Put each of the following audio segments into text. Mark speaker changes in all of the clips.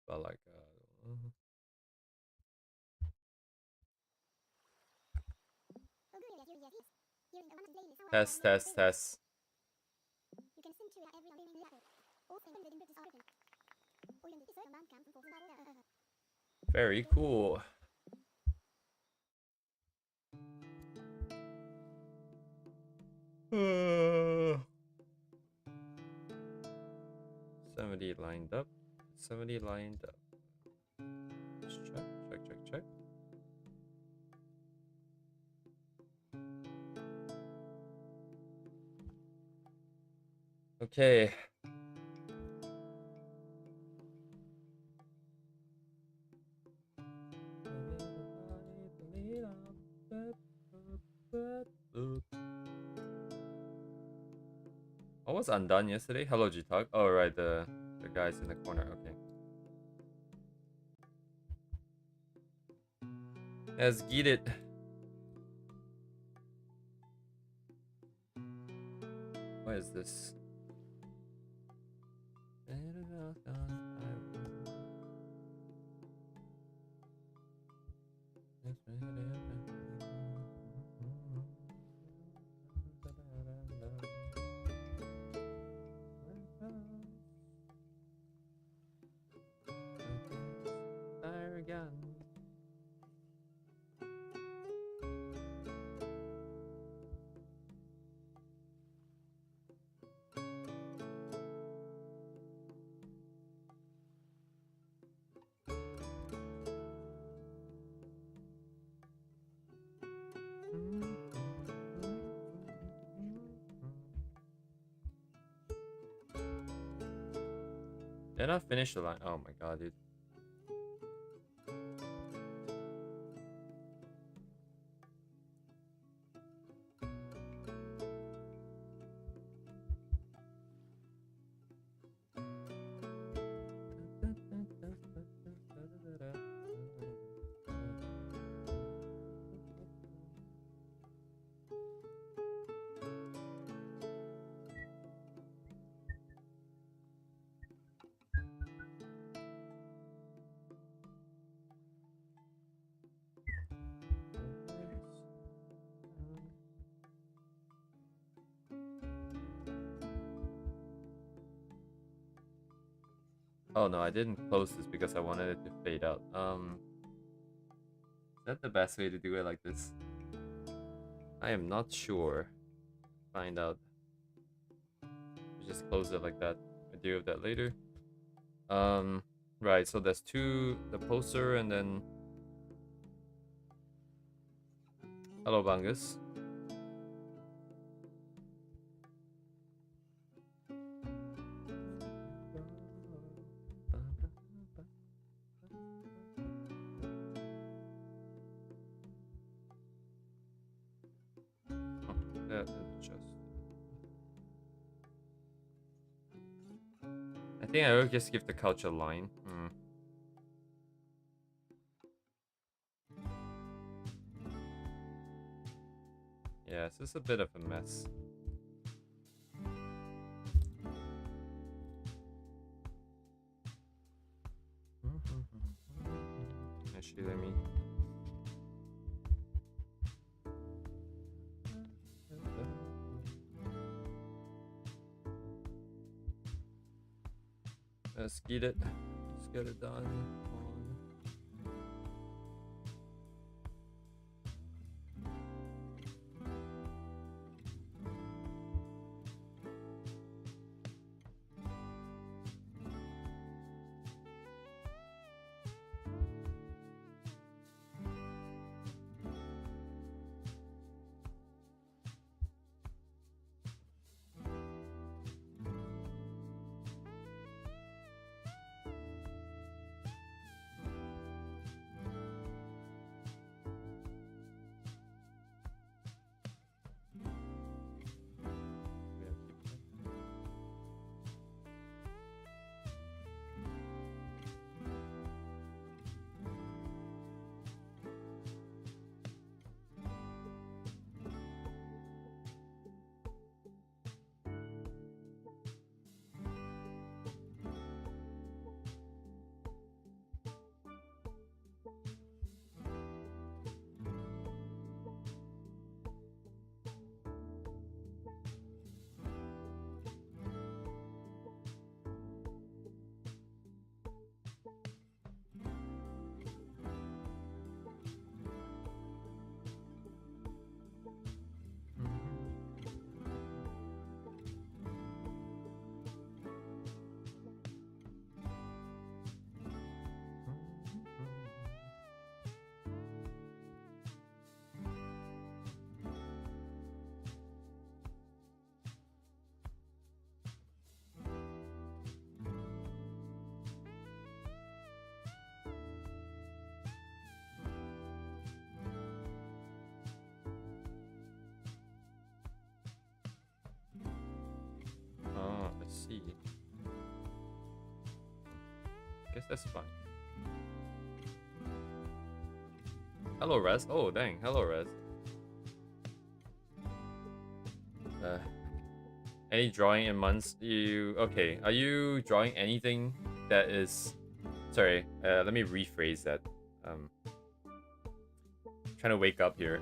Speaker 1: But like, test, test, test. Very cool. Uh, 70 lined up. 70 lined up. Let's check, check, check, check. Okay. What was undone yesterday? Hello, G-Talk. Oh, right, the guys in the corner. Okay. Let's get it. What is this? Again. Did I finish the line? Oh my god, dude. Oh no, I didn't close this because I wanted it to fade out. Is that the best way to do it like this? I am not sure. Find out. Just close it like that. I'll deal with that later. Um, right, so there's the poster and then hello Bangus. That is just. I think I will just give the couch a line. Yeah, this is a bit of a mess. Actually, let me. Let's get it. Let's get it done. see. Guess that's fine. Hello, Res. Oh, dang. Hello, Res. Any drawing in months? Okay? Are you drawing anything that is? Sorry. Let me rephrase that. Trying to wake up here.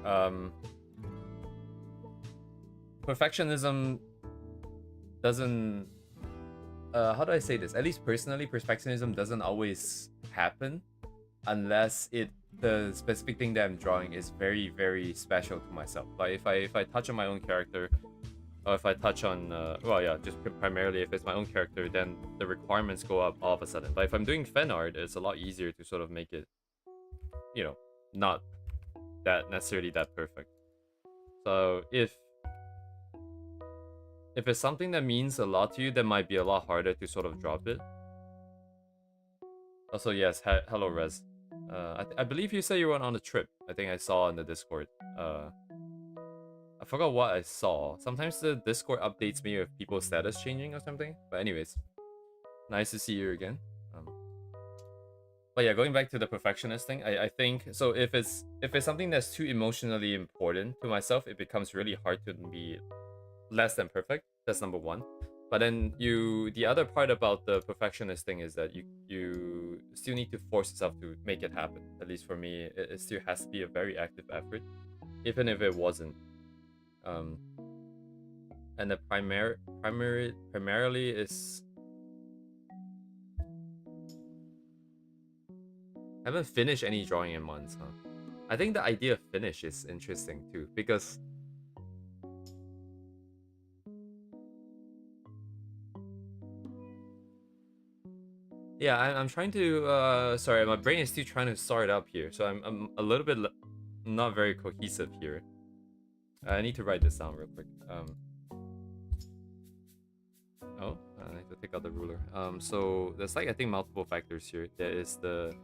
Speaker 1: Perfectionism doesn't. How do I say this? At least personally, perfectionism doesn't always happen unless the specific thing that I'm drawing is very, very special to myself. Like if I touch on my own character, or if I touch on well, yeah, just primarily if it's my own character, then the requirements go up all of a sudden. But if I'm doing fan art, it's a lot easier to sort of make it, you know, not that necessarily that perfect. So if it's something that means a lot to you, that might be a lot harder to sort of drop it. Also, yes, hello, Rez. I believe you said you went on a trip. I think I saw in the Discord. I forgot what I saw. Sometimes the Discord updates me with people's status changing or something. But anyways, nice to see you again. But yeah, going back to the perfectionist thing, I think so. If it's something that's too emotionally important to myself, it becomes really hard to be less than perfect. That's number one. But then the other part about the perfectionist thing is that you still need to force yourself to make it happen. At least for me, it still has to be a very active effort, even if it wasn't. And the primarily is I haven't finished any drawing in months, huh? I think the idea of finish is interesting too, because yeah, I'm trying to sorry, my brain is still trying to start up here, so I'm a little bit not very cohesive here. I need to write this down real quick. Oh, I need to take out the ruler. So there's like I think multiple factors here. There is the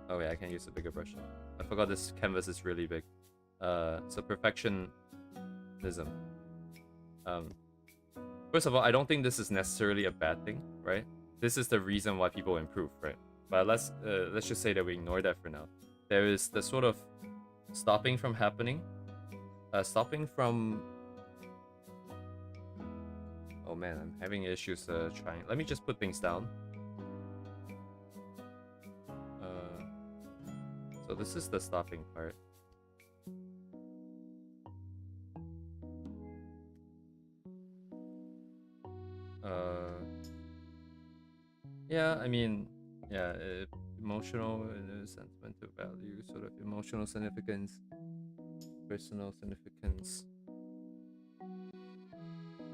Speaker 1: oh yeah, I can use a bigger brush. I forgot this canvas is really big. So perfectionism. First of all, I don't think this is necessarily a bad thing, right? This is the reason why people improve, right? But let's just say that we ignore that for now. There is the sort of stopping from happening, stopping from. Oh man, I'm having issues trying. Let me just put things down. So this is the stopping part. Yeah, I mean, yeah, emotional sentimental value, sort of emotional significance, personal significance.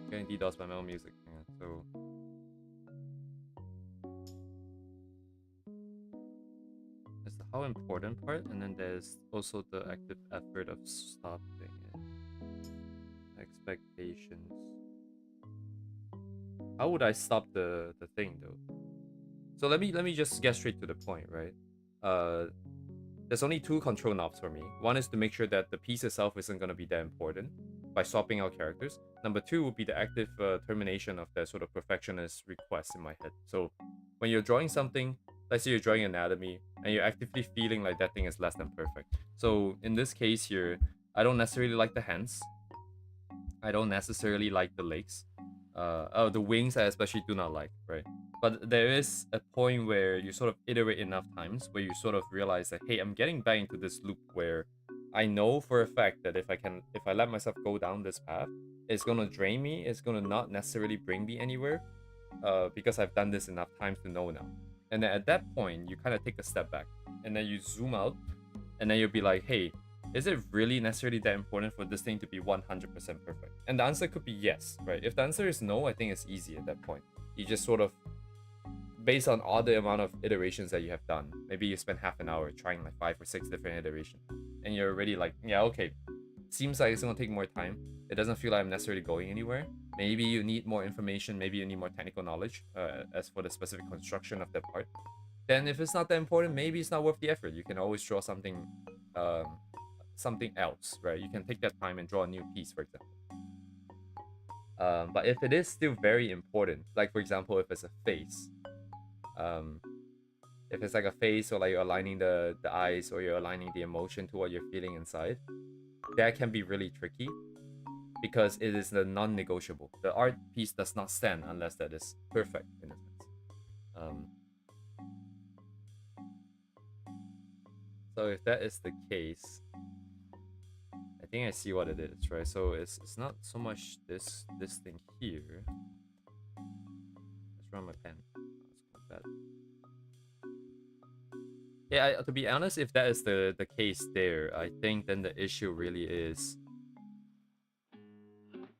Speaker 1: Getting DDoS by my own music. Yeah, so that's the how important part, and then there's also the active effort of stopping it. Expectations. How would I stop the thing though? So let me just get straight to the point, right? There's only two control knobs for me. One is to make sure that the piece itself isn't going to be that important by swapping out characters. Number two would be the active termination of that sort of perfectionist request in my head. So when you're drawing something, let's say you're drawing anatomy, and you're actively feeling like that thing is less than perfect. So in this case here, I don't necessarily like the hands. I don't necessarily like the legs. The wings I especially do not like, right? But there is a point where you sort of iterate enough times where you sort of realize that, hey, I'm getting back into this loop where I know for a fact that if I let myself go down this path, it's gonna drain me. It's gonna not necessarily bring me anywhere, because I've done this enough times to know now. And then at that point, you kind of take a step back, and then you zoom out, and then you'll be like, hey, is it really necessarily that important for this thing to be 100% perfect? And the answer could be yes, right? If the answer is no, I think it's easy at that point. You just sort of, based on all the amount of iterations that you have done, maybe you spend half an hour trying like 5 or 6 different iterations, and you're already like, yeah, okay, seems like it's gonna take more time. It doesn't feel like I'm necessarily going anywhere. Maybe you need more information, maybe you need more technical knowledge as for the specific construction of that part. Then if it's not that important, maybe it's not worth the effort. You can always draw something something else, right? You can take that time and draw a new piece, for example. But if it is still very important, like for example, if it's a face, if it's like a face, or like you're aligning the eyes, or you're aligning the emotion to what you're feeling inside, that can be really tricky because it is the non-negotiable. The art piece does not stand unless that is perfect in a sense. Um, so if that is the case, I think I see what it is, right? So it's not so much this thing here. Let's run my pen. Let's go with that. Yeah, to be honest, if that is the case there, I think then the issue really is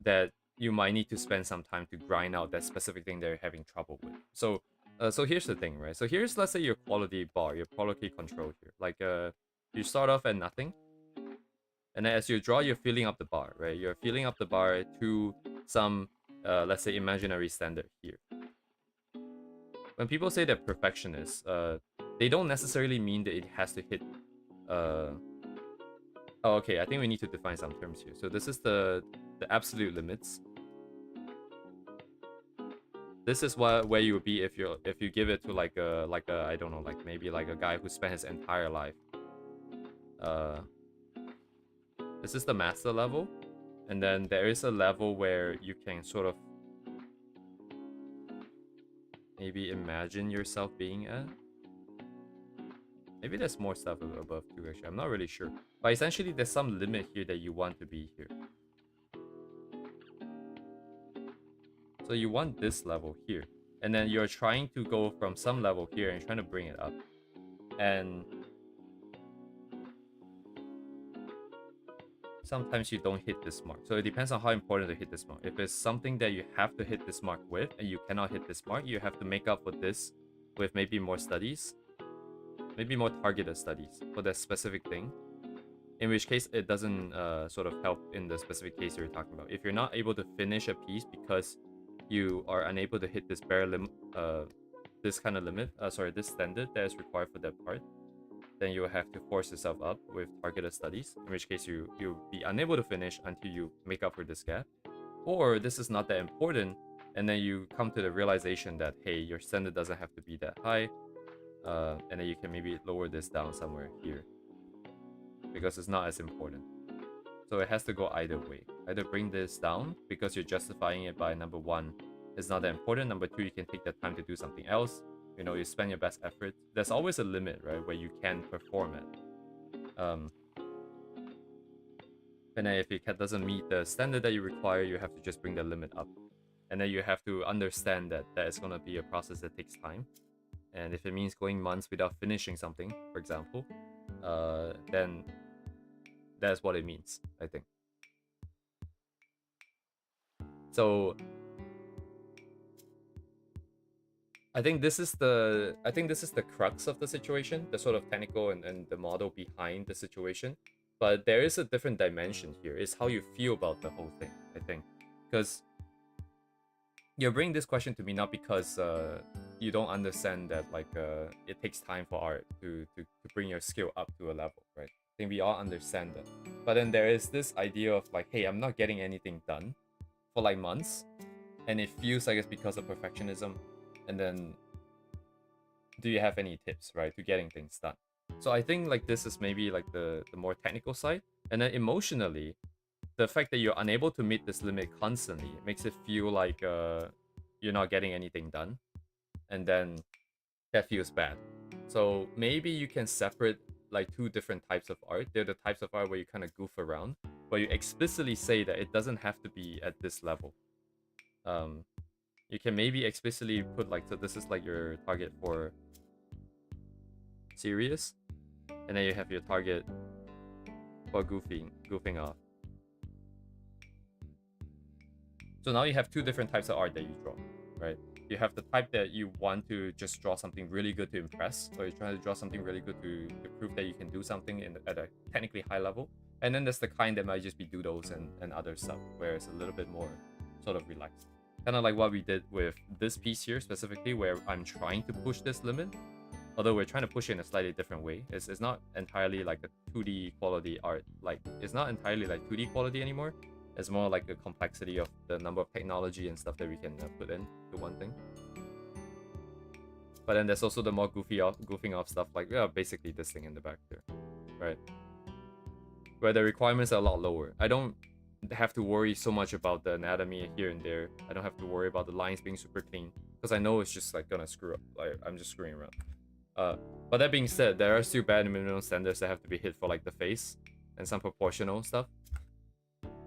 Speaker 1: that you might need to spend some time to grind out that specific thing they're having trouble with. So, so here's the thing, right? So here's, let's say, your quality bar, your quality control here. Like, you start off at nothing, and then as you draw, you're filling up the bar, right? You're filling up the bar to some, let's say, imaginary standard here. When people say they're perfectionists, they don't necessarily mean that it has to hit. Oh, okay. I think we need to define some terms here. So this is the absolute limits. This is where you would be if you give it to like a I don't know, like maybe like a guy who spent his entire life. This is the master level, and then there is a level where you can sort of maybe imagine yourself being at. Maybe there's more stuff above too, actually. I'm not really sure. But essentially, there's some limit here that you want to be here. So you want this level here. And then you're trying to go from some level here and trying to bring it up. And sometimes you don't hit this mark. So it depends on how important to hit this mark. If it's something that you have to hit this mark with and you cannot hit this mark, you have to make up for this with maybe more studies. Maybe more targeted studies for that specific thing. In which case, it doesn't sort of help in the specific case you're talking about. If you're not able to finish a piece because you are unable to hit this bare limit, this kind of limit, this standard that is required for that part, then you will have to force yourself up with targeted studies. In which case, you'll be unable to finish until you make up for this gap. Or this is not that important, and then you come to the realization that, hey, your standard doesn't have to be that high. And then you can maybe lower this down somewhere here because it's not as important. So it has to go either way. Either bring this down because you're justifying it by number one, it's not that important. Number two, you can take that time to do something else. You know, you spend your best effort. There's always a limit, right, where you can perform it. And then if it doesn't meet the standard that you require, you have to just bring the limit up. And then you have to understand that it's going to be a process that takes time. And if it means going months without finishing something, for example, then that's what it means, I think. So I think this is the crux of the situation, the sort of technical and the model behind the situation. But there is a different dimension here. It's how you feel about the whole thing, I think. Because you're bringing this question to me not because you don't understand that it takes time for art to bring your skill up to a level, right? I think we all understand that. But then there is this idea of like, hey, I'm not getting anything done for like months, and it feels like it's because of perfectionism. And then do you have any tips, right, to getting things done? So I think like this is maybe like the more technical side. And then emotionally, the fact that you're unable to meet this limit constantly makes it feel like you're not getting anything done, and then that feels bad. So maybe you can separate like two different types of art. They're the types of art where you kind of goof around, but you explicitly say that it doesn't have to be at this level. You can maybe explicitly put like, so this is like your target for serious, and then you have your target for goofing off. So now you have two different types of art that you draw, right? You have the type that you want to just draw something really good to impress, or you're trying to draw something really good to prove that you can do something at a technically high level. And then there's the kind that might just be doodles and other stuff, where it's a little bit more sort of relaxed. Kind of like what we did with this piece here specifically, where I'm trying to push this limit, although we're trying to push it in a slightly different way. It's not entirely like a 2D quality art. Like, it's not entirely like 2D quality anymore. It's more like the complexity of the number of technology and stuff that we can put in to one thing. But then there's also the more goofing off stuff, like basically this thing in the back there, right? Where the requirements are a lot lower. I don't have to worry so much about the anatomy here and there. I don't have to worry about the lines being super clean because I know it's just like gonna screw up. Like I'm just screwing around. But that being said, there are still bare minimum standards that have to be hit for like the face and some proportional stuff.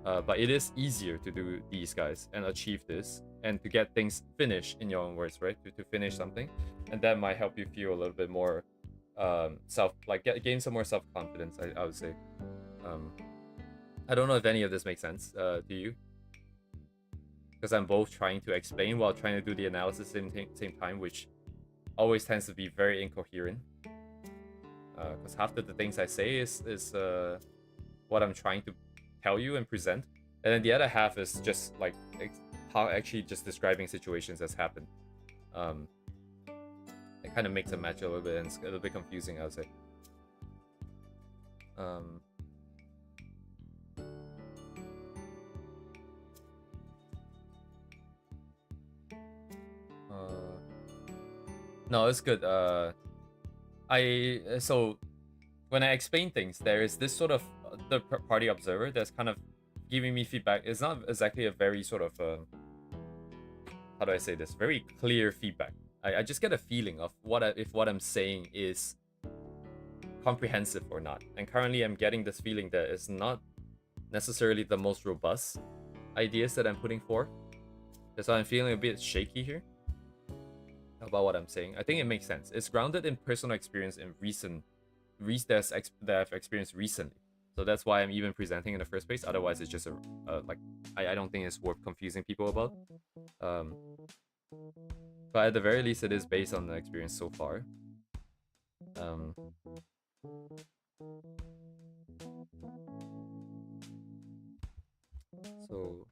Speaker 1: But it is easier to do these guys and achieve this and to get things finished in your own words, right? To finish something, and that might help you feel a little bit more gain some more self-confidence. I would say. I don't know if any of this makes sense. Do you? Because I'm both trying to explain while trying to do the analysis at the same time, which always tends to be very incoherent. Because half of the things I say is what I'm trying to tell you and present, and then the other half is just like how actually just describing situations as happened. It kind of makes a match a little bit, and it's a little bit confusing, I would say. No, it's good. So when I explain things, there is this sort of third party observer that's kind of giving me feedback. It's not exactly a very sort of how do I say this? Very clear feedback. I just get a feeling of if what I'm saying is comprehensive or not. And currently, I'm getting this feeling that it's not necessarily the most robust ideas that I'm putting forth. That's why I'm feeling a bit shaky here about what I'm saying. I think it makes sense. It's grounded in personal experience in that I've experienced recently. So that's why I'm even presenting in the first place. Otherwise, it's just I don't think it's worth confusing people about. But at the very least, it is based on the experience so far. So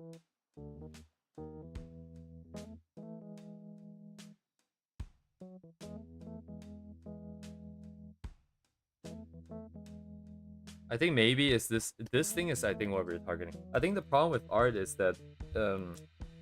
Speaker 1: I think maybe it's this thing is I think what we're targeting. I think the problem with art is that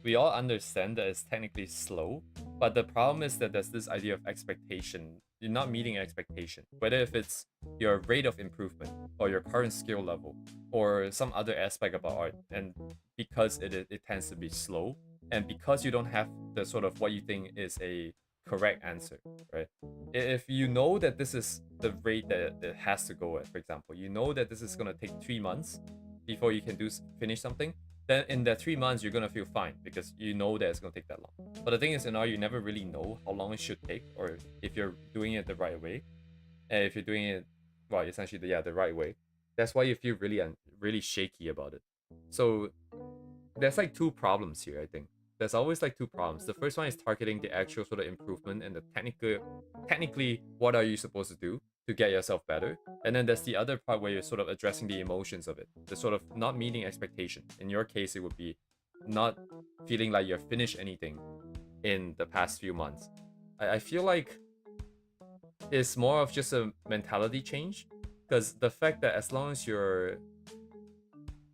Speaker 1: we all understand that it's technically slow, but the problem is that there's this idea of expectation. You're not meeting expectation, whether if it's your rate of improvement or your current skill level or some other aspect about art. And because it tends to be slow, and because you don't have the sort of what you think is a correct answer, right? If you know that this is the rate that it has to go at, for example, you know that this is gonna take 3 months before you can finish something, then in that 3 months you're gonna feel fine because you know that it's gonna take that long. But the thing is, in art, you never really know how long it should take, or if you're doing it the right way, and if you're doing it, well, essentially the right way. That's why you feel really shaky about it. So there's like two problems here, I think. There's always like two problems. The first one is targeting the actual sort of improvement and the technically what are you supposed to do to get yourself better. And then there's the other part where you're sort of addressing the emotions of it. The sort of not meeting expectation. In your case, it would be not feeling like you've finished anything in the past few months. I feel like it's more of just a mentality change. Because the fact that as long as you're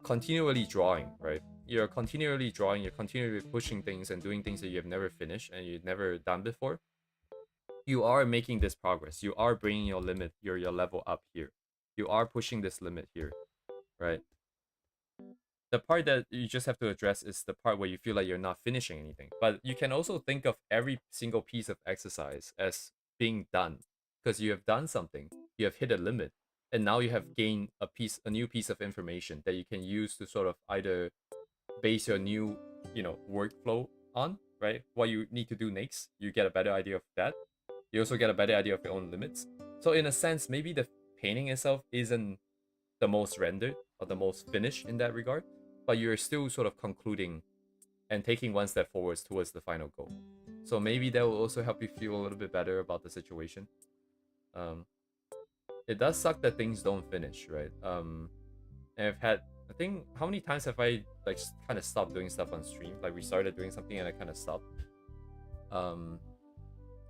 Speaker 1: continually drawing, right? You're continually drawing, you're continually pushing things and doing things that you've never finished and you've never done before. You are making this progress. You are bringing your limit, your level up here. You are pushing this limit here, right? The part that you just have to address is the part where you feel like you're not finishing anything. But you can also think of every single piece of exercise as being done because you have done something, you have hit a limit, and now you have gained a new piece of information that you can use to sort of either base your new, workflow on, right? What you need to do next, you get a better idea of that. You also get a better idea of your own limits. So in a sense, maybe the painting itself isn't the most rendered or the most finished in that regard, but you're still sort of concluding and taking one step forwards towards the final goal. So maybe that will also help you feel a little bit better about the situation. It does suck that things don't finish, right? And I've had, I think, how many times have I like kind of stopped doing stuff on stream? Like we started doing something and I kind of stopped.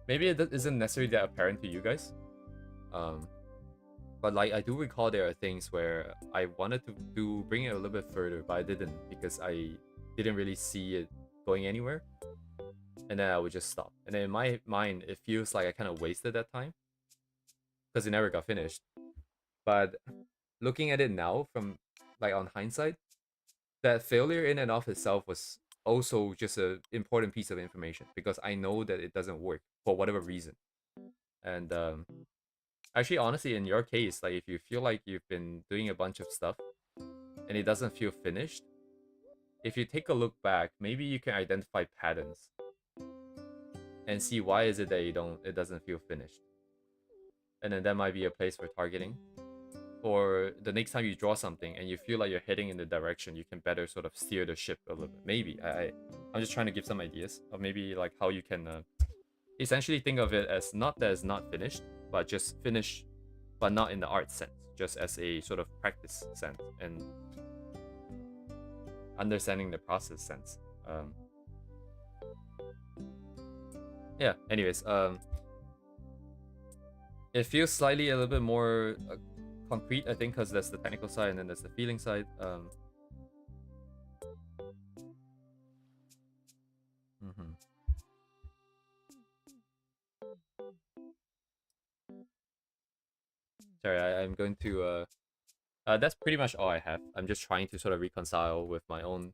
Speaker 1: Maybe it isn't necessarily that apparent to you guys. But like I do recall there are things where I wanted to bring it a little bit further, but I didn't because I didn't really see it going anywhere, and then I would just stop. And then in my mind, it feels like I kind of wasted that time because it never got finished. But looking at it now from like on hindsight, that failure in and of itself was also just an important piece of information because I know that it doesn't work for whatever reason. And actually, honestly, in your case, like if you feel like you've been doing a bunch of stuff and it doesn't feel finished, if you take a look back, maybe you can identify patterns and see why is it that it doesn't feel finished. And then that might be a place for targeting. Or the next time you draw something and you feel like you're heading in the direction, you can better sort of steer the ship a little bit. Maybe I'm just trying to give some ideas of maybe like how you can essentially think of it as not that it's not finished, but just finished, but not in the art sense, just as a sort of practice sense and understanding the process sense. Yeah. Anyways, it feels slightly a little bit more concrete, I think, because there's the technical side and then there's the feeling side. Mhm. Sorry, I'm going to. That's pretty much all I have. I'm just trying to sort of reconcile with my own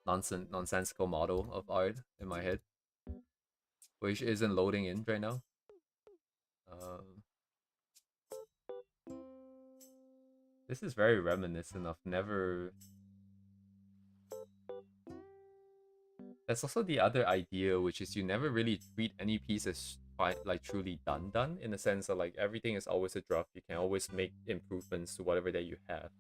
Speaker 1: nonsensical model of art in my head, which isn't loading in right now. Um, this is very reminiscent of never. That's also the other idea, which is you never really treat any piece as like truly done in the sense of like everything is always a draft. You can always make improvements to whatever that you have.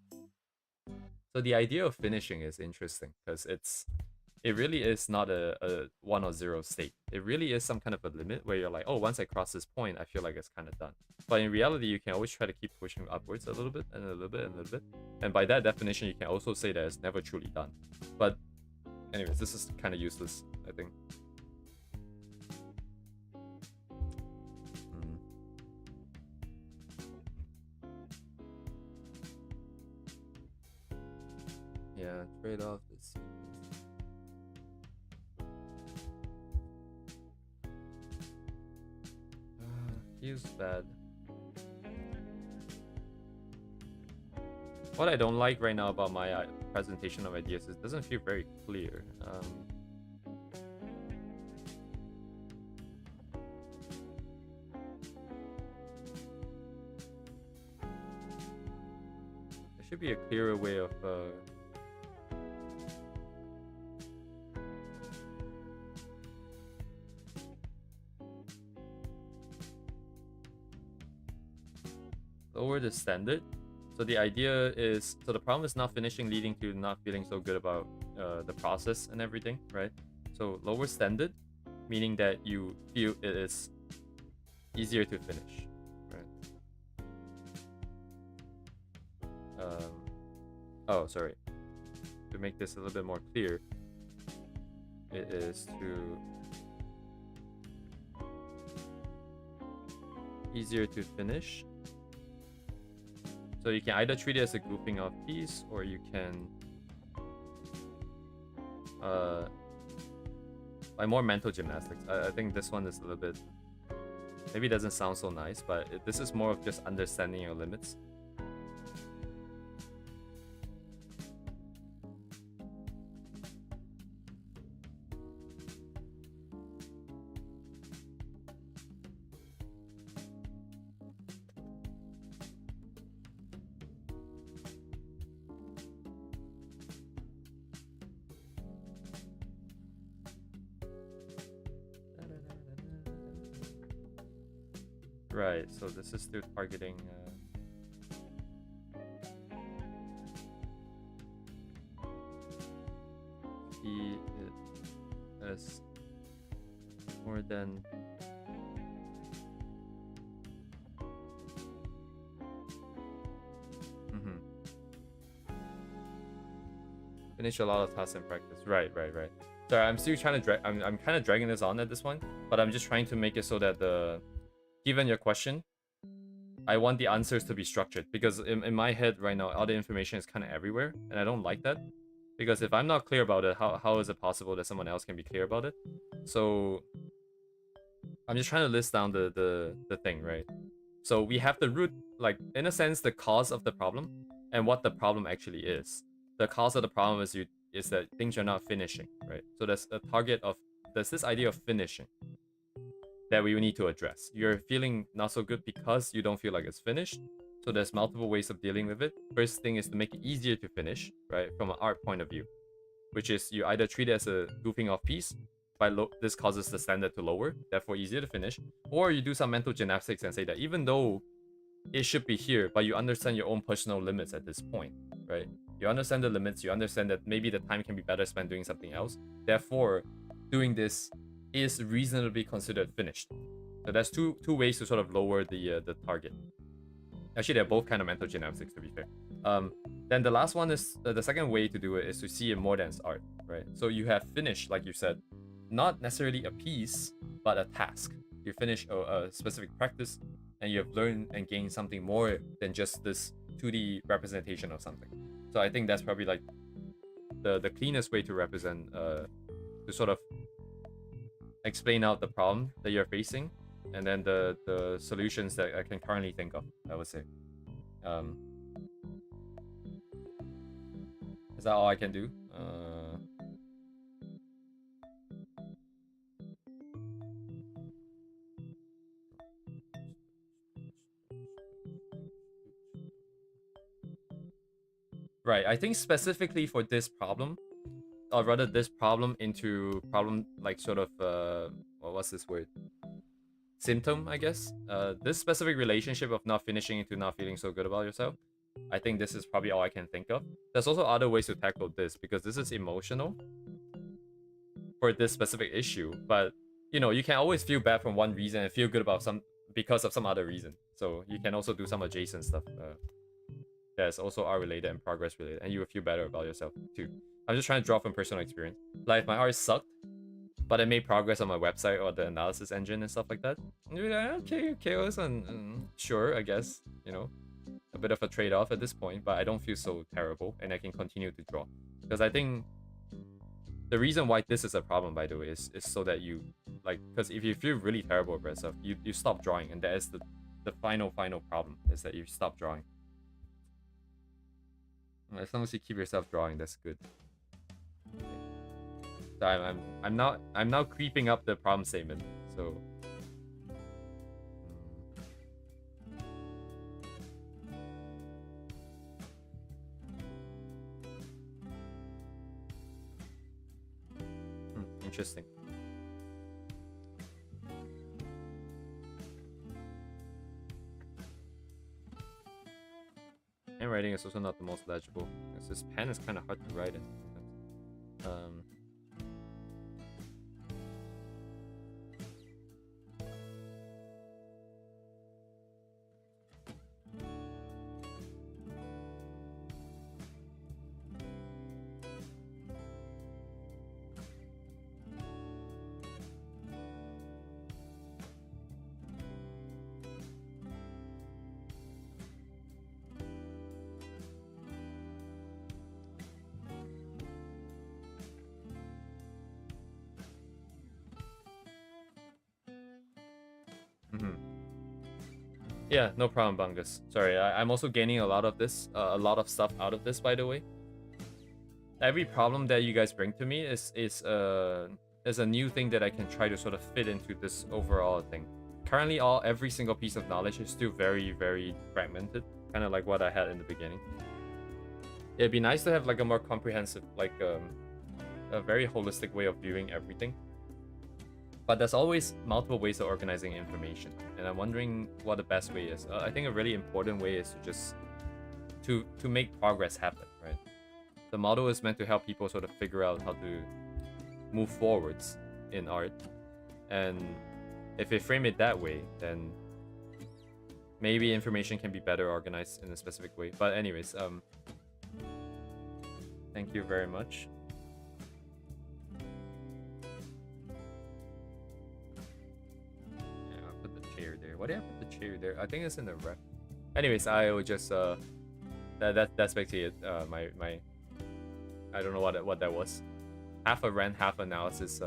Speaker 1: So the idea of finishing is interesting because it really is not a 1 or 0 state. It really is some kind of a limit where you're like, oh, once I cross this point, I feel like it's kind of done. But in reality, you can always try to keep pushing upwards a little bit and a little bit and a little bit. And by that definition, you can also say that it's never truly done. But anyways, this is kind of useless, I think. Mm. Yeah, trade-off is... feels bad. What I don't like right now about my presentation of ideas is it doesn't feel very clear. There should be a clearer way of lower the standard. So the idea is, so the problem is not finishing, leading to not feeling so good about the process and everything, right? So lower standard, meaning that you feel it is easier to finish, right? Oh, sorry. To make this a little bit more clear, it is to easier to finish. So you can either treat it as a grouping of piece, or you can like more mental gymnastics. I think this one is a little bit, maybe it doesn't sound so nice, but this is more of just understanding your limits. Right, so this is still targeting see it as more than finish a lot of tasks in practice. Right. Sorry, I'm still trying to drag. I'm kind of dragging this on at this point, but I'm just trying to make it so that given your question, I want the answers to be structured, because in my head right now, all the information is kind of everywhere, and I don't like that. Because if I'm not clear about it, how is it possible that someone else can be clear about it? So I'm just trying to list down the thing, right? So we have the root, like, in a sense, the cause of the problem and what the problem actually is. The cause of the problem is that things are not finishing, right? So there's this idea of finishing that we need to address. You're feeling not so good because you don't feel like it's finished. So there's multiple ways of dealing with it. First thing is to make it easier to finish, right? From an art point of view, which is you either treat it as a goofing off piece, this causes the standard to lower, therefore easier to finish, or you do some mental gymnastics and say that even though it should be here, but you understand your own personal limits at this point, right? You understand the limits, you understand that maybe the time can be better spent doing something else. Therefore, doing this is reasonably considered finished. So that's two ways to sort of lower the target. Actually, they're both kind of mental gymnastics, to be fair. Then the last one is the second way to do it is to see it more than as art, right? So you have finished, like you said, not necessarily a piece, but a task. You finish a specific practice, and you have learned and gained something more than just this 2D representation of something. So I think that's probably like the cleanest way to represent, to sort of explain out the problem that you're facing, and then the solutions that I can currently think of, I would say. Is that all I can do? Right, I think specifically for this problem, or rather this problem into problem, like sort of, what's this word? Symptom, I guess. This specific relationship of not finishing into not feeling so good about yourself, I think this is probably all I can think of. There's also other ways to tackle this, because this is emotional for this specific issue, but you know, you can always feel bad for one reason and feel good about some because of some other reason. So you can also do some adjacent stuff that's also art related and progress related, and you will feel better about yourself too. I'm just trying to draw from personal experience. Like, if my art sucked, but I made progress on my website or the analysis engine and stuff like that, and you're like, okay, listen, sure, I guess, you know, a bit of a trade-off at this point, but I don't feel so terrible, and I can continue to draw. Because I think the reason why this is a problem, by the way, is so that you, like, because if you feel really terrible about yourself, you stop drawing, and that is the final problem, is that you stop drawing. As long as you keep yourself drawing, that's good. So I'm now creeping up the problem statement. So interesting. Handwriting is also not the most legible, because this pen is kind of hard to write in. Yeah, no problem, Bungus. Sorry, I'm also gaining a lot of this, a lot of stuff out of this, by the way. Every problem that you guys bring to me is a new thing that I can try to sort of fit into this overall thing. Currently, every single piece of knowledge is still very, very fragmented, kind of like what I had in the beginning. It'd be nice to have like a more comprehensive, like a very holistic way of viewing everything. But there's always multiple ways of organizing information, and I'm wondering what the best way is. I think a really important way is to just to make progress happen, right? The model is meant to help people sort of figure out how to move forwards in art, and if they frame it that way, then maybe information can be better organized in a specific way. But anyways, thank you very much. Why did I put the chair there? I think it's in the ref. Anyways, I will just that's basically it. My I don't know what that was. Half a rant, half analysis.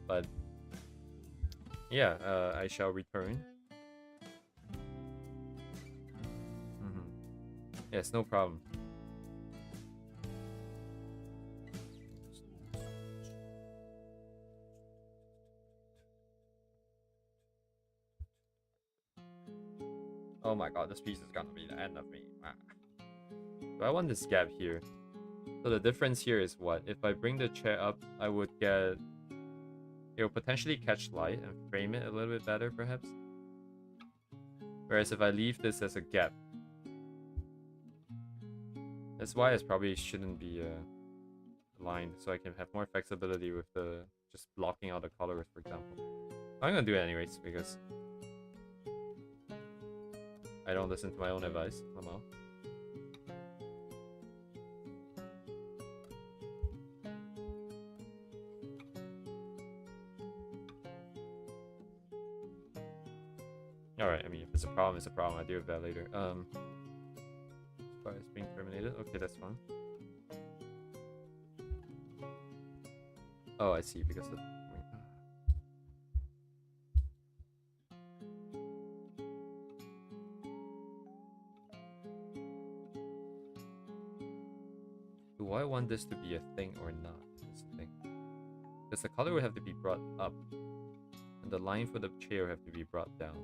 Speaker 1: But yeah, I shall return. Yes, no problem. Oh my god, this piece is gonna be the end of me. Do I want this gap here? So the difference here is what? If I bring the chair up, I would get... It'll potentially catch light and frame it a little bit better, perhaps. Whereas if I leave this as a gap, that's why it probably shouldn't be aligned, so I can have more flexibility with the just blocking out the colors, for example. I'm gonna do it anyways because I don't listen to my own advice. Somehow. Alright, I mean, if it's a problem, it's a problem. I deal with that later. Fire is being terminated. Okay, that's fine. Oh, I see, because the... Do I want this to be a thing or not? That's the thing. Because the color would have to be brought up. And the line for the chair would have to be brought down.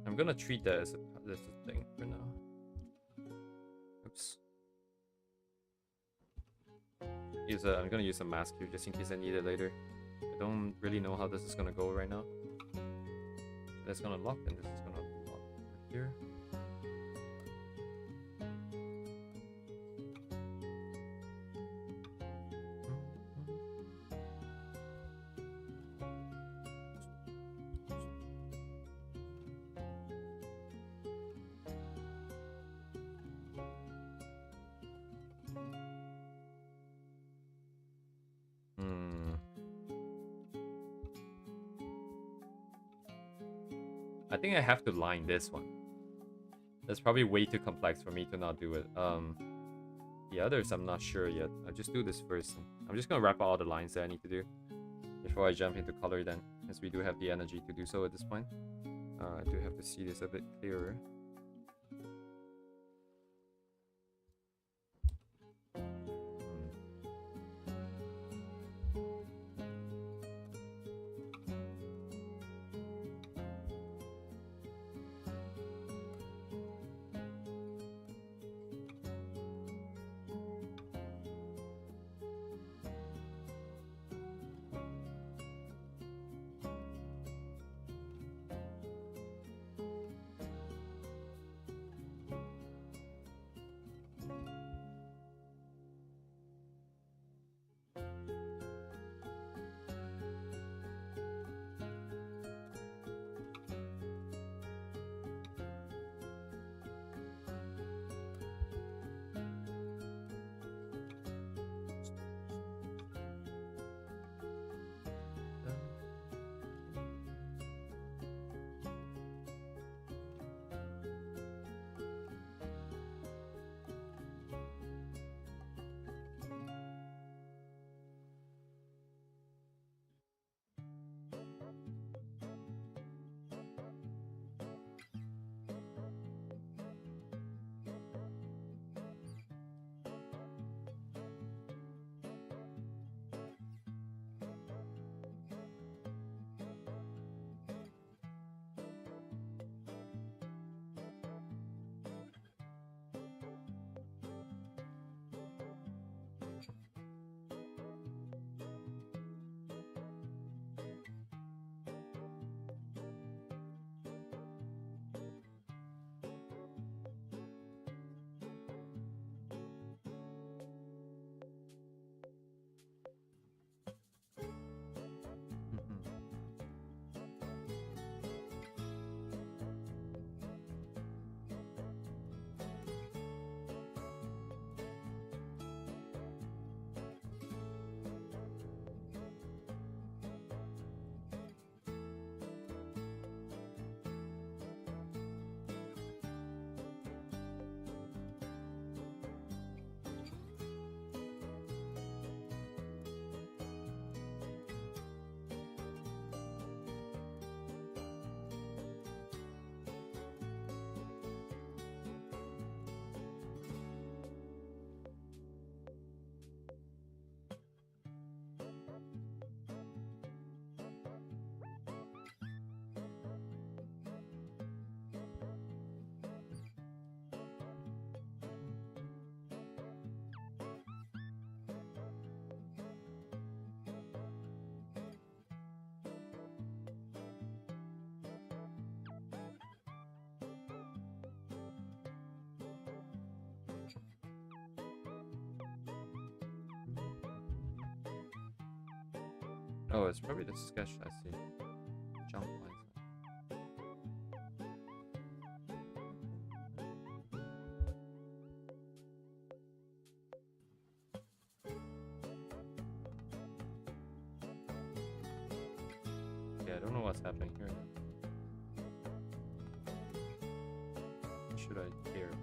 Speaker 1: I'm gonna treat that as a thing for now. Oops. I'm gonna use a mask here just in case I need it later. I don't really know how this is gonna go right now. That's gonna lock, and this is gonna lock right here. I think I have to line this one. That's probably way too complex for me to not do it. The others I'm not sure yet. I'll just do this first. I'm just gonna wrap out all the lines that I need to do before I jump into color then, as we do have the energy to do so at this point. I do have to see this a bit clearer. Oh, it's probably the sketch I see. Jump lines. Yeah, I don't know what's happening here. What should I care about?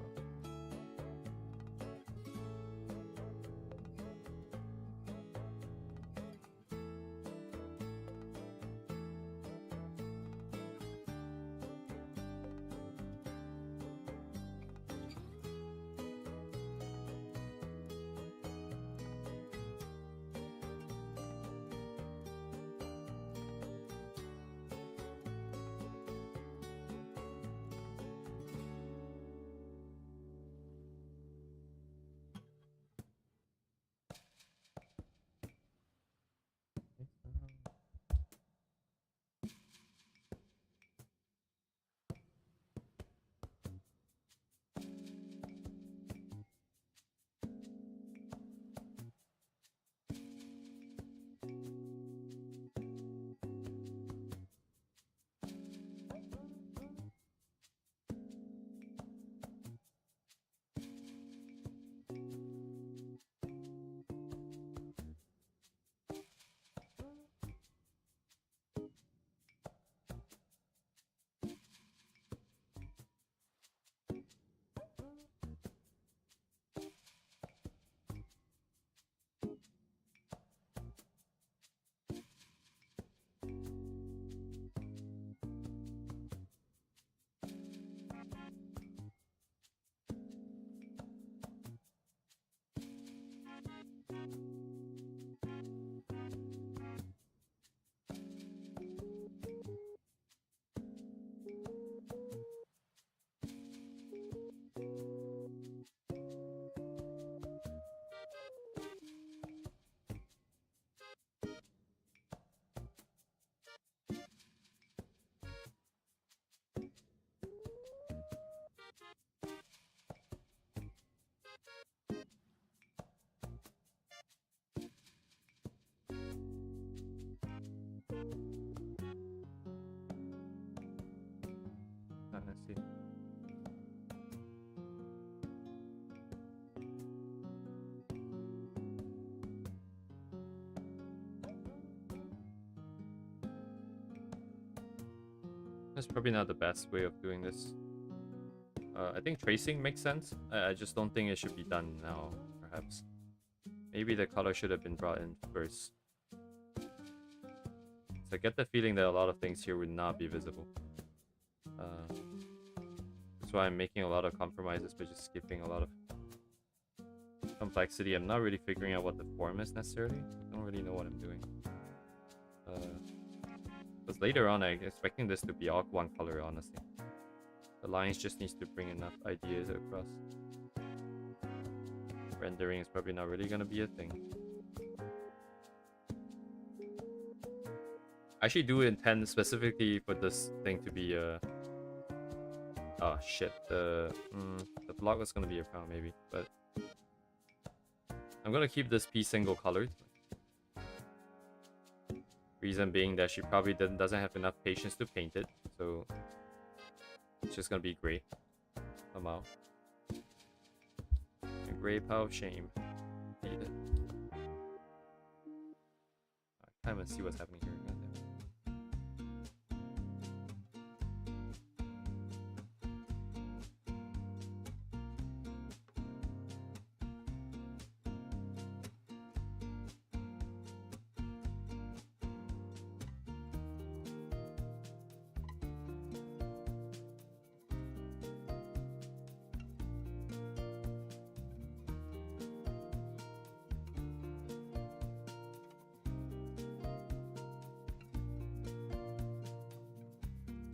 Speaker 1: I see. That's probably not the best way of doing this. I think tracing makes sense. I just don't think it should be done now, perhaps. Maybe the color should have been brought in first. So I get the feeling that a lot of things here would not be visible. That's why I'm making a lot of compromises by just skipping a lot of complexity. I'm not really figuring out what the form is necessarily. I don't really know what I'm doing. Because later on, I'm expecting this to be all one color, honestly. The lines just needs to bring enough ideas across. Rendering is probably not really gonna be a thing. I actually do intend specifically for this thing to be oh shit, the block was gonna be a crown maybe, but I'm gonna keep this piece single colored. Reason being that she probably doesn't have enough patience to paint it, so it's just gonna be gray somehow. A gray pile of shame. Hate it. I can't even see what's happening here. Goddamn.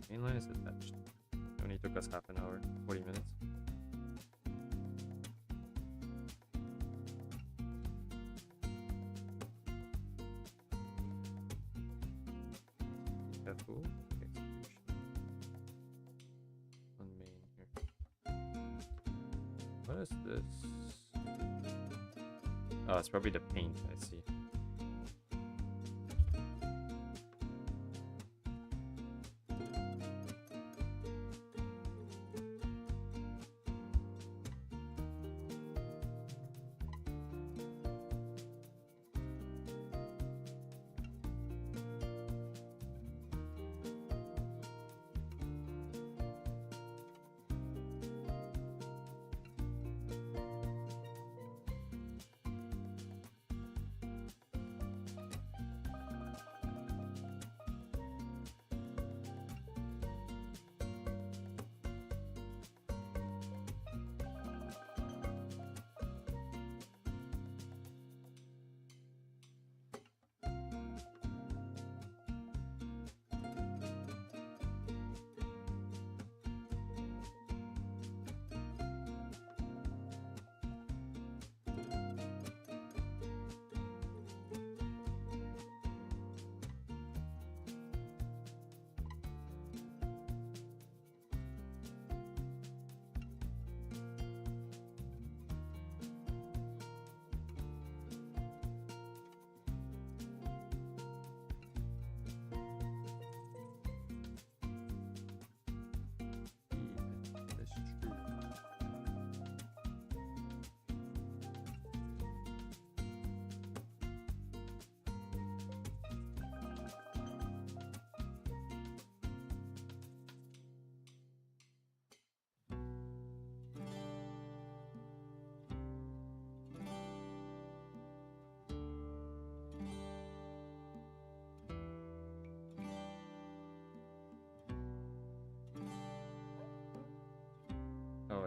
Speaker 1: Main line is attached. It only took us half an hour, 40 minutes. Careful. Execution. On main here. What is this? Oh, it's probably the paint, I see.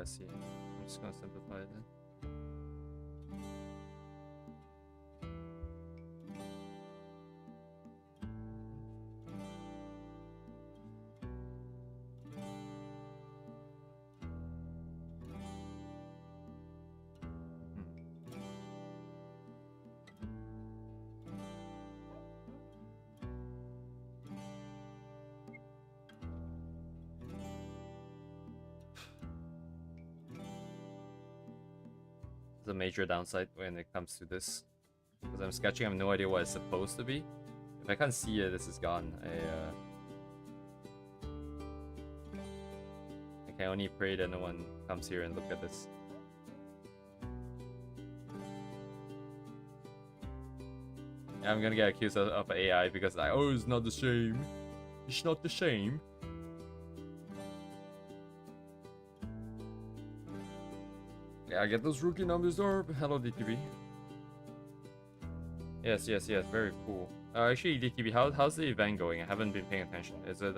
Speaker 1: I see. I'm just gonna simplify it then. There's a major downside when it comes to this. Because I'm sketching, I have no idea what it's supposed to be. If I can't see it, this is gone. I can only pray that no one comes here and look at this. I'm gonna get accused of AI because like, oh, it's not the same. It's not the same. Yeah, I get those rookie numbers, Orb. Hello, DTV. Yes, yes, yes. Very cool. Actually, DTV, how's the event going? I haven't been paying attention. Is it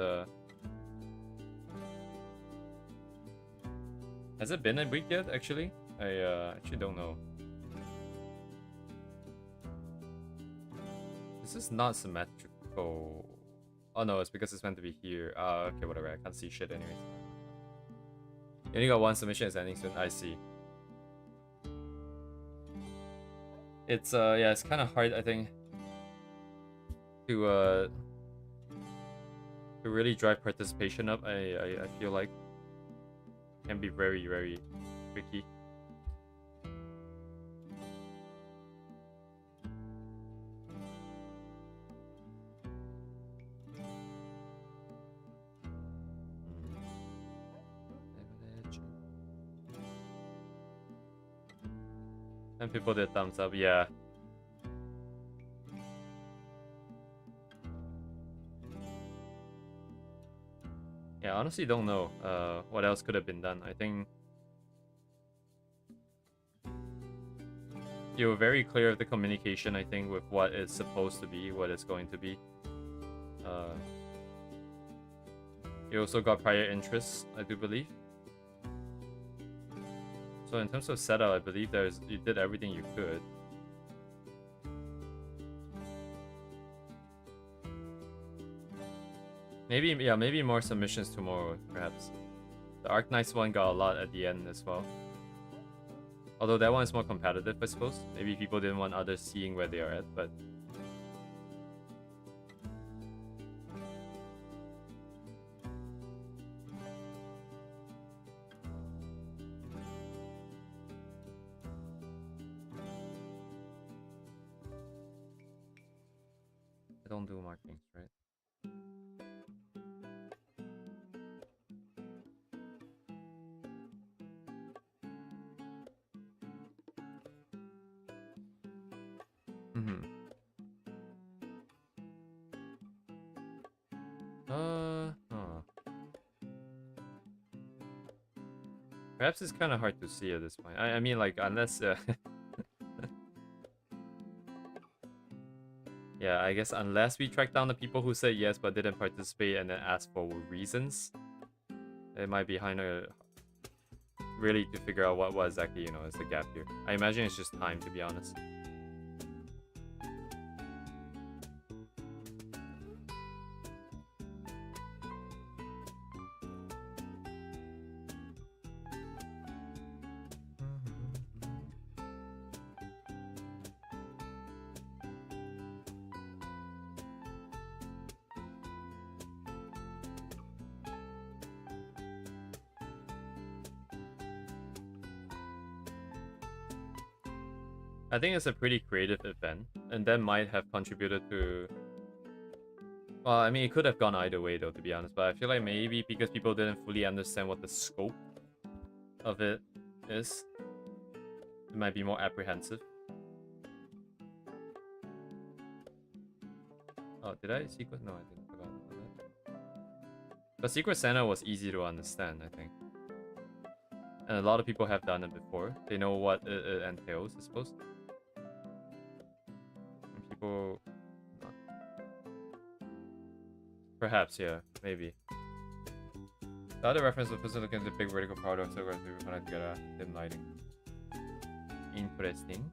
Speaker 1: Has it been a week yet? Actually, I actually don't know. This is not symmetrical. Oh no, it's because it's meant to be here. Okay, whatever. I can't see shit anyways. You only got one submission. It's ending soon. I see. It's yeah, it's kind of hard, I think, to really drive participation up. I feel like it can be very, very tricky. And people did thumbs up, yeah. Yeah, honestly don't know what else could have been done. I think you were very clear of the communication, I think, with what it's supposed to be, what it's going to be. You also got prior interests, I do believe. So in terms of setup, I believe you did everything you could. Maybe, yeah, maybe more submissions tomorrow, perhaps. The Arc Knights one got a lot at the end as well. Although that one is more competitive, I suppose. Maybe people didn't want others seeing where they are at, but... I don't do markings, right? Perhaps it's kind of hard to see at this point. I mean, like, unless... yeah, I guess unless we track down the people who said yes but didn't participate and then ask for reasons, it might be kind of really to figure out what exactly, you know, is the gap here. I imagine it's just time, to be honest. I think it's a pretty creative event, and that might have contributed to... Well, I mean, it could have gone either way, though, to be honest, but I feel like maybe because people didn't fully understand what the scope of it is, it might be more apprehensive. Oh, did I secret? No, I didn't. Forgot about that. But Secret Santa was easy to understand, I think. And a lot of people have done it before. They know what it entails, I suppose. And people... Perhaps, yeah, maybe. The other reference was supposed to look at the big vertical product, so we're going to get a dim lighting. Interesting.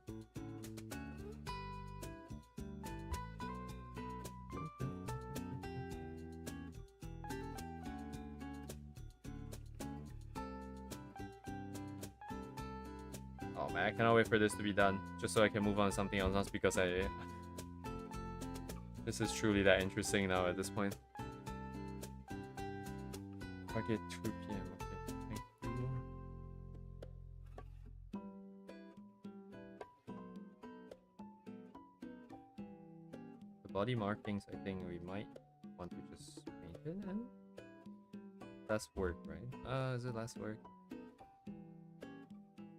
Speaker 1: Oh man, I cannot wait for this to be done, just so I can move on to something else, not because I... This is truly that interesting now at this point. Target 2 p.m. Okay, thank you. The body markings, I think we might want to just paint it in. Last work, right? Is it last work?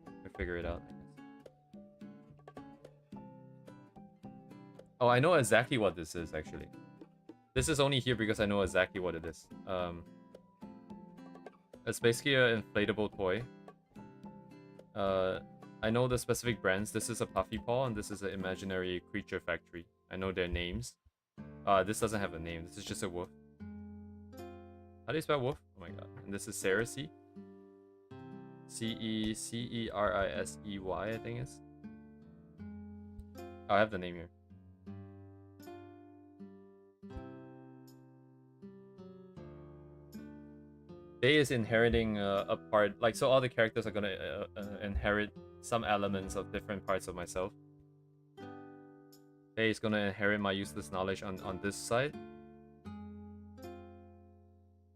Speaker 1: We'll figure it out, I guess. Oh, I know exactly what this is, actually. This is only here because I know exactly what it is. It's basically an inflatable toy. I know the specific brands. This is a Puffy Paw, and this is an Imaginary Creature Factory. I know their names. This doesn't have a name. This is just a wolf. How do you spell wolf? Oh my god. And this is Cerisey. Cerisey, I think it's. Oh, I have the name here. Faye is inheriting a part, like, so all the characters are gonna inherit some elements of different parts of myself. Faye is gonna inherit my useless knowledge on this side.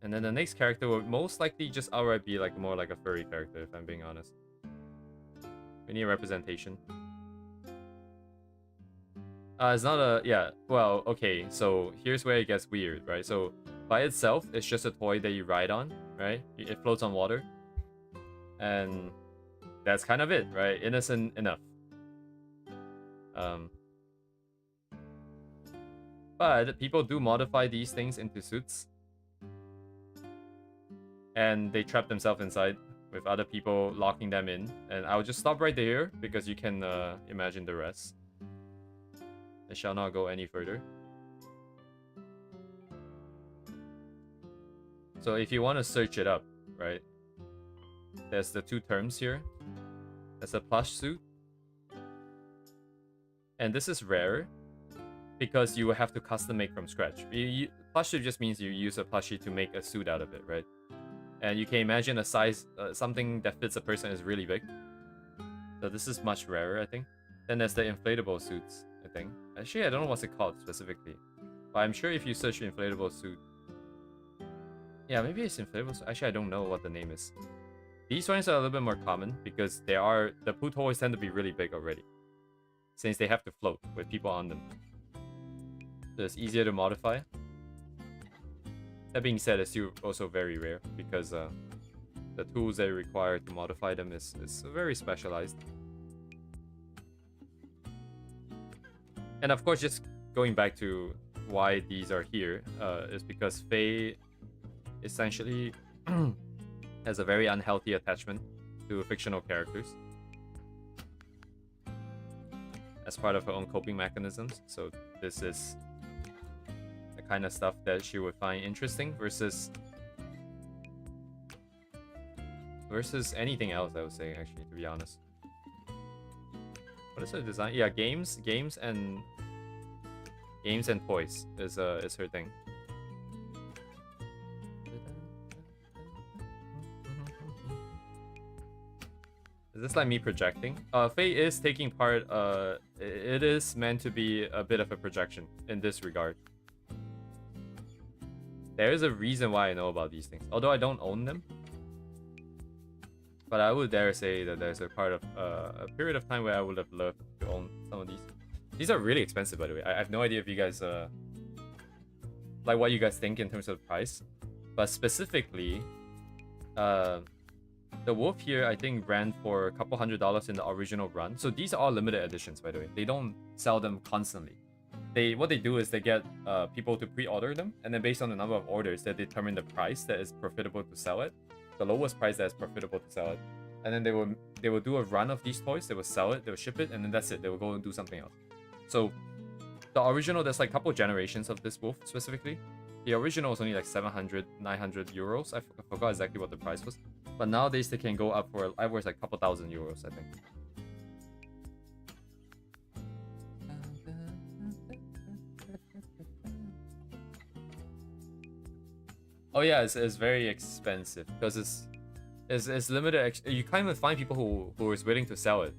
Speaker 1: And then the next character will most likely just outright be like more like a furry character, if I'm being honest. We need a representation. It's not a... Yeah, well, okay, so here's where it gets weird, right? So by itself, it's just a toy that you ride on, right? It floats on water. And that's kind of it, right? Innocent enough. But people do modify these things into suits. And they trap themselves inside with other people locking them in. And I'll just stop right there because you can imagine the rest. I shall not go any further. So if you want to search it up, right? There's the two terms here. There's a plush suit. And this is rare because you will have to custom make from scratch. Plush suit just means you use a plushie to make a suit out of it, right? And you can imagine a size, something that fits a person is really big. So this is much rarer, I think. Then there's the inflatable suits, I think. Actually, I don't know what's it called specifically. But I'm sure if you search inflatable suit... Yeah, maybe it's inflatable suit. Actually, I don't know what the name is. These ones are a little bit more common because they are... The poo toys tend to be really big already, since they have to float with people on them. So it's easier to modify. That being said, it's still also very rare because the tools that are required to modify them is very specialized. And of course, just going back to why these are here is because Faye essentially has a very unhealthy attachment to fictional characters as part of her own coping mechanisms. So this is the kind of stuff that she would find interesting versus anything else, I would say, actually, to be honest. What is her design? Yeah, games and toys is her thing. Is this like me projecting? Faye is taking part. It is meant to be a bit of a projection in this regard. There is a reason why I know about these things, although I don't own them. But I would dare say that there's a part of a period of time where I would have loved to own some of these. These are really expensive, by the way. I have no idea if you guys like what you guys think in terms of price, but specifically, the wolf here I think ran for a couple $100s in the original run. So these are all limited editions, by the way. They don't sell them constantly. What they do is they get people to pre-order them, and then based on the number of orders, they determine the price that is profitable to sell it. The lowest price that is profitable to sell it, and then they will do a run of these toys. They will sell it, they will ship it, and then that's it. They will go and do something else. So the original, there's like a couple generations of this wolf specifically, The original was only like 700, 900 euros. I forgot exactly what the price was. But nowadays they can go up for upwards like a couple thousand euros, I think. Oh yeah, it's very expensive because it's limited. You can't even find people who is willing to sell it.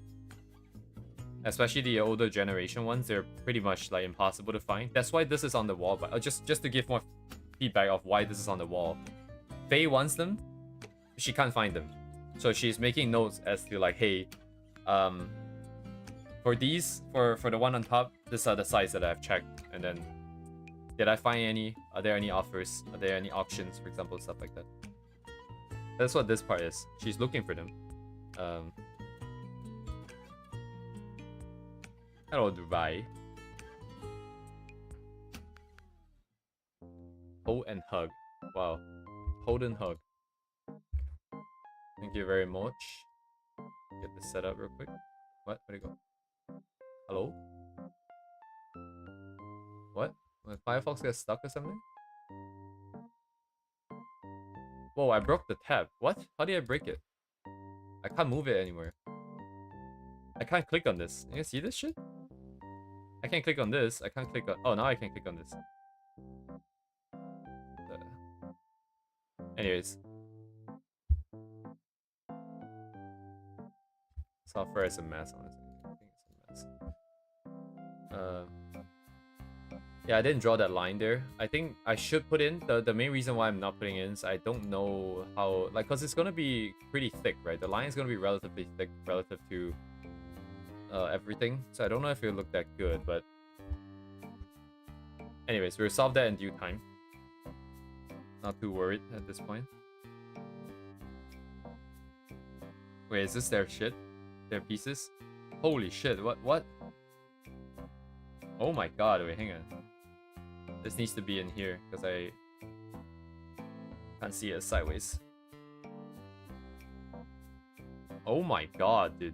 Speaker 1: Especially the older generation ones, they're pretty much like impossible to find. That's why this is on the wall. But just to give more feedback of why this is on the wall, Faye wants them, she can't find them, so she's making notes as to like, hey, for these, for the one on top, these are the sites that I've checked, and then did I find any? Are there any offers? Are there any auctions, for example, stuff like that? That's what this part is. She's looking for them. Hello, Dubai. Hold and hug. Wow. Hold and hug. Thank you very much. Get this set up real quick. What? Where'd it go? Hello? What? When Firefox gets stuck or something? Whoa, I broke the tab. What? How did I break it? I can't move it anymore. I can't click on this. You see this shit? I can't click on this. I can't click on... Oh, now I can click on this. Anyways. Software is a mess, honestly. I think it's a mess. Yeah, I didn't draw that line there. I think I should put in... The main reason why I'm not putting in is I don't know how... Like, because it's going to be pretty thick, right? The line is going to be relatively thick relative to everything. So I don't know if it'll look that good, but... Anyways, we'll solve that in due time. Not too worried at this point. Wait, is this their shit? Their pieces? Holy shit, what? Oh my god, wait, hang on. This needs to be in here, because I can't see it sideways. Oh my god, dude.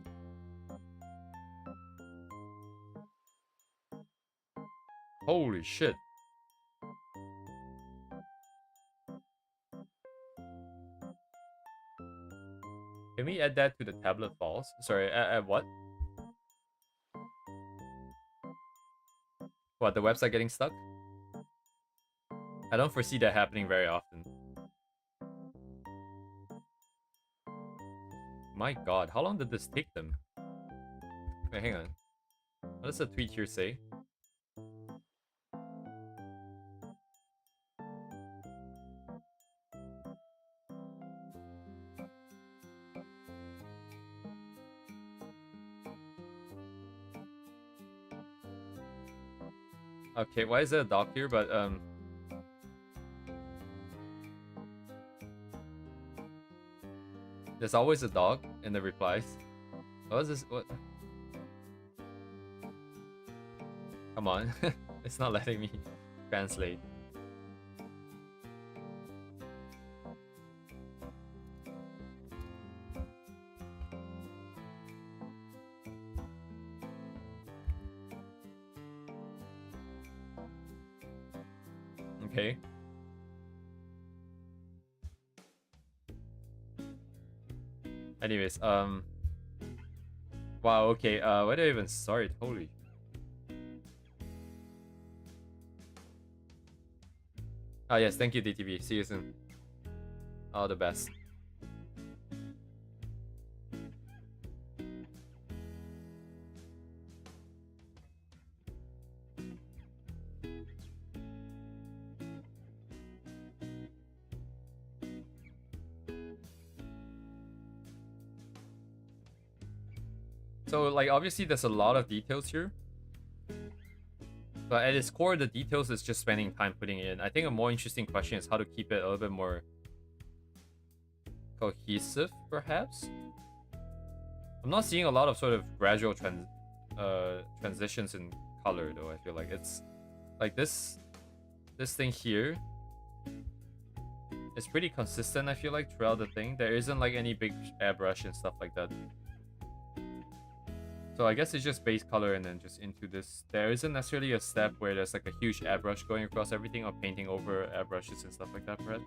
Speaker 1: Holy shit. Can we add that to the tablet files? Sorry, add what? What, the website getting stuck? I don't foresee that happening very often. My god, how long did this take them? Wait, hang on. What does the tweet here say? Okay, why is there a dog here? But there's always a dog in the replies. What is this? What? Come on, it's not letting me translate. Okay. Anyways, wow, okay, where do I even start? Holy. Ah, yes, thank you, DTV. See you soon. All the best. So, like, obviously there's a lot of details here. But at its core, the details is just spending time putting it in. I think a more interesting question is how to keep it a little bit more cohesive, perhaps? I'm not seeing a lot of sort of gradual transitions in color, though. I feel like it's... Like, this thing here is pretty consistent, I feel like, throughout the thing. There isn't, like, any big airbrush and stuff like that. So I guess it's just base color and then just into this. There isn't necessarily a step where there's like a huge airbrush going across everything or painting over airbrushes and stuff like that, perhaps.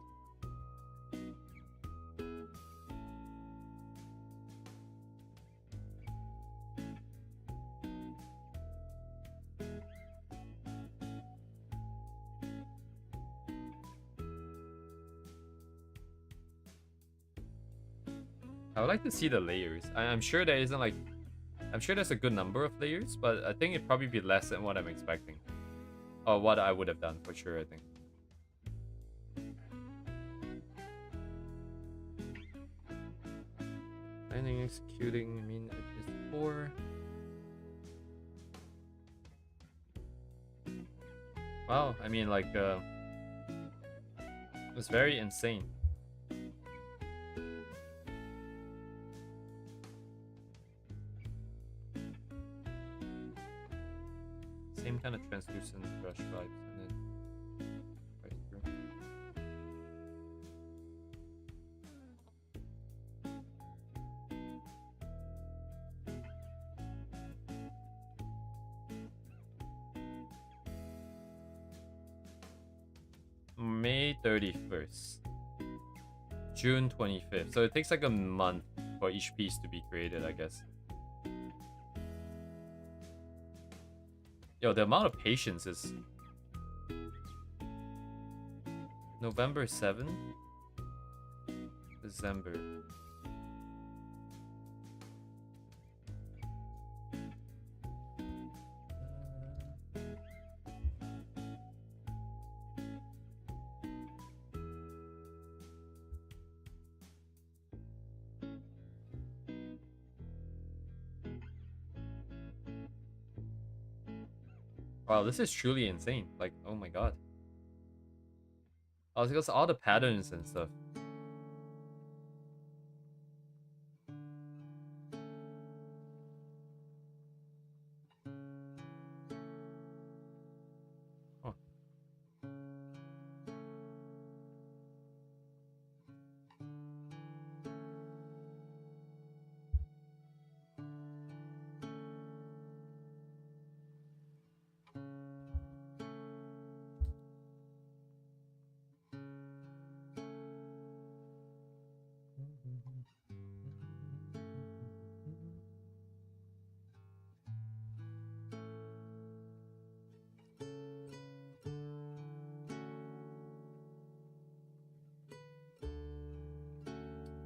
Speaker 1: I would like to see the layers. I'm sure there isn't like... I'm sure there's a good number of layers, but I think it'd probably be less than what I'm expecting. Or what I would have done, for sure, I think. Planning, executing, I mean, it is 4. Wow, I mean, like, it's very insane. Same kind of translucent brush vibes, and then right through. May 31st. June 25th. So it takes like a month for each piece to be created, I guess. Yo, the amount of patience is... November 7th? December. Wow, this is truly insane. Like, oh my god. Oh, because all the patterns and stuff. Oh.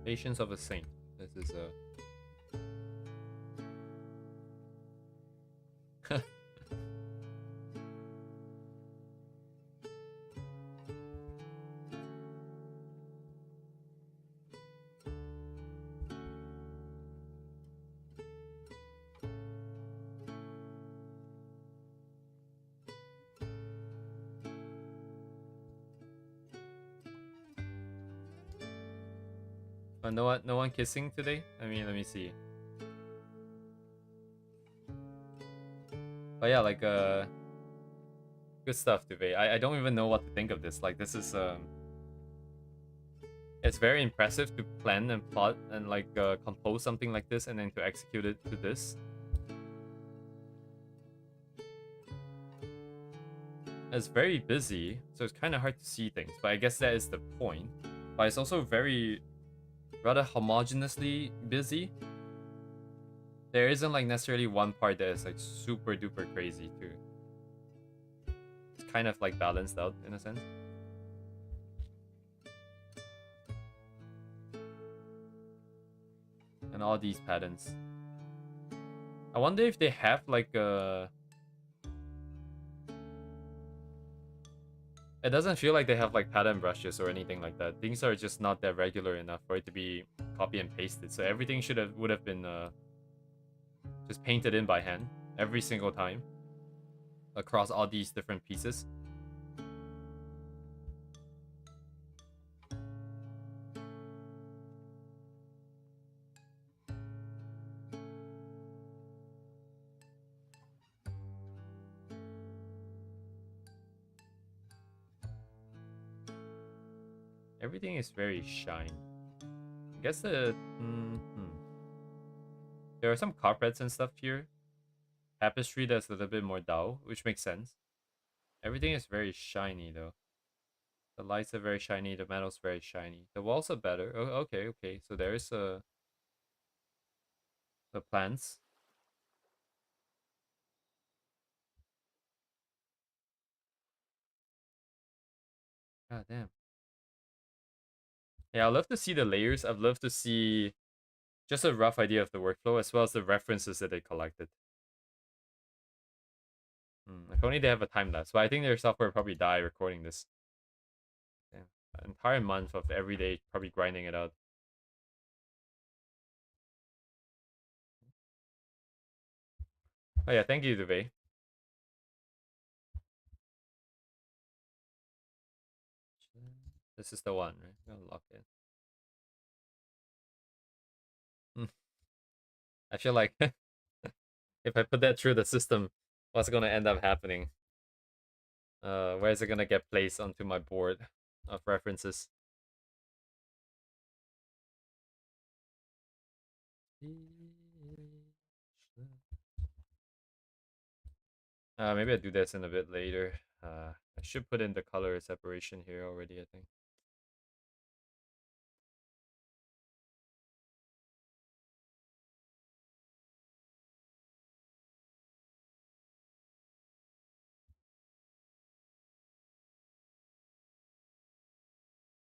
Speaker 1: Patience of a Saint. This is a... no one kissing today? I mean, let me see. But yeah, like, good stuff, Duvet. I don't even know what to think of this. Like, this is, it's very impressive to plan and plot and, like, compose something like this and then to execute it to this. It's very busy, so it's kind of hard to see things. But I guess that is the point. But it's also very... rather homogeneously busy. There isn't like necessarily one part that is like super duper crazy too. It's kind of like balanced out in a sense. And all these patterns. I wonder if they have like a... It doesn't feel like they have like pattern brushes or anything like that. Things are just not that regular enough for it to be copy and pasted. So everything would have been just painted in by hand every single time across all these different pieces. Everything is very shiny. I guess the... There are some carpets and stuff here. Tapestry that's a little bit more dull, which makes sense. Everything is very shiny though. The lights are very shiny. The metal's very shiny. The walls are better. Oh, okay, okay. So there's the plants. God damn. Yeah, I'd love to see the layers. I'd love to see just a rough idea of the workflow as well as the references that they collected. If only they have a time lapse. But I think their software would probably die recording this. Damn. An entire month of every day probably grinding it out. Oh yeah, thank you, Duvet. This is the one, right? I'm gonna lock it. Hmm. I feel like if I put that through the system, what's gonna end up happening? Where is it gonna get placed onto my board of references? Maybe I'll do this in a bit later. I should put in the color separation here already, I think.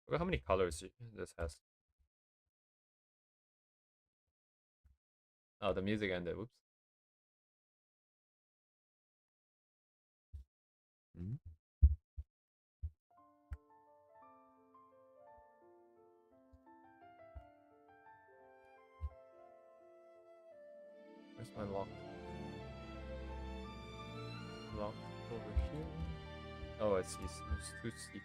Speaker 1: Look how many colors this has. Oh, the music ended. Whoops. Mhm. Where's my lock? Lock over here. Oh, I see. It's too steep.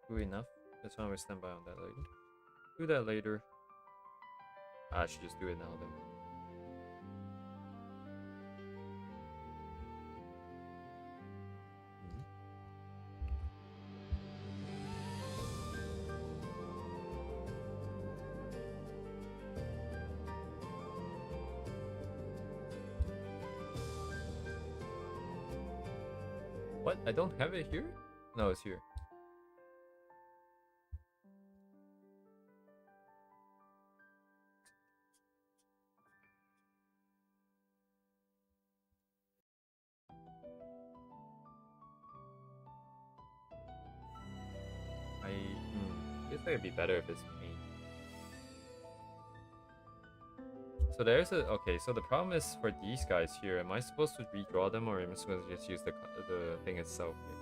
Speaker 1: Do enough. That's why we stand by on that later. Do that later. I should just do it now though. What? I don't have it here? No, it's here. I guess it'd be better if it's paint. So there's a okay. So the problem is for these guys here. Am I supposed to redraw them, or am I supposed to just use the thing itself? Here?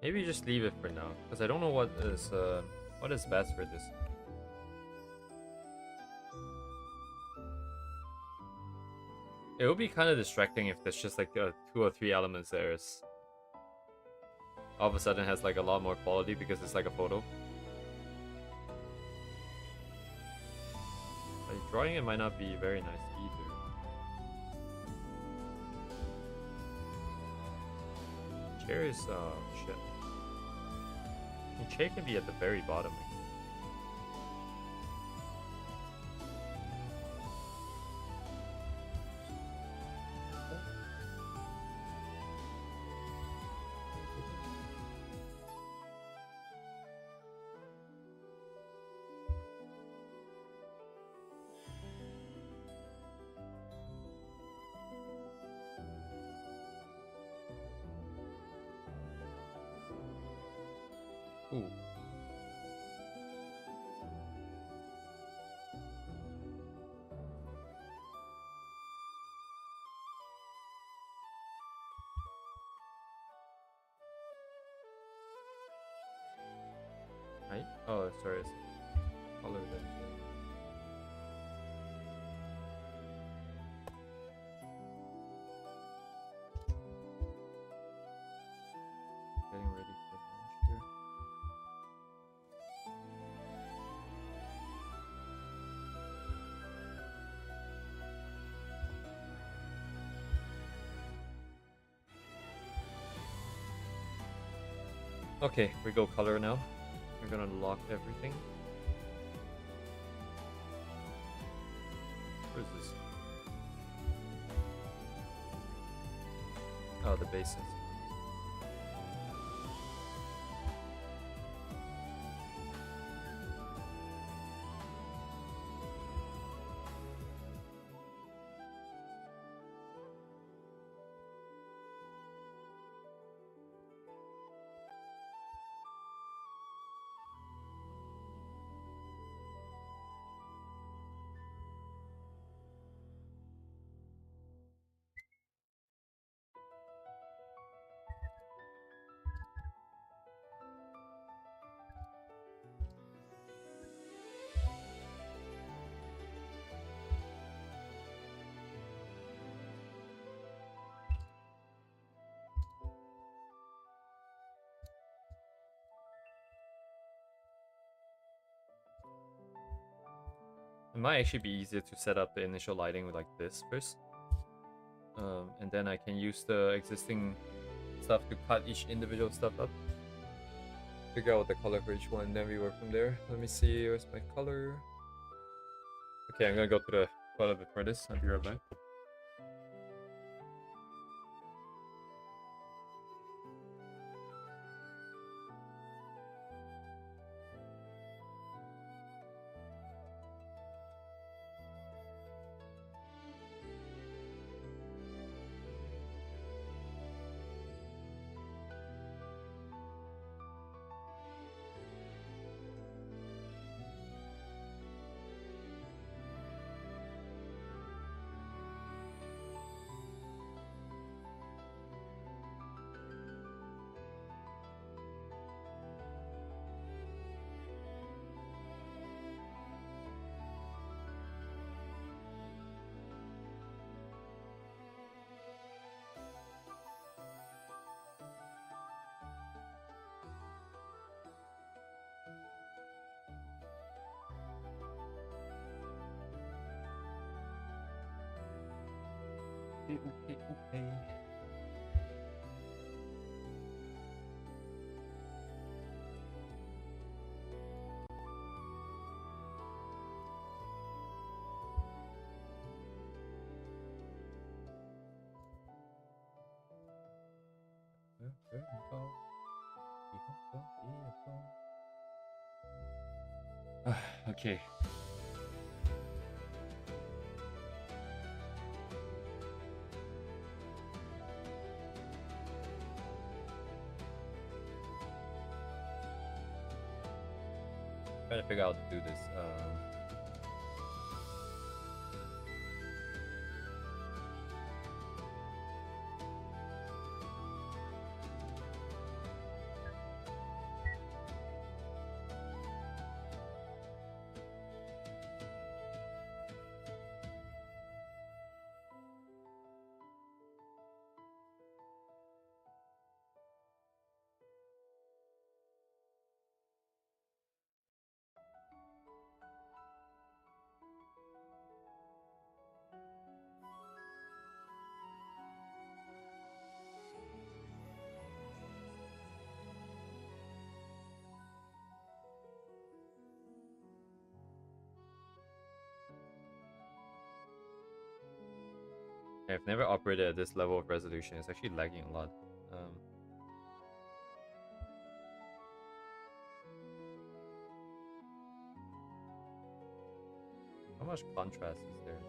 Speaker 1: Maybe just leave it for now, because I don't know what is best for this. It would be kind of distracting if there's just like 2 or 3 elements there. All of a sudden has like a lot more quality because it's like a photo. Like, drawing it might not be very nice either. Chair is shit. The chair can be at the very bottom. Ooh. Right? Oh, sorry. It's color then. Getting ready for lunch here. Okay, we go color now. We're gonna lock everything. What is this? Oh, the bases. It might actually be easier to set up the initial lighting with like this first. And then I can use the existing stuff to cut each individual stuff up. Figure out the color for each one, then we work from there. Let me see, where's my color? Okay, I'm gonna go to the toilet before this. I'll be right back. Okay. Okay. Trying to figure out how to do this. I've never operated at this level of resolution. It's actually lagging a lot. How much contrast is there?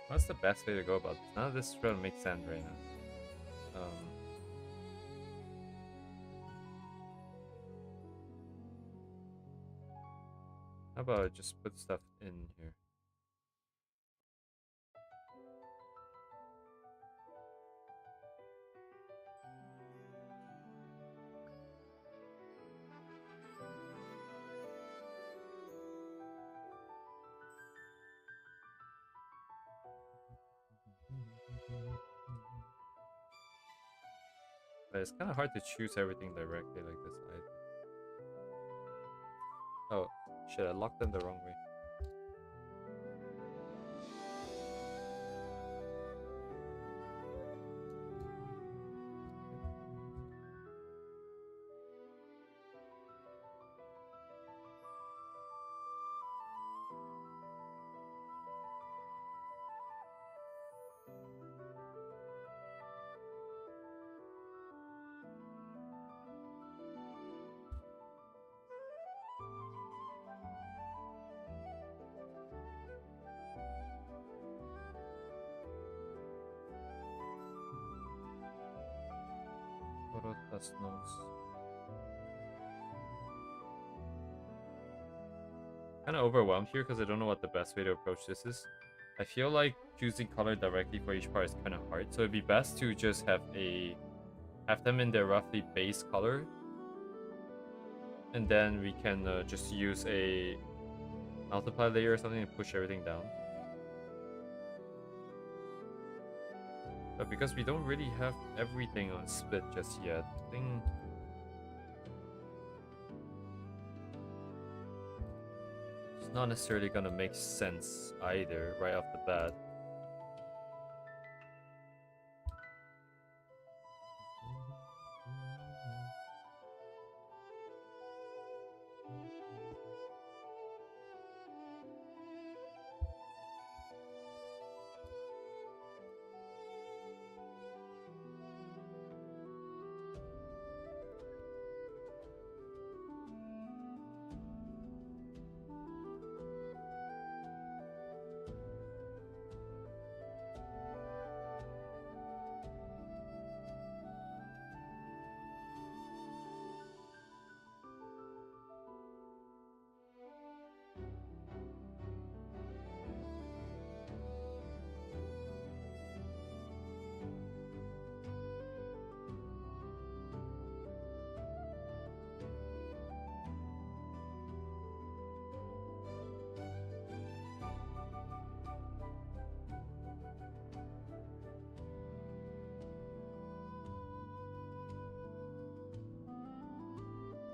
Speaker 1: What's the best way to go about this? None of this really makes sense right now. How about I just put stuff in here? But it's kind of hard to choose everything directly like this. Oh, shit, I locked them the wrong way. Photo plus notes. Kind of overwhelmed here because I don't know what the best way to approach this is. I feel like choosing color directly for each part is kind of hard, so it'd be best to just have them in their roughly base color, and then we can just use a multiply layer or something and push everything down. But because we don't really have everything on split just yet, I think it's not necessarily gonna make sense either right off the bat.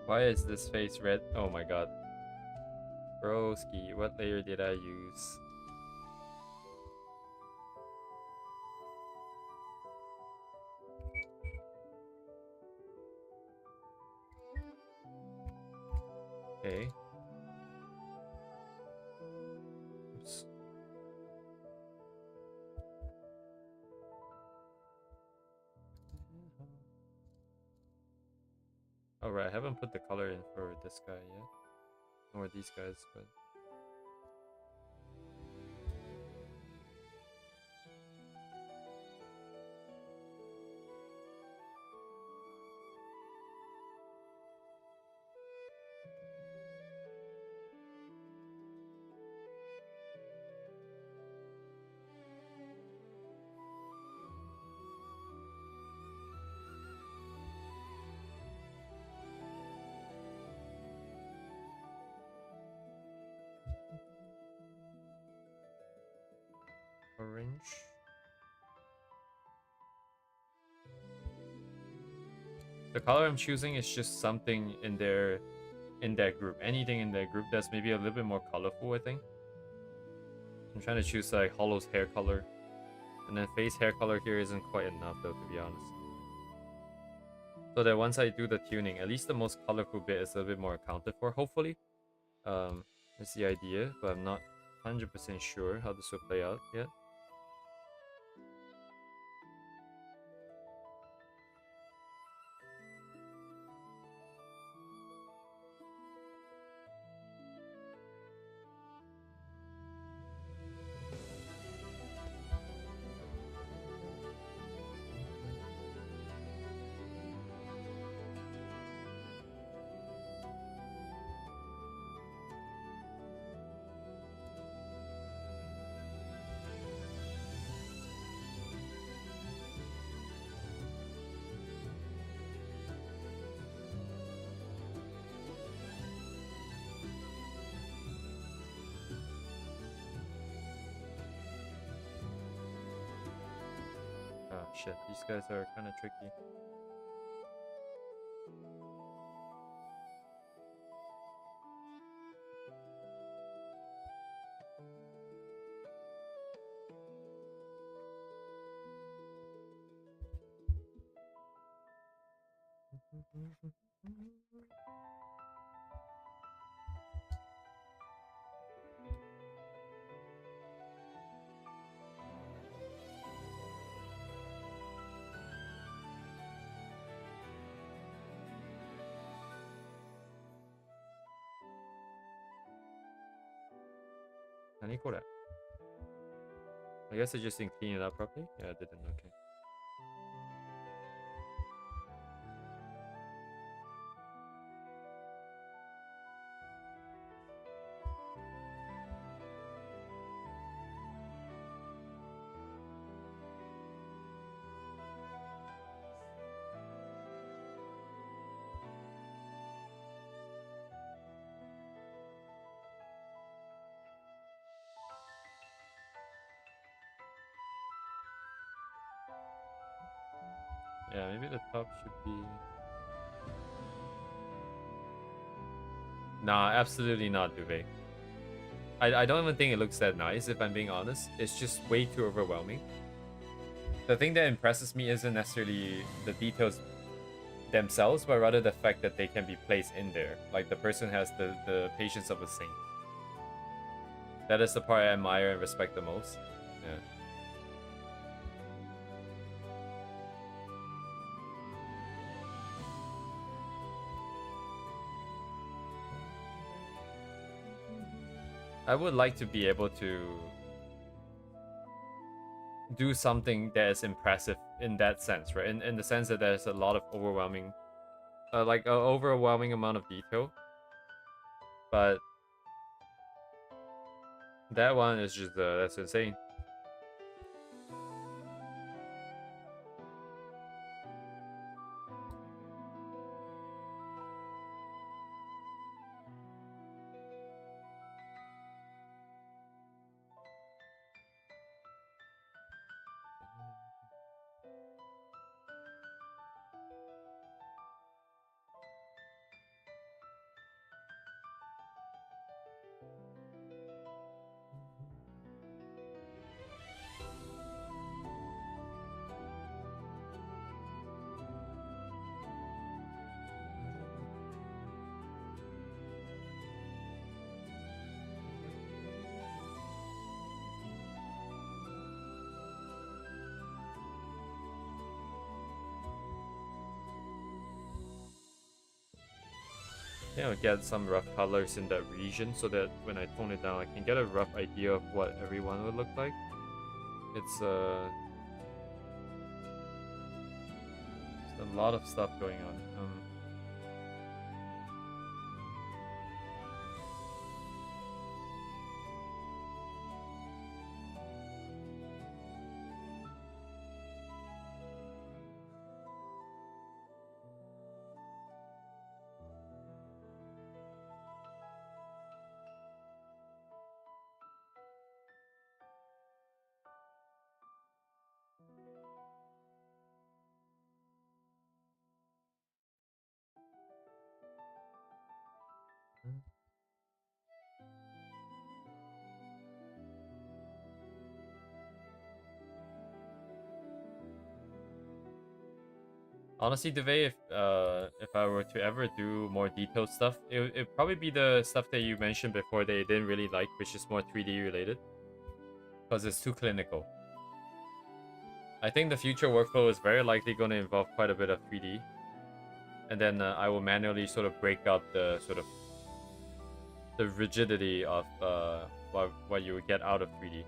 Speaker 1: Why is this face red? Oh my god. Broski, what layer did I use? Okay. Oops. Alright, I haven't put the color in for this guy yet. Or these guys, but... Orange. The color I'm choosing is just something in that group. Anything in that group that's maybe a little bit more colorful, I think. I'm trying to choose like Hollow's hair color. And then face hair color here isn't quite enough though, to be honest. So that once I do the tuning, at least the most colorful bit is a little bit more accounted for, hopefully. That's the idea, but I'm not 100% sure how this will play out yet. Oh shit, these guys are kind of tricky. I guess I just didn't clean it up properly. Yeah, I didn't. Okay. Yeah, maybe the top should be... Nah, absolutely not, Duvet. I don't even think it looks that nice, if I'm being honest. It's just way too overwhelming. The thing that impresses me isn't necessarily the details themselves, but rather the fact that they can be placed in there. Like, the person has the patience of a saint. That is the part I admire and respect the most. Yeah. I would like to be able to do something that is impressive in that sense, right? In the sense that there's a lot of overwhelming, like an overwhelming amount of detail. But that one is just, that's insane. get some rough colors in that region so that when I tone it down, I can get a rough idea of what everyone would look like. It's a lot of stuff going on. Honestly, Deve, if I were to ever do more detailed stuff, it'd probably be the stuff that you mentioned before that you didn't really like, which is more 3D related, because it's too clinical. I think the future workflow is very likely going to involve quite a bit of 3D, and then I will manually sort of break up the sort of the rigidity of what you would get out of 3D.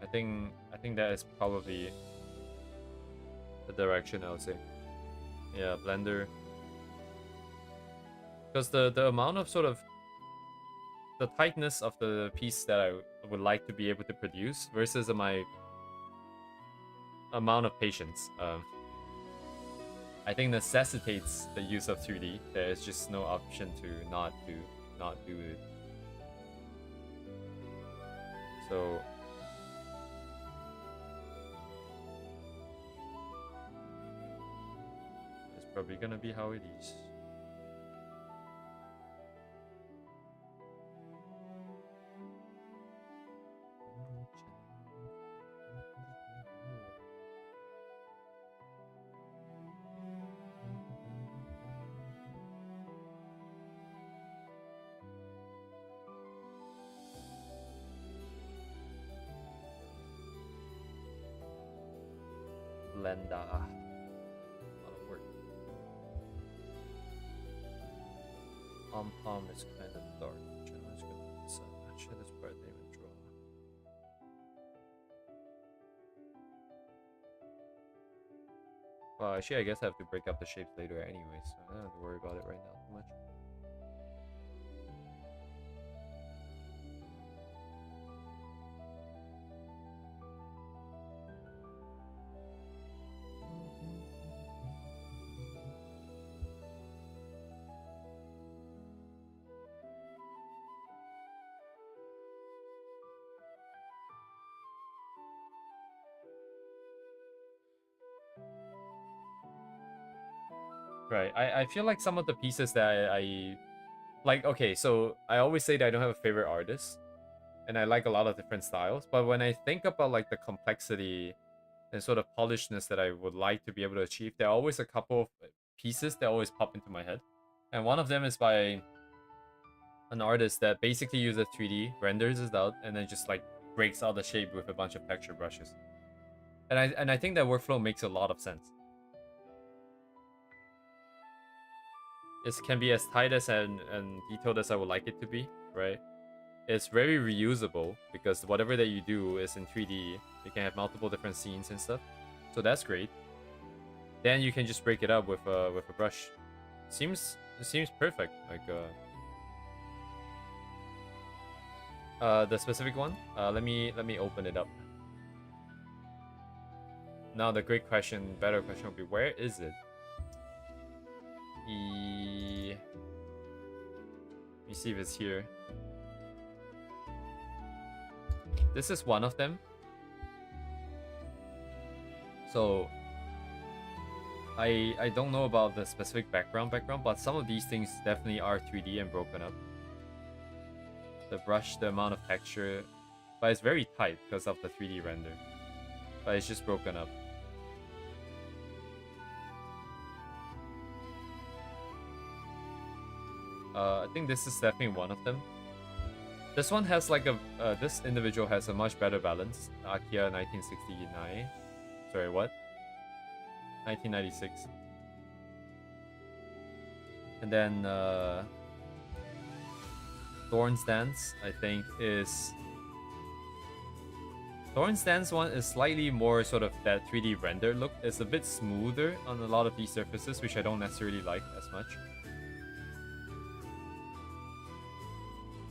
Speaker 1: I think that is probably the direction I would say. Yeah, Blender. Because the amount of sort of the tightness of the piece that I would like to be able to produce versus my amount of patience, I think necessitates the use of 3D. There is just no option to not do it. So it's probably gonna be how it is. Blender. A lot of work. Pom is kind of dark. Actually, that's part I didn't even draw. Well, actually, I guess I have to break up the shapes later anyway, so I don't have to worry about it right now too much. Right. I feel like some of the pieces that I like, okay, so I always say that I don't have a favorite artist, and I like a lot of different styles, but when I think about like the complexity and sort of polishedness that I would like to be able to achieve, there are always a couple of pieces that always pop into my head. And one of them is by an artist that basically uses 3D, renders it out, and then just like breaks out the shape with a bunch of texture brushes. And I think that workflow makes a lot of sense. It can be as tight as and detailed as I would like it to be, right? It's very reusable because whatever that you do is in 3D. You can have multiple different scenes and stuff, so that's great. Then you can just break it up with a brush. Seems perfect. Like the specific one. Let me open it up. Now the great question, better question would be, where is it? Let me see if it's here. This is one of them. So I don't know about the specific background, but some of these things definitely are 3D and broken up. The brush, the amount of texture, but it's very tight because of the 3D render. But it's just broken up. I think this is definitely one of them. This one has like a this individual has a much better balance. Akia 1969. Sorry, what? 1996. And then Thorn's Dance, I think, is... Thorn's Dance one is slightly more sort of that 3D render look. It's a bit smoother on a lot of these surfaces, which I don't necessarily like as much.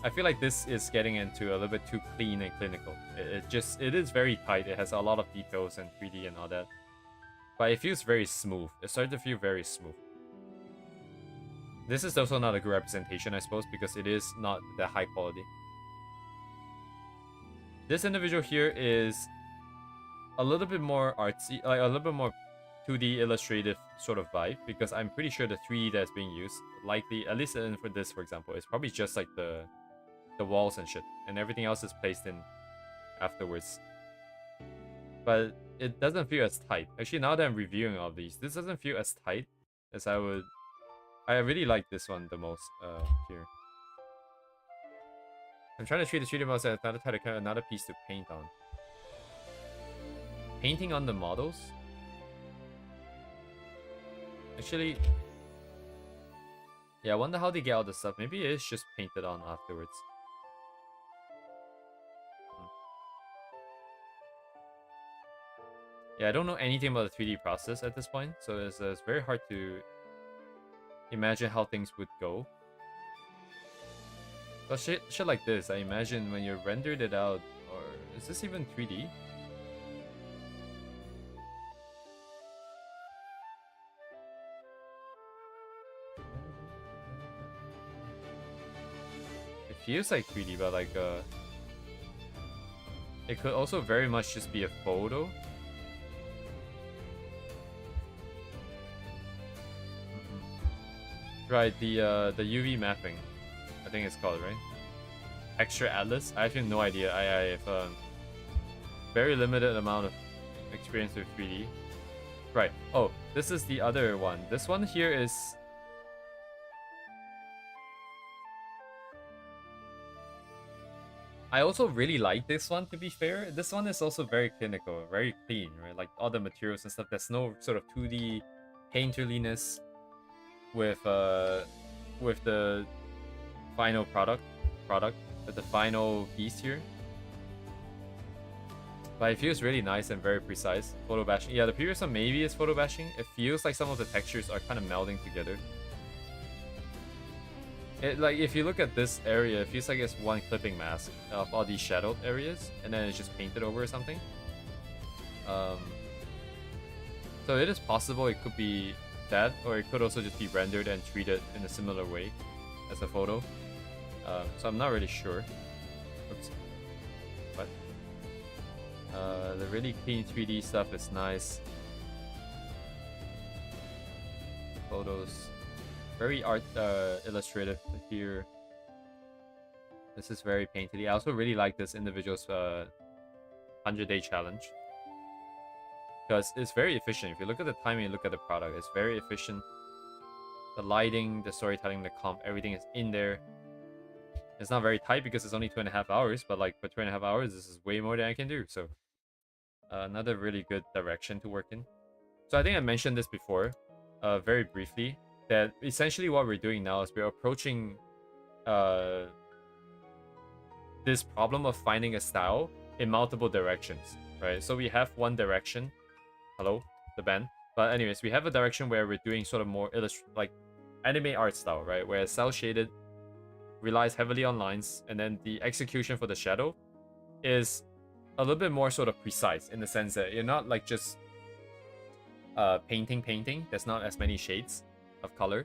Speaker 1: I feel like this is getting into a little bit too clean and clinical. It is very tight. It has a lot of details and 3D and all that. But it feels very smooth. It started to feel very smooth. This is also not a good representation, I suppose, because it is not that high quality. This individual here is a little bit more artsy, like a little bit more 2D illustrative sort of vibe, because I'm pretty sure the 3D that's being used, likely, at least for this, for example, is probably just like the walls and shit, and everything else is placed in afterwards. But it doesn't feel as tight. Actually, now that I'm reviewing all of these, this doesn't feel as tight as I would. I really like this one the most here. I'm trying to treat the 3D models as another piece to paint on. Painting on the models? Actually, yeah, I wonder how they get all the stuff. Maybe it is just painted on afterwards. Yeah, I don't know anything about the 3D process at this point, so it's very hard to imagine how things would go. But shit like this, I imagine when you rendered it out, or is this even 3D? It feels like 3D, but like it could also very much just be a photo. Right, the UV mapping, I think it's called, right? Extra Atlas? I actually have no idea. I have very limited amount of experience with 3D. Right. Oh, this is the other one. This one here is... I also really like this one, to be fair. This one is also very clinical, very clean, right? Like all the materials and stuff. There's no sort of 2D painterliness with the final product with the final piece here. But it feels really nice and very precise. Photo bashing. Yeah, the previous one maybe is photo bashing. It feels like some of the textures are kind of melding together. Like, if you look at this area, it feels like it's one clipping mask of all these shadowed areas, and then it's just painted over or something. So it is possible it could be that, or it could also just be rendered and treated in a similar way as a photo. So I'm not really sure. Oops. But the really clean 3D stuff is nice. Photos. Very art illustrative here. This is very painterly. I also really like this individual's 100-day challenge, because it's very efficient. If you look at the timing and look at the product, it's very efficient. The lighting, the storytelling, the comp, everything is in there. It's not very tight because it's only 2.5 hours, but like for 2.5 hours, this is way more than I can do. So another really good direction to work in. So I think I mentioned this before, very briefly, that essentially what we're doing now is we're approaching this problem of finding a style in multiple directions, right? So we have one direction. Hello, the band. But anyways, we have a direction where we're doing sort of more like anime art style, right? Where cell shaded relies heavily on lines, and then the execution for the shadow is a little bit more sort of precise, in the sense that you're not like just painting. There's not as many shades of color,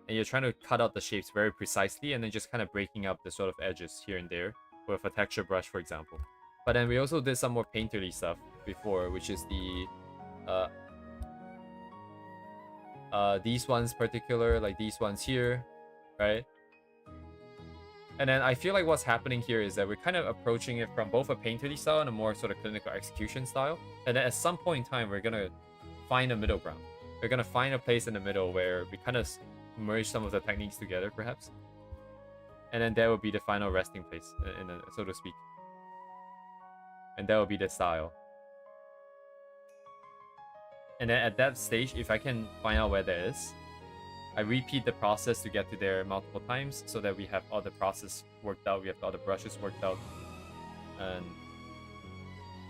Speaker 1: and you're trying to cut out the shapes very precisely, and then just kind of breaking up the sort of edges here and there with a texture brush, for example. But then we also did some more painterly stuff before, which is the these ones particular, like these ones here, right? And then I feel like what's happening here is that we're kind of approaching it from both a painterly style and a more sort of clinical execution style. And then at some point in time, we're gonna find a middle ground. We're gonna find a place in the middle where we kind of merge some of the techniques together, perhaps. And then that will be the final resting place, so to speak. And that will be the style. And then at that stage, if I can find out where that is, I repeat the process to get to there multiple times so that we have all the process worked out, we have all the brushes worked out, and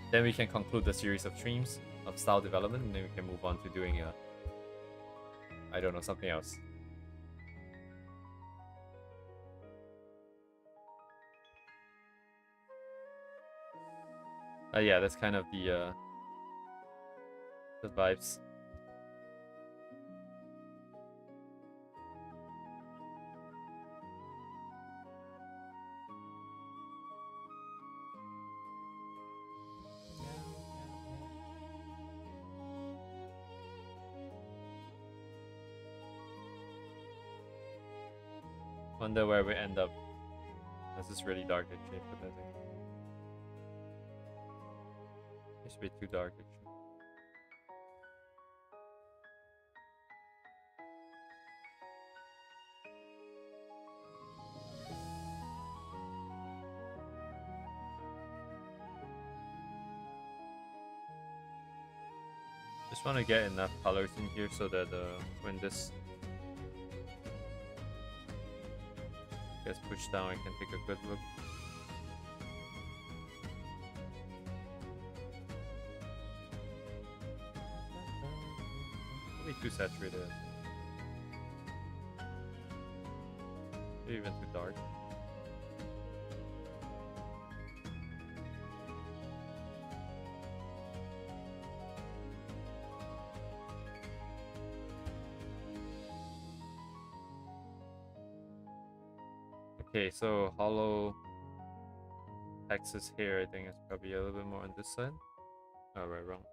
Speaker 1: then we can conclude the series of streams of style development, and then we can move on to doing I don't know, something else. Yeah, that's kind of the vibes. Wonder where we end up. This is really dark actually, but I think it should be too dark actually. Just want to get enough colors in here so that when this gets pushed down, I can take a good look. Maybe too saturated. Maybe even too dark. Okay, so hollow Texas here, I think it's probably a little bit more on this side. Oh, right, wrong.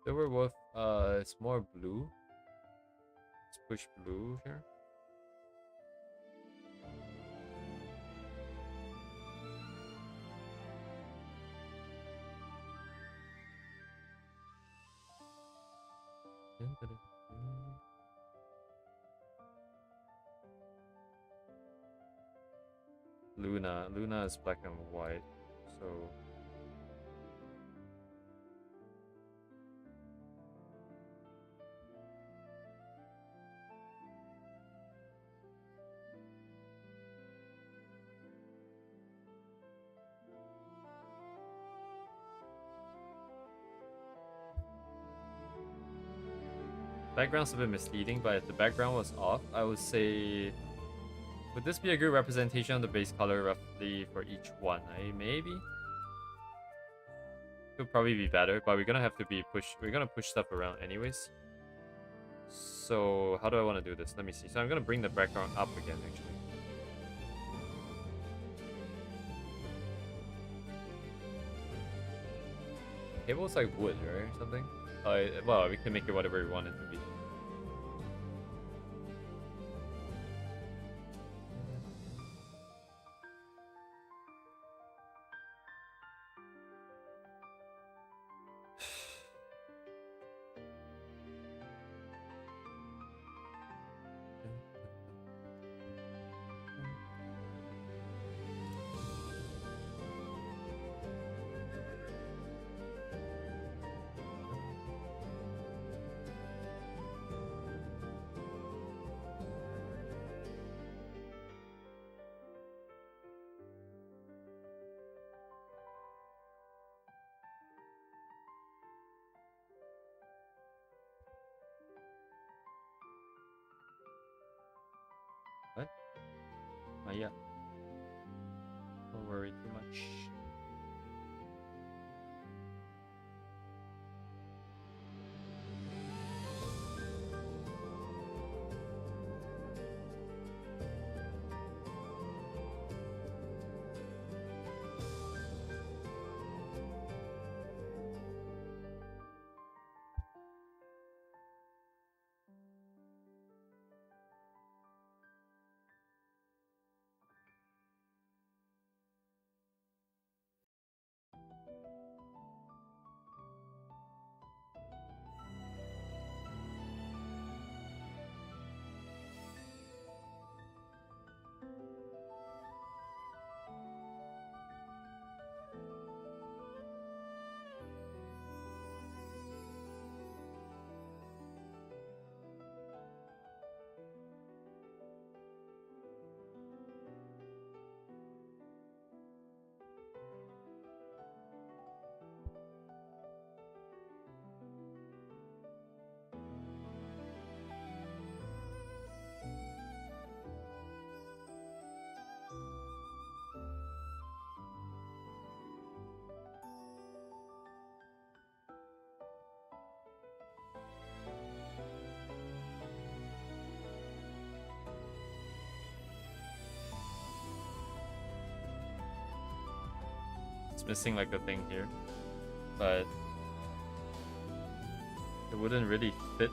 Speaker 1: Silver Wolf, it's more blue. Let's push blue here. Luna is black and white, so background's a bit misleading, but if the background was off, I would say, would this be a good representation of the base color roughly for each one? Maybe? Could probably be better, but we're gonna have to we're gonna push stuff around anyways. So how do I want to do this? Let me see. So I'm gonna bring the background up again actually. Table's like wood, right? Or something? Well, we can make it whatever we want it to be. What? Yeah. Don't worry too much. it's missing like a thing here, but it wouldn't really fit.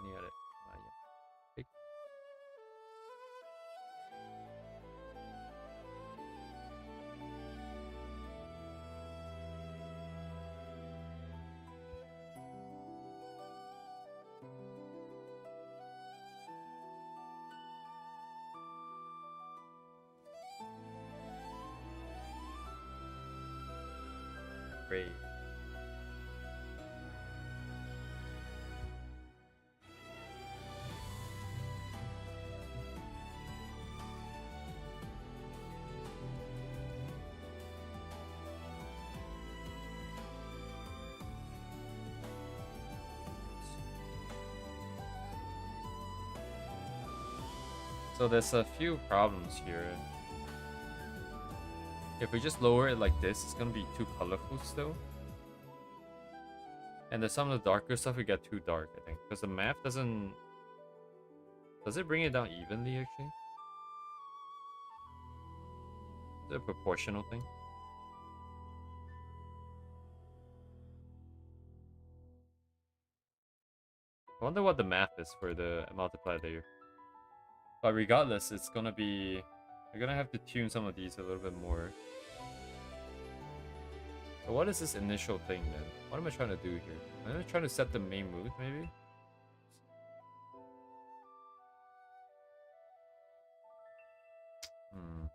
Speaker 1: Any other? Yeah. Great. So there's a few problems here. If we just lower it like this, it's gonna be too colorful still. And there's some of the darker stuff we get too dark, I think. Because the map doesn't... Does it bring it down evenly, actually? Is it a proportional thing? I wonder what the math is for the multiply layer. But regardless, it's gonna be... We're gonna have to tune some of these a little bit more. But what is this initial thing then? What am I trying to do here? Am I trying to set the main mood, maybe? Hmm.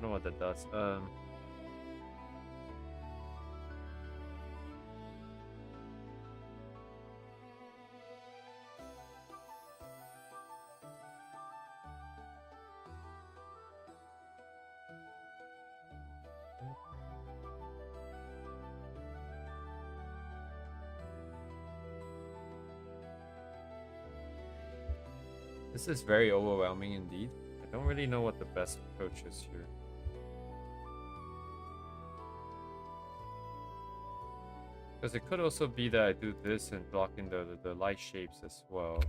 Speaker 1: I don't know what that does. This is very overwhelming indeed. I don't really know what the best approach is here. Because it could also be that I do this and block in the light shapes as well.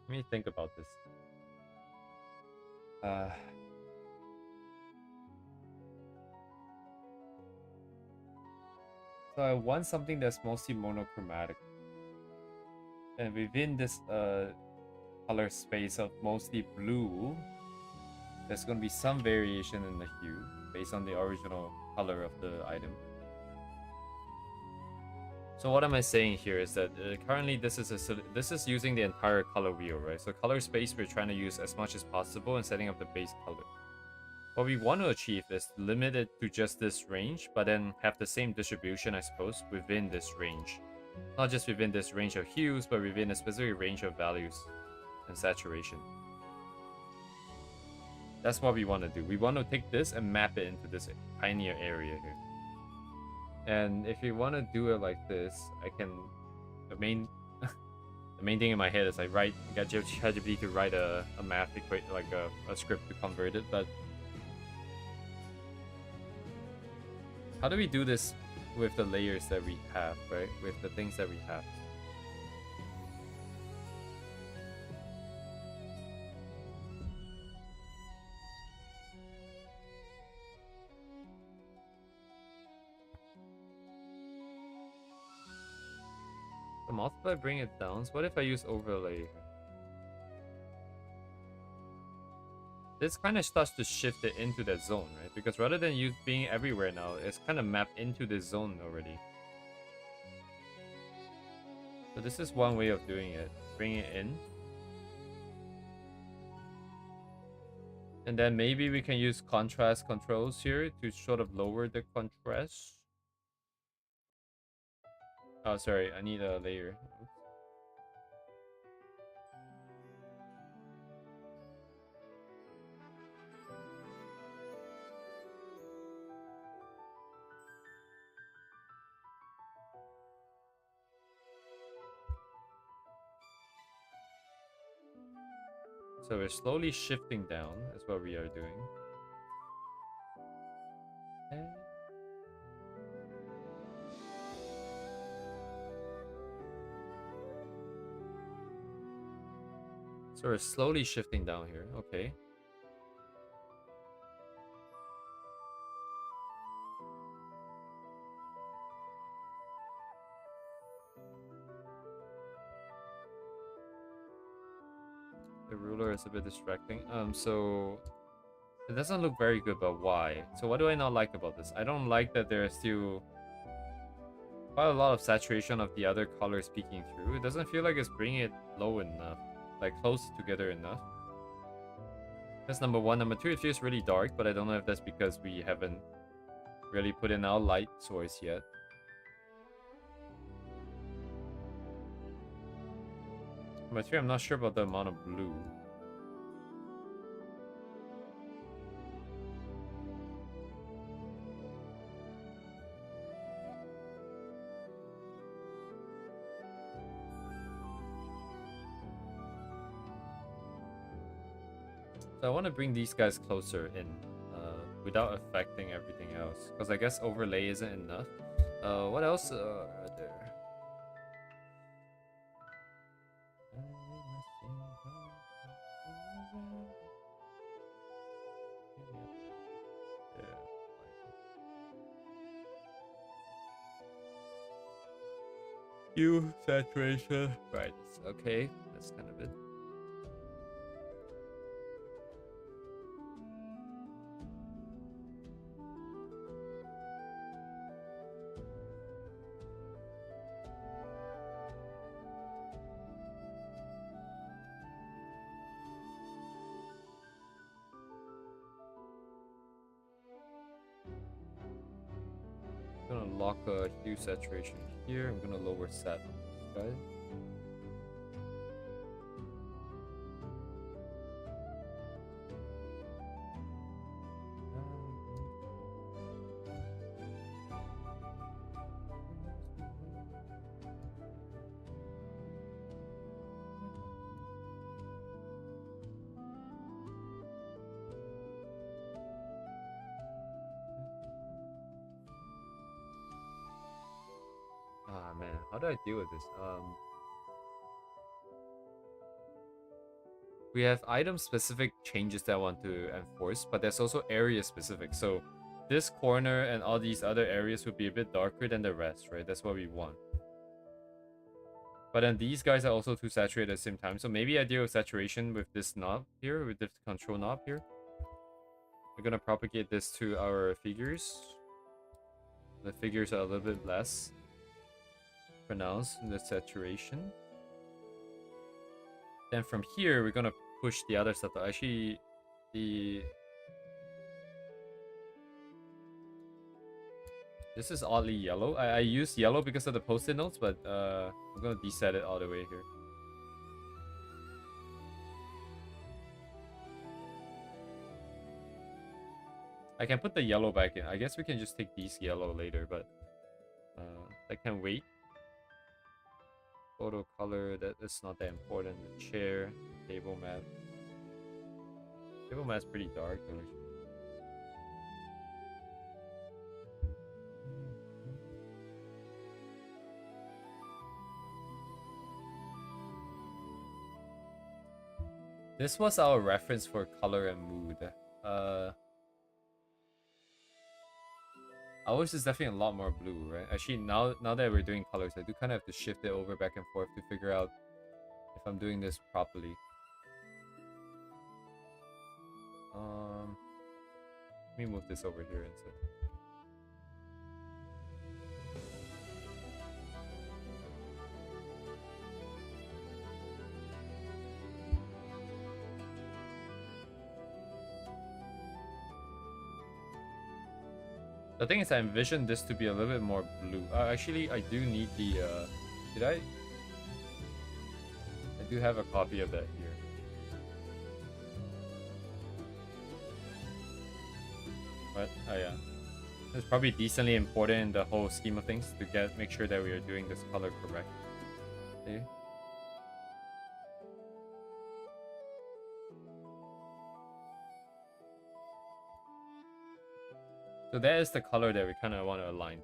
Speaker 1: Let me think about this. Uh, so I want something that's mostly monochromatic. And within this color space of mostly blue, there's going to be some variation in the hue based on the original color of the item. So what am I saying here is that currently this is using the entire color wheel, right? So color space we're trying to use as much as possible and setting up the base color. What we want to achieve is limit it to just this range, but then have the same distribution, I suppose, within this range. Not just within this range of hues, but within a specific range of values and saturation. That's what we want to do. We want to take this and map it into this tinier area here. And if you want to do it like this, I can... The main thing in my head is I get ChatGPT to write a math equation, like a script to convert it, but how do we do this with the layers that we have, right? With the things that we have. So multiply, bring it down. So what if I use overlay? This kind of starts to shift it into that zone, right? Because rather than you being everywhere now, it's kind of mapped into this zone already. So this is one way of doing it. Bring it in. And then maybe we can use contrast controls here to sort of lower the contrast. Oh, sorry, I need a layer. Oops. So we're slowly shifting down, is what we are doing. Okay. So we're slowly shifting down here, okay. The ruler is a bit distracting. So it doesn't look very good, but why? So what do I not like about this? I don't like that there's still quite a lot of saturation of the other colors peeking through. It doesn't feel like it's bringing it low enough, like close together enough. That's number one. Number two, it feels really dark, but I don't know if that's because we haven't really put in our light source yet. Number three, I'm not sure about the amount of blue. So I want to bring these guys closer in without affecting everything else. Because I guess overlay isn't enough. What else are there? Hue, saturation, brightness. Okay, that's kind of it. I'm gonna lock a hue saturation here. I'm gonna lower sat on this guy. Ah man, how do I deal with this? we have item specific changes that I want to enforce, but there's also area specific. So this corner and all these other areas would be a bit darker than the rest, right? That's what we want. But then these guys are also too saturated at the same time. So maybe I deal with saturation with this knob here, with this control knob here. We're gonna propagate this to our figures. The figures are a little bit less pronounced in the saturation. Then from here, we're gonna push the other stuff. Actually, this is oddly yellow. I use yellow because of the post-it notes, but I'm gonna deset it all the way here. I can put the yellow back in. I guess we can just take these yellow later, but that can wait. Photo color, that is not that important. The chair, table mat. Table mat's pretty dark. This was our reference for color and mood. Ours is definitely a lot more blue, right? Actually, now that we're doing colors, I do kind of have to shift it over back and forth to figure out if I'm doing this properly. Let me move this over here instead. The thing is, I envision this to be a little bit more blue. Actually, I do need the, did I? I do have a copy of that here. What? Oh yeah. It's probably decently important in the whole scheme of things to make sure that we are doing this color correct. Okay. So that is the color that we kind of want to align.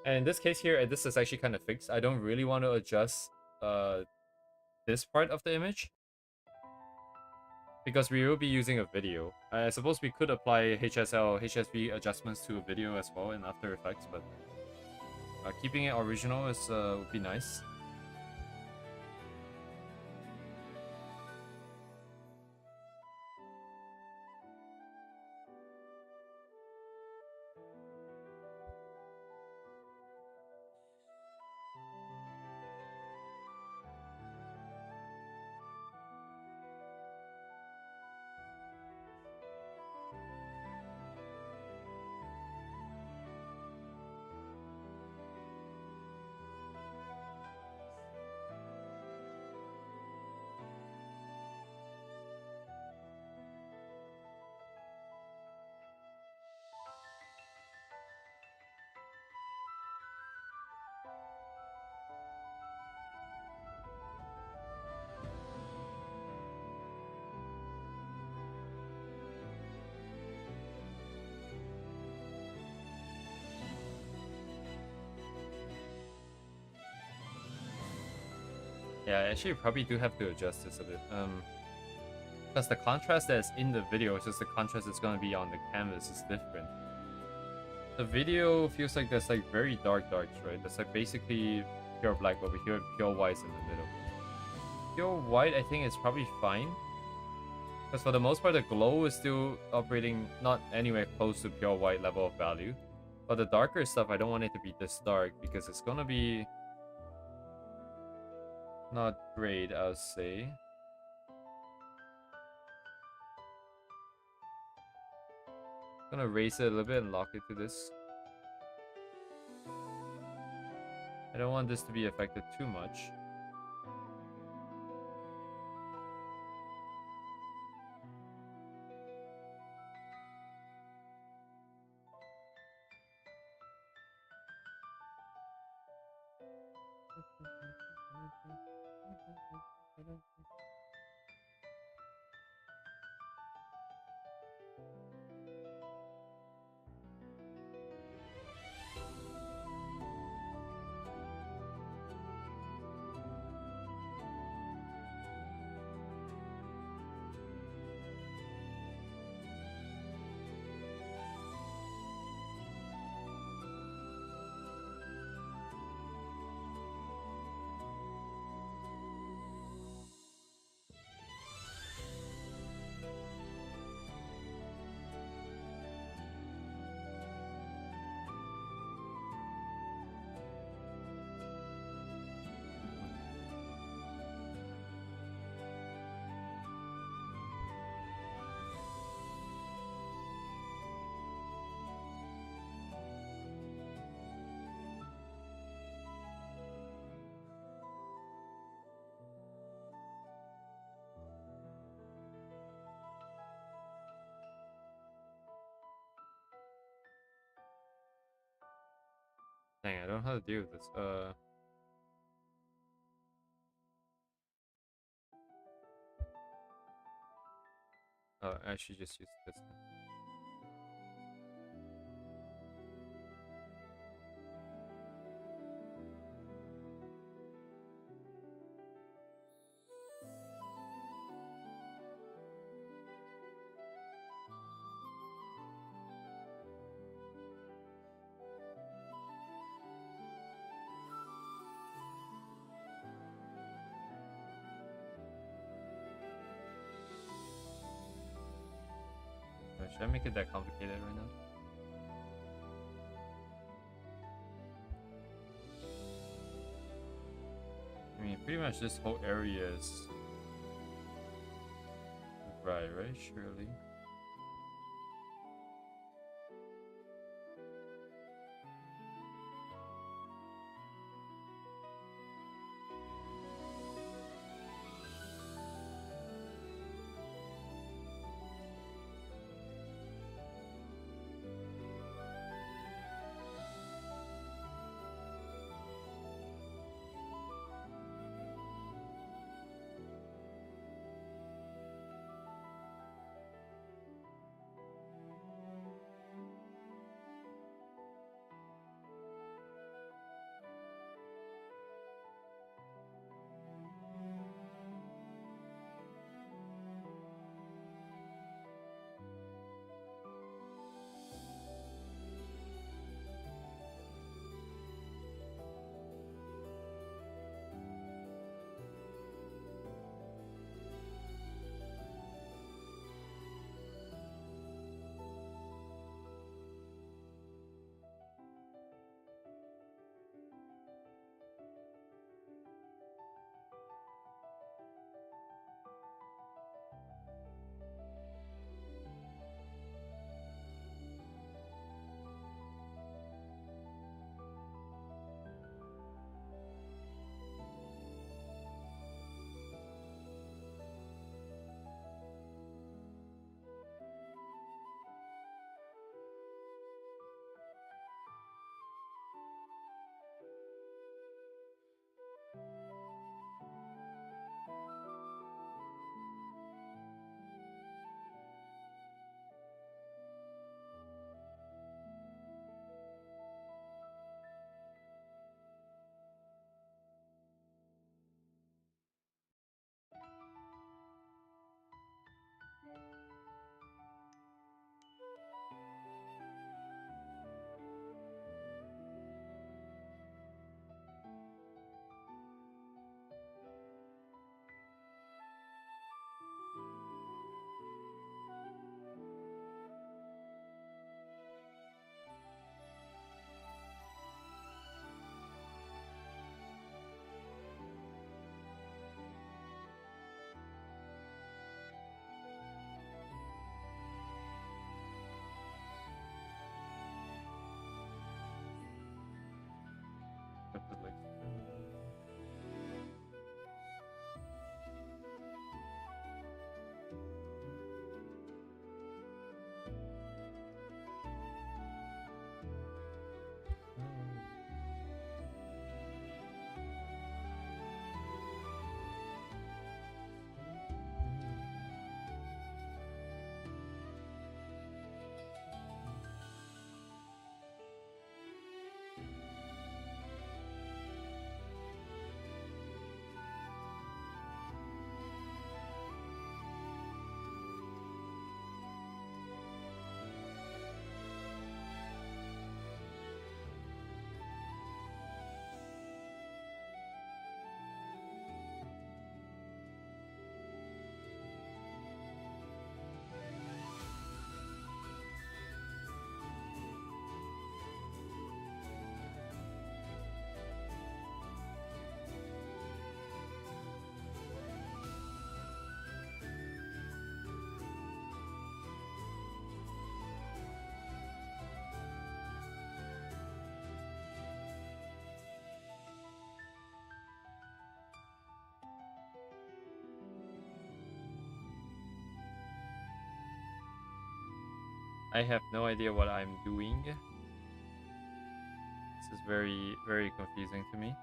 Speaker 1: And in this case here, this is actually kind of fixed. I don't really want to adjust this part of the image, because we will be using a video. I suppose we could apply HSL, HSV adjustments to a video as well in After Effects, but keeping it original is would be nice. Yeah, actually, probably do have to adjust this a bit. Because the contrast that's in the video is just the contrast that's going to be on the canvas is different. The video feels like there's like very darks, right? That's like basically pure black over here and pure whites in the middle. Pure white, I think, is probably fine. Because for the most part, the glow is still operating not anywhere close to pure white level of value. But the darker stuff, I don't want it to be this dark because it's going to be not great, I'll say. I'm gonna raise it a little bit and lock it to this. I don't want this to be affected too much. Dang, I don't know how to deal with this. Oh, I should just use this one. Should I make it that complicated right now? I mean, pretty much this whole area is right, surely. But like, I have no idea what I'm doing. is very, very confusing to me.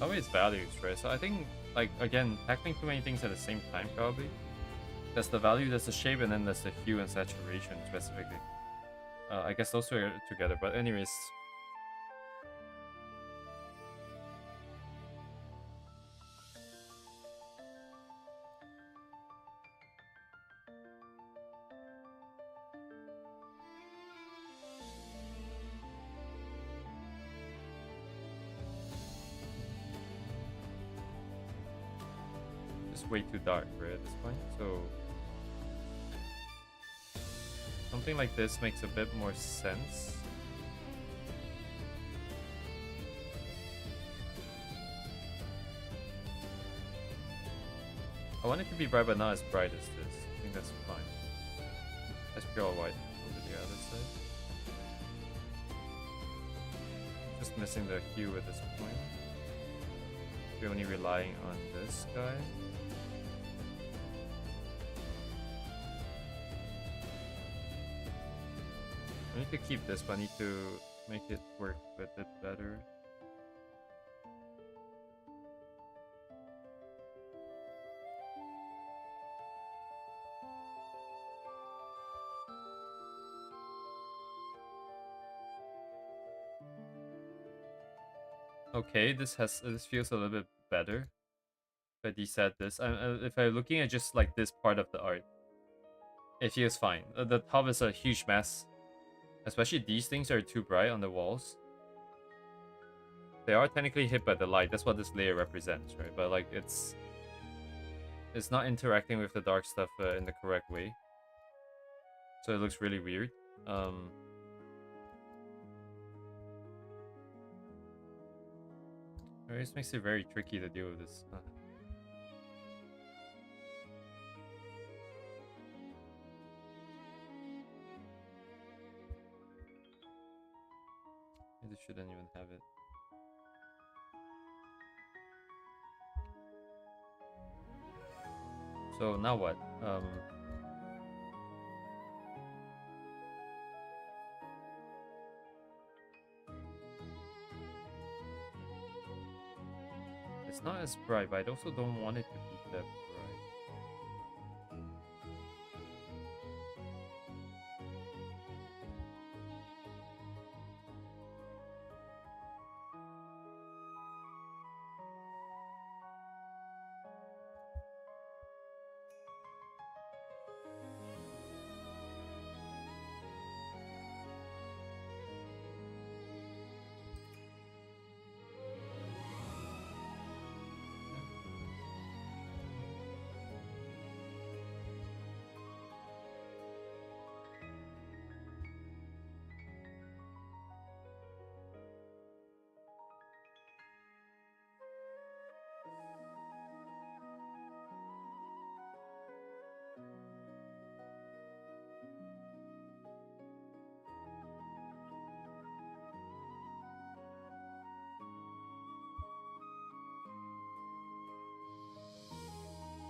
Speaker 1: Always values, right? So I think, like, again, tackling too many things at the same time, probably. There's the value, there's the shape, and then there's the hue and saturation, specifically. I guess those two are together, but anyways. It's way too dark, right, at this point, so... something like this makes a bit more sense. I want it to be bright, but not as bright as this. I think that's fine. That's pure white over the other side. Just missing the hue at this point. We're only relying on this guy. I need to keep this, but I need to make it work a bit better. Okay, this feels a little bit better. If I deset this, if I'm looking at just like this part of the art, it feels fine. The top is a huge mess. Especially these things are too bright on the walls. They are technically hit by the light. That's what this layer represents, right? But like it's not interacting with the dark stuff in the correct way. So it looks really weird. This makes it very tricky to deal with this. This shouldn't even have it. So now what? It's not as bright, but I also don't want it to be that bright.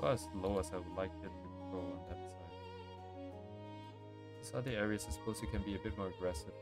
Speaker 1: Not as low as I would like it to go on that side. These other areas, I suppose you can be a bit more aggressive.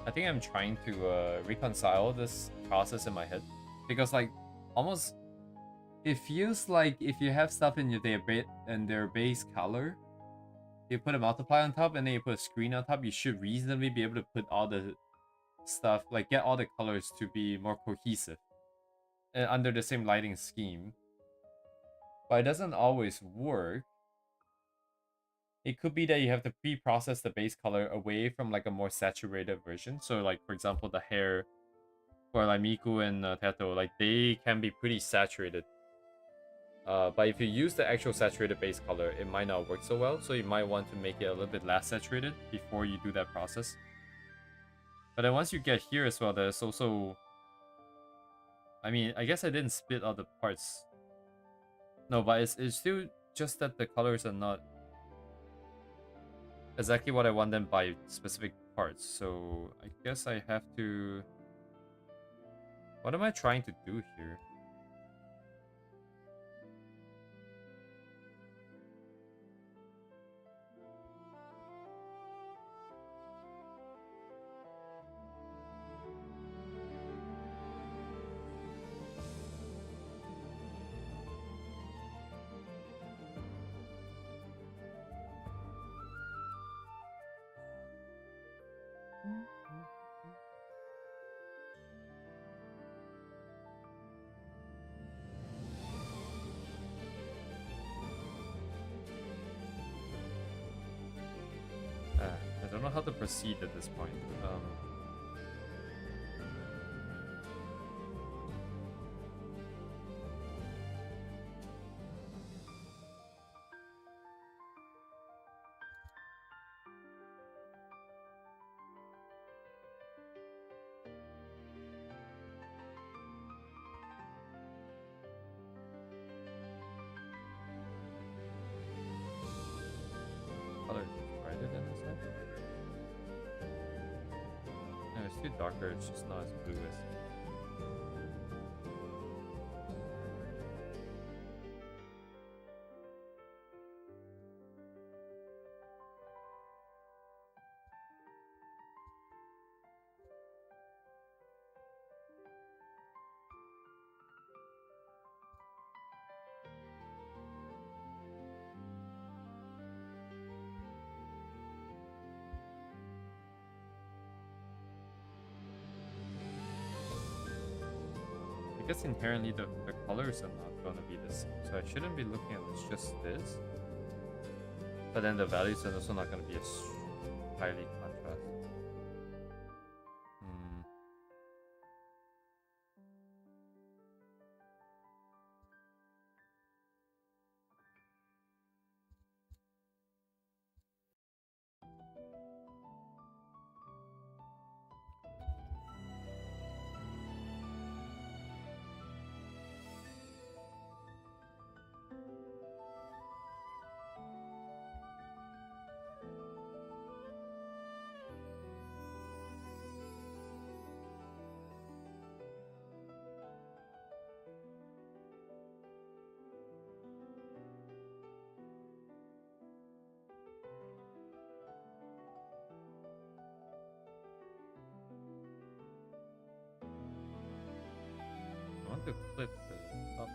Speaker 1: I think I'm trying to reconcile this process in my head, because like almost it feels like if you have stuff in their base color, you put a multiply on top and then you put a screen on top, you should reasonably be able to put all the stuff, like get all the colors to be more cohesive and under the same lighting scheme. But it doesn't always work. It could be that you have to pre-process the base color away from like a more saturated version. So like, for example, the hair for like Miku and Teto, like they can be pretty saturated. But if you use the actual saturated base color, it might not work so well. So you might want to make it a little bit less saturated before you do that process. But then once you get here as well, there's also... I mean, I guess I didn't split all the parts. No, but it's still just that the colors are not exactly what I want them by specific parts. So I guess I have to... What am I trying to do here? I don't know how to proceed at this point. Color is brighter than this side? No, it's too darker, it's just not as blue as... I guess inherently the colors are not going to be the same, so I shouldn't be looking at this, just this. But then the values are also not going to be as highly contrast. I want to clip the top.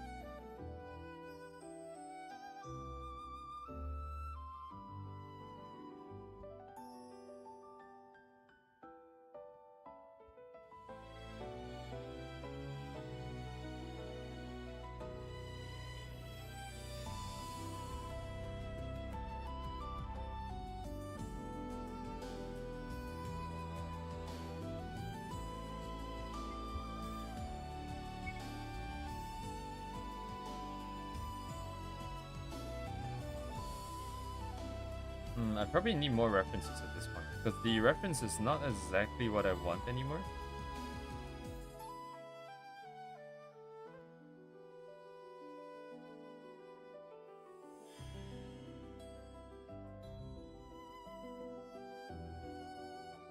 Speaker 1: I probably need more references at this point, because the reference is not exactly what I want anymore.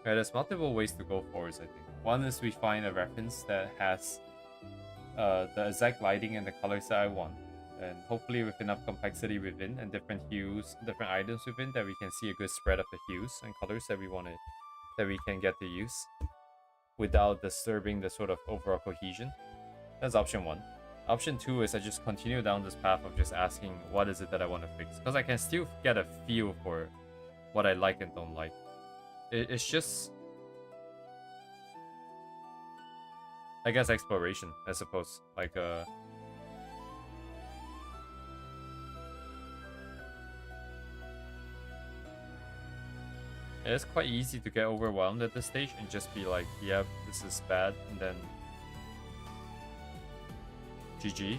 Speaker 1: Right, there's multiple ways to go forwards, I think. One is we find a reference that has the exact lighting and the colors that I want. And hopefully with enough complexity within and different hues, different items within, that we can see a good spread of the hues and colors that we can get to use without disturbing the sort of overall cohesion. That's option one. Option two is I just continue down this path of just asking what is it that I want to fix. Because I can still get a feel for what I like and don't like. It's just, I guess, exploration, I suppose. Like, it's quite easy to get overwhelmed at this stage and just be like, yep, this is bad, and then GG.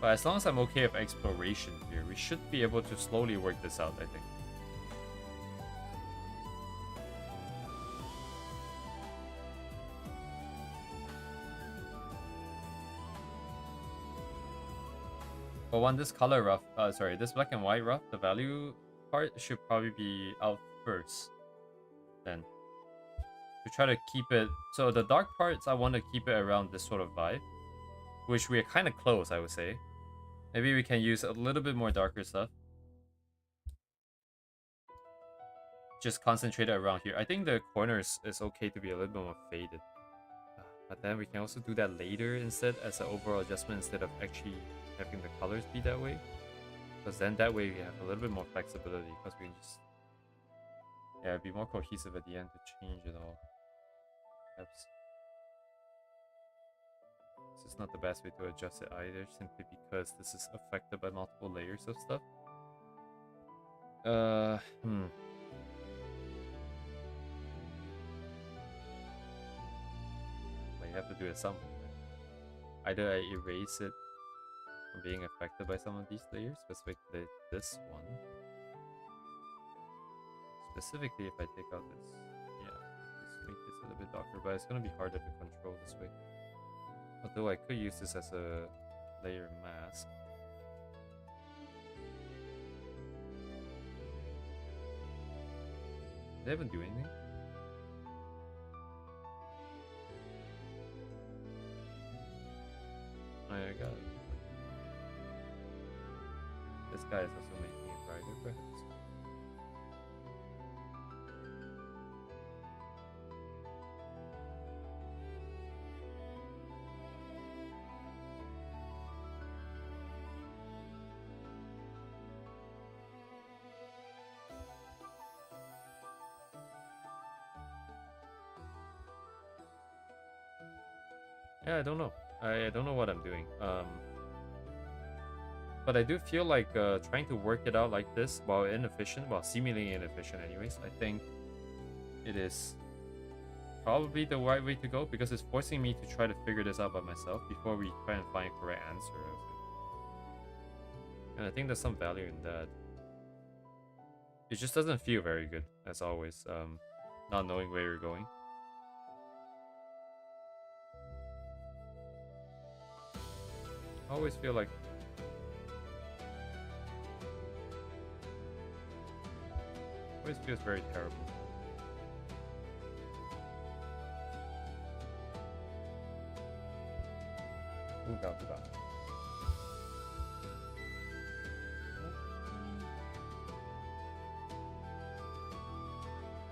Speaker 1: But as long as I'm okay with exploration here, we should be able to slowly work this out, I think. But one, this color rough, this black and white rough, the value part should probably be out first. Then we try to keep it, so the dark parts, I want to keep it around this sort of vibe, which we are kind of close, I would say. Maybe we can use a little bit more darker stuff. Just concentrate it around here. I think the corners is okay to be a little bit more faded. But then we can also do that later instead as an overall adjustment instead of actually having the colors be that way. Because then that way we have a little bit more flexibility because we can just, yeah, be more cohesive at the end to change it all. Perhaps. This is not the best way to adjust it either, simply because this is affected by multiple layers of stuff. Well, you have to do it somewhere. Either I erase it from being affected by some of these layers, specifically this one. Specifically, if I take out this, yeah, just make this a little bit darker, but it's gonna be harder to control this way. Although I could use this as a layer mask. Did they even do anything? Oh, yeah, I got it. This guy is also making it brighter, perhaps. Yeah, I don't know. I don't know what I'm doing. But I do feel like trying to work it out like this, while inefficient, while seemingly inefficient anyways, I think it is probably the right way to go because it's forcing me to try to figure this out by myself before we try and find a correct answer. And I think there's some value in that. It just doesn't feel very good, as always, not knowing where you're going. I always feel like always feels very terrible. Ooga booga.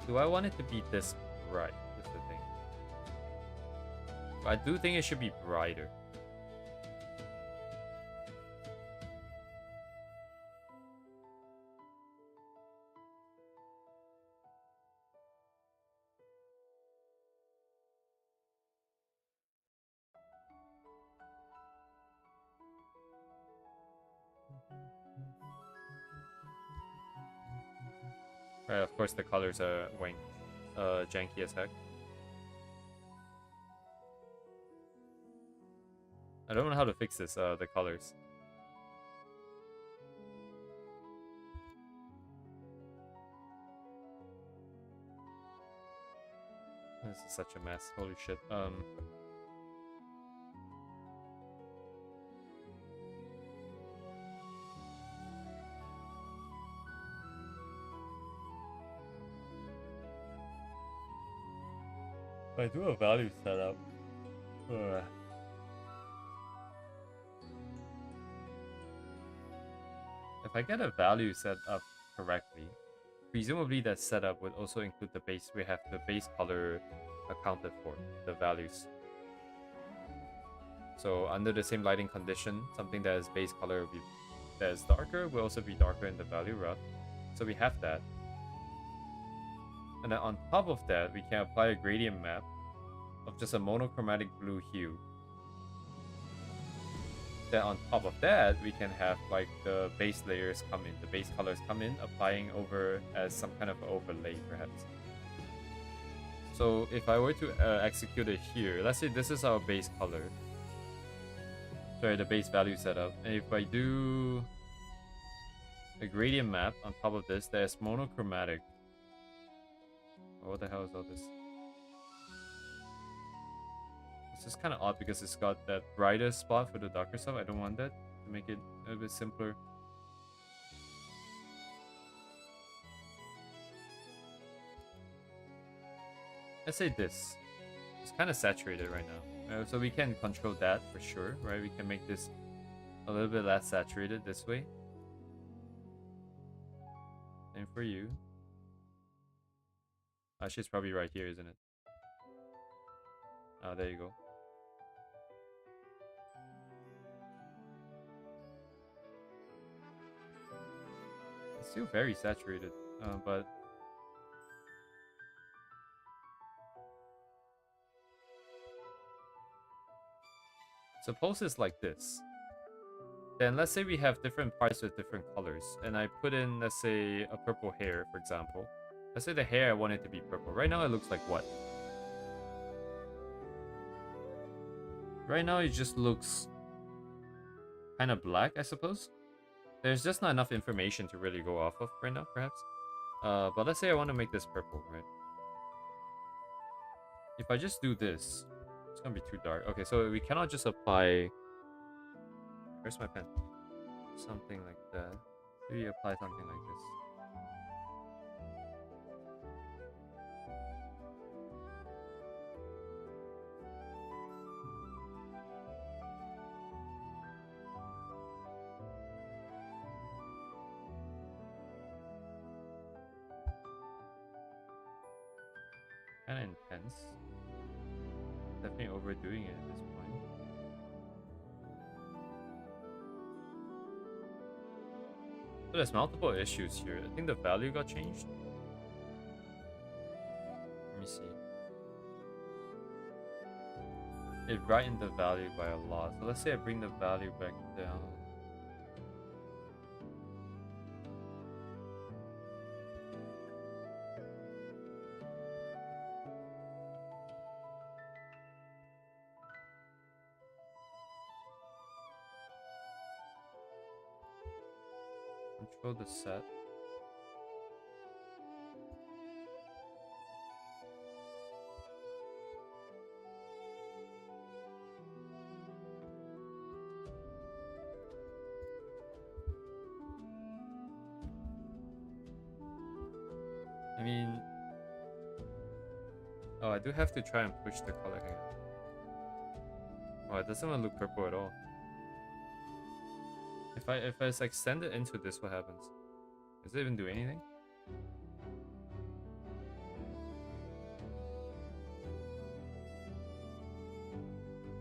Speaker 1: Do I want it to be this bright? Is the thing. But I do think it should be brighter. Right, of course the colors are janky as heck. I don't know how to fix this, the colors. This is such a mess. Holy shit. If I do a value setup. If I get a value set up correctly, presumably that setup would also include the base. We have the base color accounted for, the values. So under the same lighting condition, something that is base color will be, that is darker will also be darker in the value rough. So we have that. And then on top of that, we can apply a gradient map of just a monochromatic blue hue. Then on top of that, we can have like the base layers come in, the base colors come in, applying over as some kind of overlay perhaps. So if I were to execute it here, let's say this is our base color. Sorry, the base value setup. And if I do a gradient map on top of this, that is monochromatic. Oh, what the hell is all this? This is kind of odd because it's got that brighter spot for the darker stuff. I don't want that to make it a bit simpler. Let's say this. It's kind of saturated right now. So we can control that for sure, right? We can make this a little bit less saturated this way. Same for you. Actually, it's probably right here, isn't it? Oh, there you go. It's still very saturated, but suppose it's like this. Then let's say we have different parts with different colors, and I put in, let's say, a purple hair, for example. Let's say the hair I want it to be purple. Right now it looks like what? Right now it just looks kind of black, I suppose. There's just not enough information to really go off of right now, perhaps. But let's say I want to make this purple, right? If I just do this, it's gonna be too dark. Okay, so we cannot just apply... Where's my pen? Something like that. Maybe apply something like this. Kind of intense. Definitely overdoing it at this point. So there's multiple issues here. I think the value got changed. Let me see. It brightened the value by a lot. So let's say I bring the value back down. Control the set. I mean, oh, I do have to try and push the color here. Oh, it doesn't even look purple at all. If I extend it into this, what happens? Does it even do anything?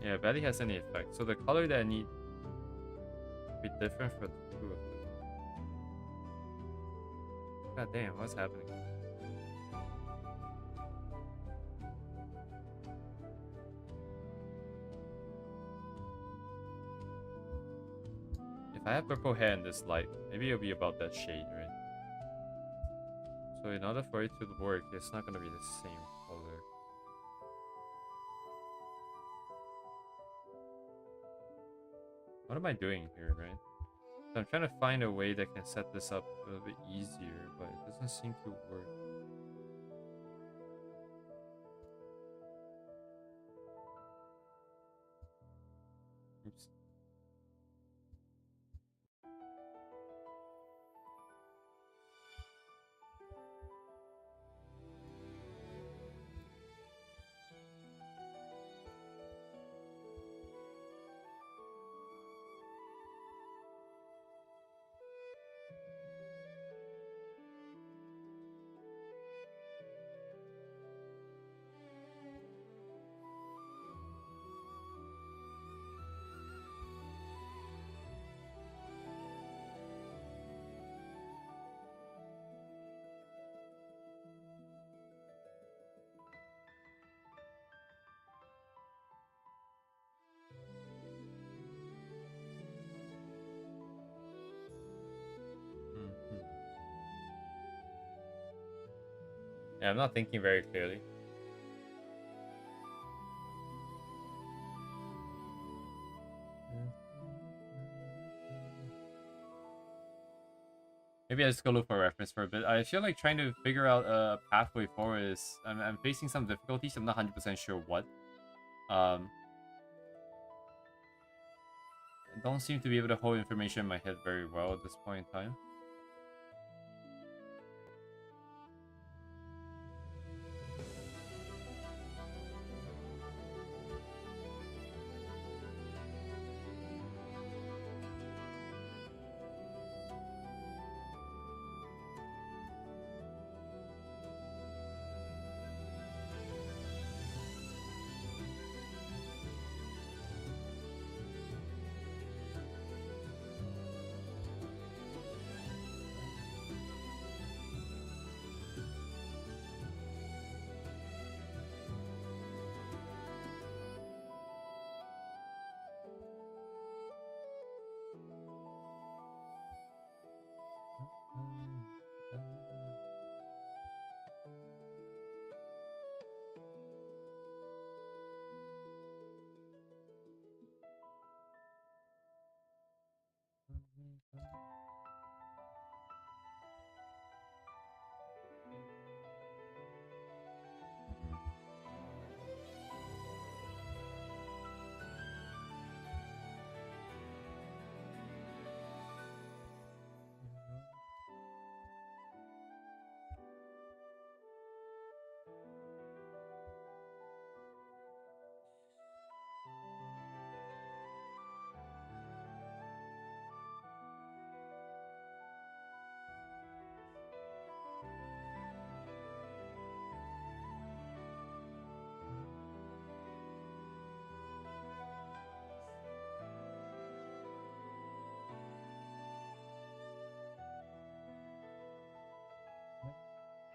Speaker 1: Yeah, it barely has any effect. So the color that I need will be different for the two of them. God damn, what's happening? If I have purple hair in this light, maybe it'll be about that shade, right? So in order for it to work, it's not gonna be the same color. What am I doing here, right? So I'm trying to find a way that can set this up a little bit easier, but it doesn't seem to work. Yeah, I'm not thinking very clearly. Maybe I just go look for a reference for a bit. I feel like trying to figure out a pathway forward is... I'm facing some difficulties. I'm not 100% sure what. I don't seem to be able to hold information in my head very well at this point in time.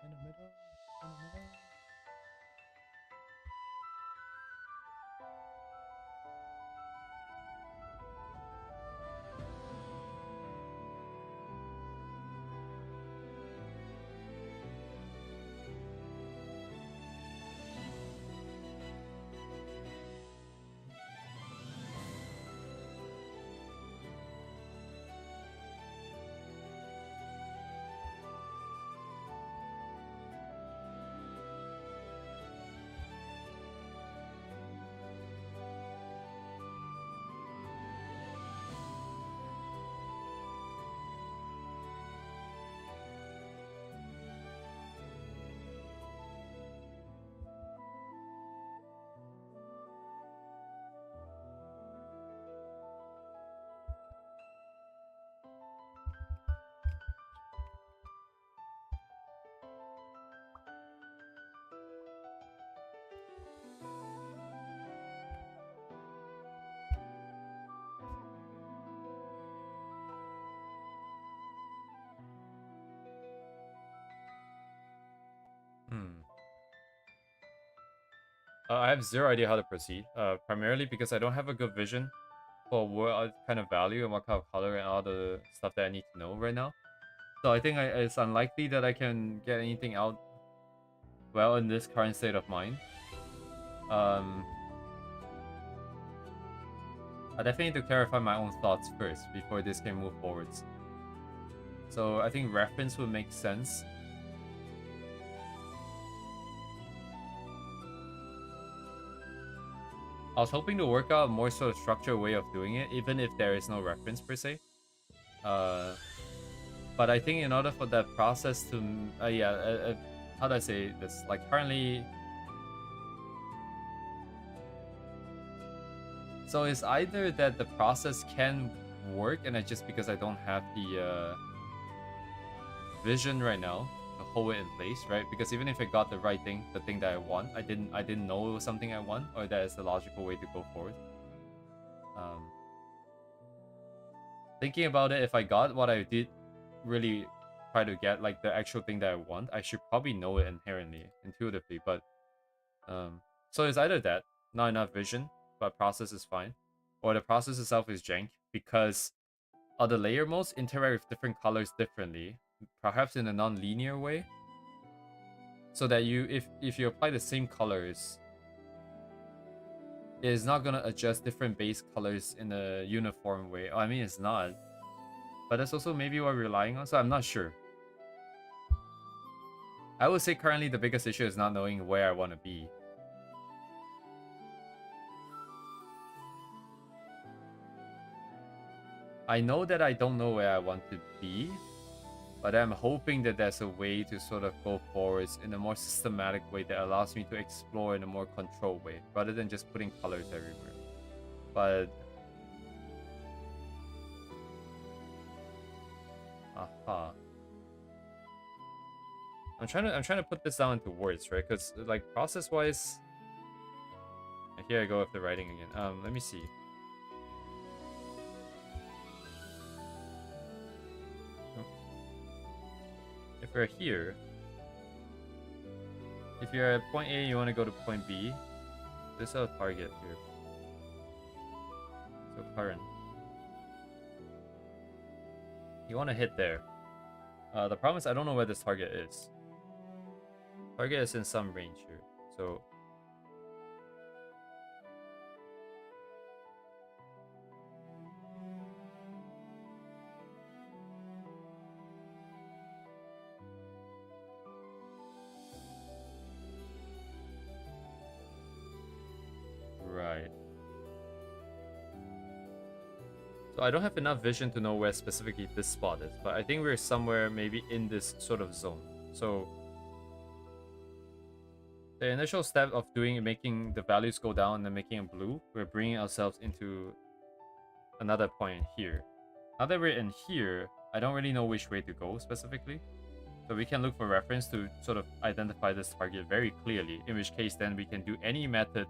Speaker 1: In the middle. In the middle. I have zero idea how to proceed. Primarily because I don't have a good vision for what kind of value and what kind of color and all the stuff that I need to know right now. So I think it's unlikely that I can get anything out well in this current state of mind. Um, I definitely need to clarify my own thoughts first before this can move forwards. So I think reference would make sense. I was hoping to work out a more sort of structured way of doing it, even if there is no reference per se. But I think in order for that process to, how do I say this? Like currently, so it's either that the process can work, and it's just because I don't have the vision right now to hold it in place, right? Because even if I got the right thing, the thing that I want, I didn't know it was something I want, or that is the logical way to go forward. Thinking about it, if I got what I did really try to get, like the actual thing that I want, I should probably know it inherently, intuitively. But so it's either that, not enough vision, but process is fine, or the process itself is jank because other layer modes interact with different colors differently, perhaps in a non-linear way. so that if you apply the same colors, it's not gonna adjust different base colors in a uniform way. Oh, I mean, it's not, but that's also maybe what we're relying on. So I'm not sure. I would say currently the biggest issue is not knowing where I want to be. I know that I don't know where I want to be, but I'm hoping that there's a way to sort of go forwards in a more systematic way that allows me to explore in a more controlled way, rather than just putting colors everywhere. But aha. I'm trying to put this down into words, right? Because like process wise, here I go with the writing again. Let me see. If we're here, if you're at point A, you want to go to point B. This is a target here. So current. You want to hit there. The problem is I don't know where this target is. Target is in some range here. So right. So I don't have enough vision to know where specifically this spot is, but I think we're somewhere maybe in this sort of zone. So the initial step of making the values go down and then making it blue, we're bringing ourselves into another point here. Now that we're in here, I don't really know which way to go specifically. So we can look for reference to sort of identify this target very clearly, in which case then we can do any method.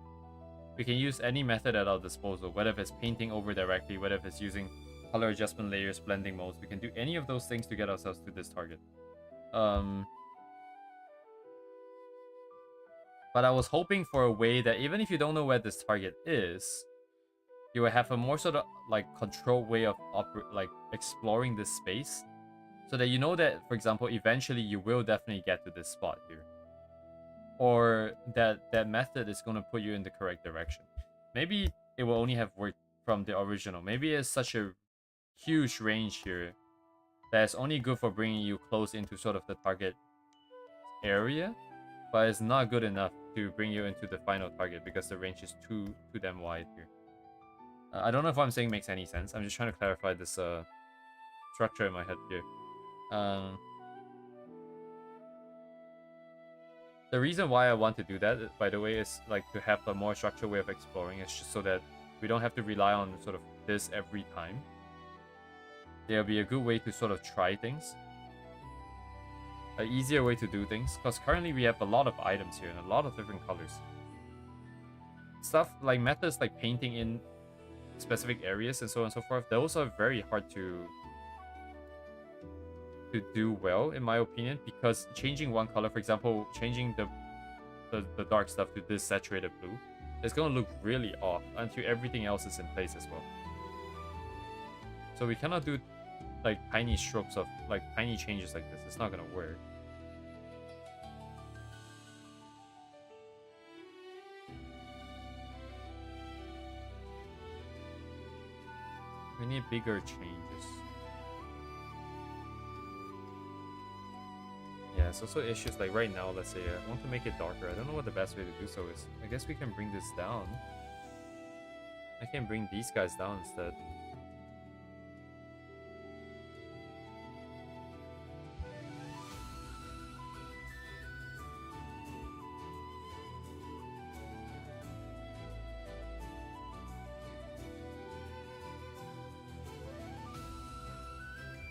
Speaker 1: We can use any method at our disposal, whether it's painting over directly, whether it's using color adjustment layers, blending modes. We can do any of those things to get ourselves to this target. But I was hoping for a way that even if you don't know where this target is, you will have a more sort of like controlled way of exploring this space, so that you know that, for example, eventually you will definitely get to this spot here, or that method is going to put you in the correct direction. Maybe it will only have worked from the original. Maybe it's such a huge range here that it's only good for bringing you close into sort of the target area, but it's not good enough to bring you into the final target because the range is too damn wide here. I don't know if what I'm saying makes any sense. I'm just trying to clarify this structure in my head here. The reason why I want to do that, by the way, is like to have a more structured way of exploring. It's just so that we don't have to rely on sort of this every time. There'll be a good way to sort of try things. An easier way to do things, because currently we have a lot of items here and a lot of different colors. Stuff like methods like painting in specific areas and so on and so forth, those are very hard to do well, in my opinion, because changing one color, for example, changing the dark stuff to this saturated blue, it's going to look really off until everything else is in place as well. So we cannot do like tiny strokes of like tiny changes like this. It's not going to work. We need bigger changes. Yeah, it's also issues like right now, let's say I want to make it darker. I don't know what the best way to do so is. I guess we can bring this down. I can bring these guys down instead.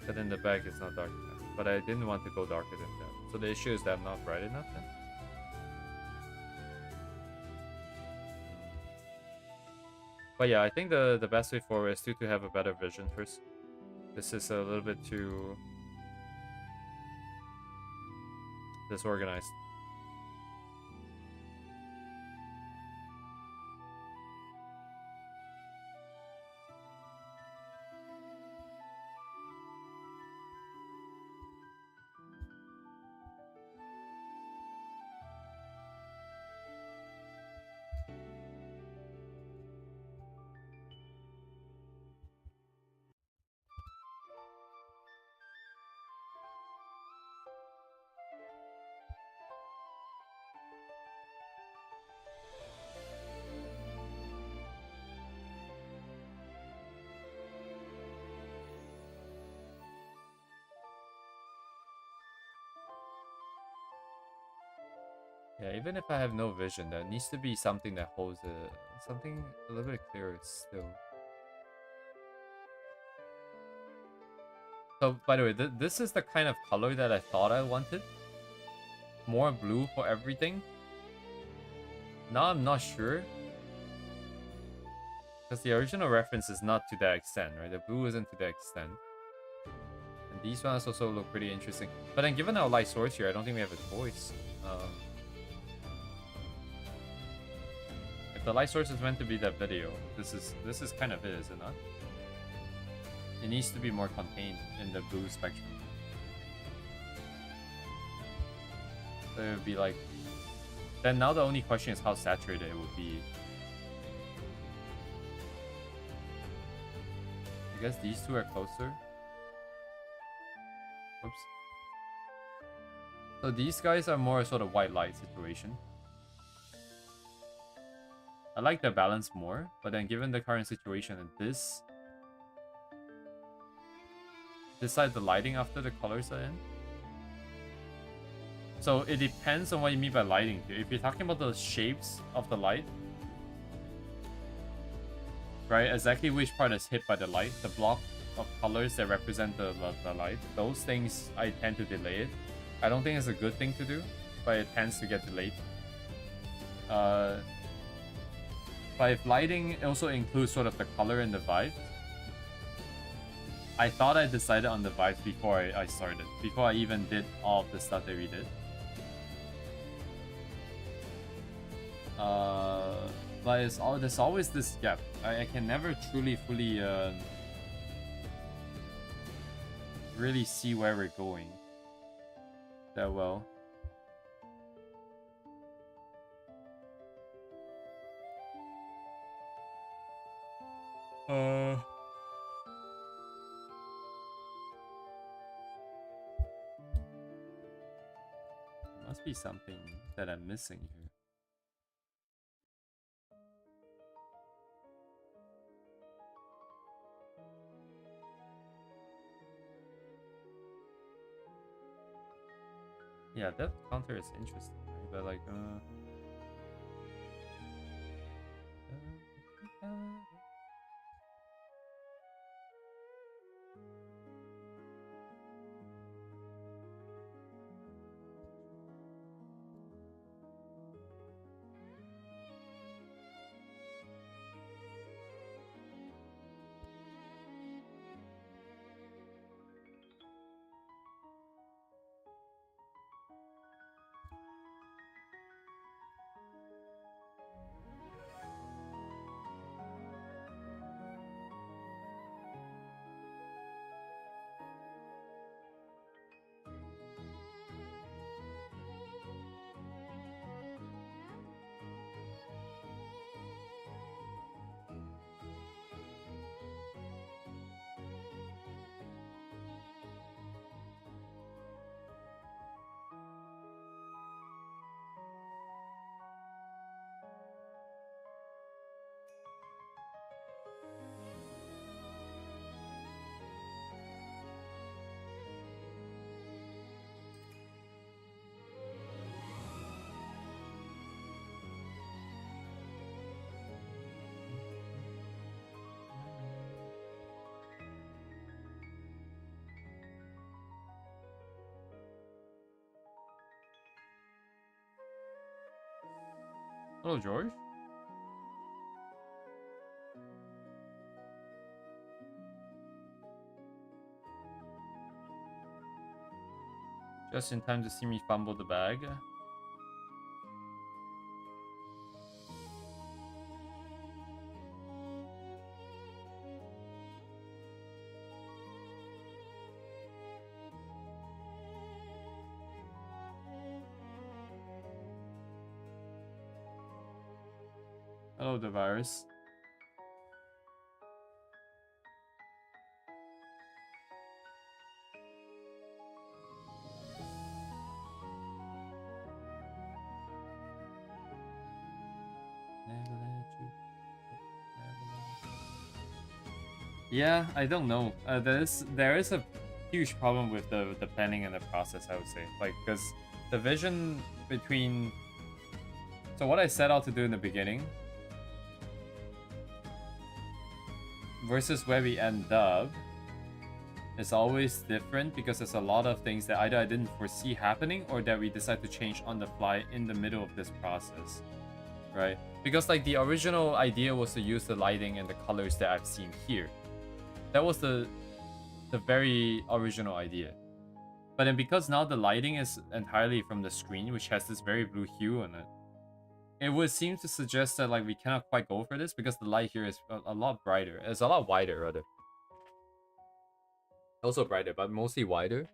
Speaker 1: But in the back it's not dark enough. But I didn't want to go darker than that. So the issue is that I'm not bright enough then? But yeah, I think the best way forward is to have a better vision first. This is a little bit too disorganized. Yeah, even if I have no vision, there needs to be something that holds something a little bit clearer still. So, by the way, this is the kind of color that I thought I wanted. More blue for everything. Now I'm not sure. Because the original reference is not to that extent, right? The blue isn't to that extent. And these ones also look pretty interesting. But then given our light source here, I don't think we have a choice. If the light source is meant to be that video, this is kind of it, is it not? It needs to be more contained in the blue spectrum. So it would be like... Then now the only question is how saturated it would be. I guess these two are closer. Oops. So these guys are more sort of white light situation. I like the balance more, but then given the current situation and this decide the lighting after the colors are in. So it depends on what you mean by lighting here. If you're talking about the shapes of the light, right? Exactly which part is hit by the light, the block of colors that represent the light, those things I tend to delay it. I don't think it's a good thing to do, but it tends to get delayed. But if lighting also includes sort of the color and the vibe, I thought I decided on the vibes before I started, before I even did all of the stuff that we did. But there's always this gap. I can never truly, fully really see where we're going that well. Must be something that I'm missing here. Yeah, depth counter is interesting, right? But like, hello, George. Just in time to see me fumble the bag. Hello, the virus. Yeah, I don't know. There is a huge problem with the planning and the process, I would say. Like, because the vision between So what I set out to do in the beginning versus where we end up is always different because there's a lot of things that either I didn't foresee happening or that we decide to change on the fly in the middle of this process, right? Because like the original idea was to use the lighting and the colors that I've seen here. That was the very original idea. But then because now the lighting is entirely from the screen, which has this very blue hue on it, it would seem to suggest that like we cannot quite go for this because the light here is a lot brighter. It's a lot wider rather. Also brighter, but mostly wider.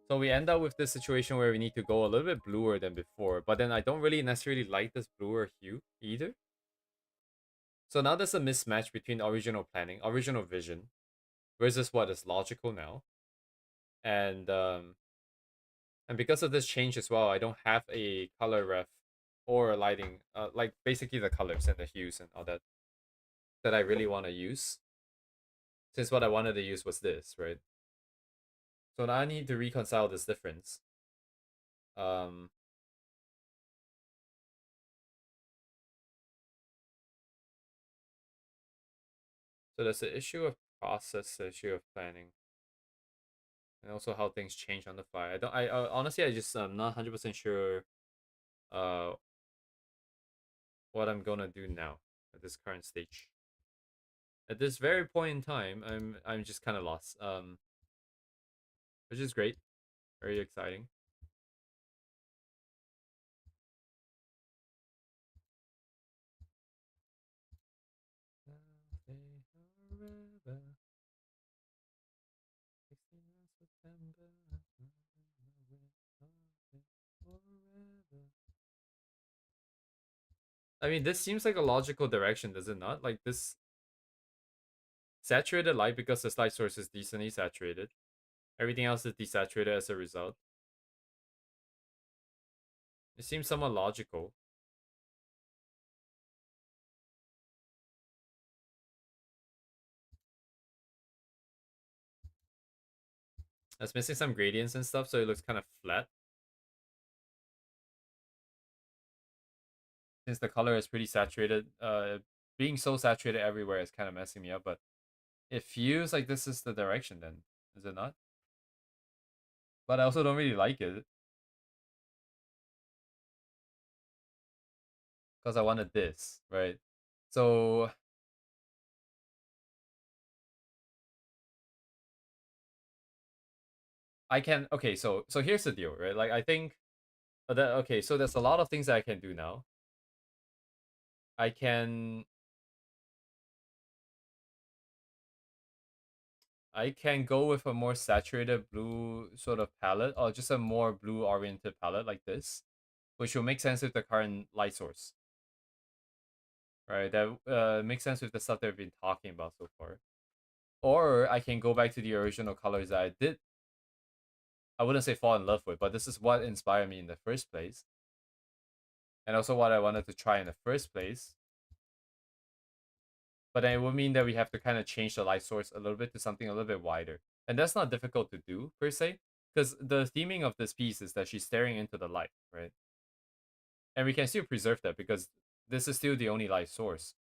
Speaker 1: So we end up with this situation where we need to go a little bit bluer than before, but then I don't really necessarily like this bluer hue either. So now there's a mismatch between original planning, original vision, versus what is logical now. And because of this change as well, I don't have a color ref or a lighting, like basically the colors and the hues and all that I really want to use. Since what I wanted to use was this, right? So now I need to reconcile this difference. Um, so there's the issue of process, the issue of planning, and also how things change on the fly. I don't. I honestly, I just I'm not 100% sure. Uh, what I'm gonna do now at this current stage. At this very point in time, I'm just kind of lost. Which is great, very exciting. I mean, this seems like a logical direction, does it not? Like this saturated light because the light source is decently saturated. Everything else is desaturated as a result. It seems somewhat logical. It's missing some gradients and stuff, so it looks kind of flat. Since the color is pretty saturated, being so saturated everywhere is kind of messing me up, but it feels like this is the direction then, is it not? But I also don't really like it. Because I wanted this, right? So I can okay, so here's the deal, right? Like I think that okay, so there's a lot of things that I can do now. I can go with a more saturated blue sort of palette or just a more blue oriented palette like this, which will make sense with the current light source. Right? That makes sense with the stuff that we've been talking about so far. Or I can go back to the original colors that I did. I wouldn't say fall in love with, but this is what inspired me in the first place. And also what I wanted to try in the first place. But then it would mean that we have to kind of change the light source a little bit to something a little bit wider. And that's not difficult to do, per se. Because the theming of this piece is that she's staring into the light, right? And we can still preserve that because this is still the only light source.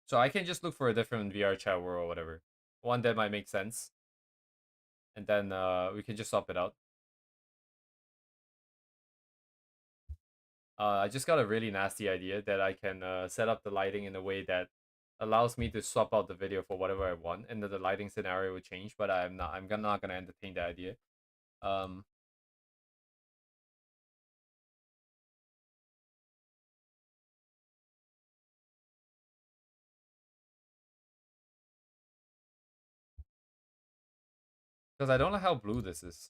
Speaker 1: So I can just look for a different VR chat world or whatever. One that might make sense. And then we can just swap it out. I just got a really nasty idea that I can set up the lighting in a way that allows me to swap out the video for whatever I want, and then the lighting scenario will change. But I'm not gonna entertain the idea. Um, because I don't know how blue this is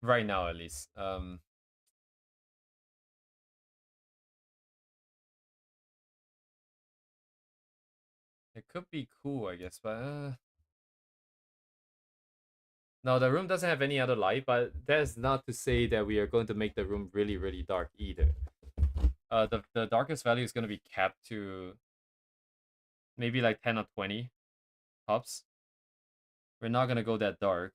Speaker 1: right now, at least. It could be cool, I guess, but no, the room doesn't have any other light. But that's not to say that we are going to make the room really, really dark either. The darkest value is going to be capped to maybe like 10 or 20 tops. We're not going to go that dark.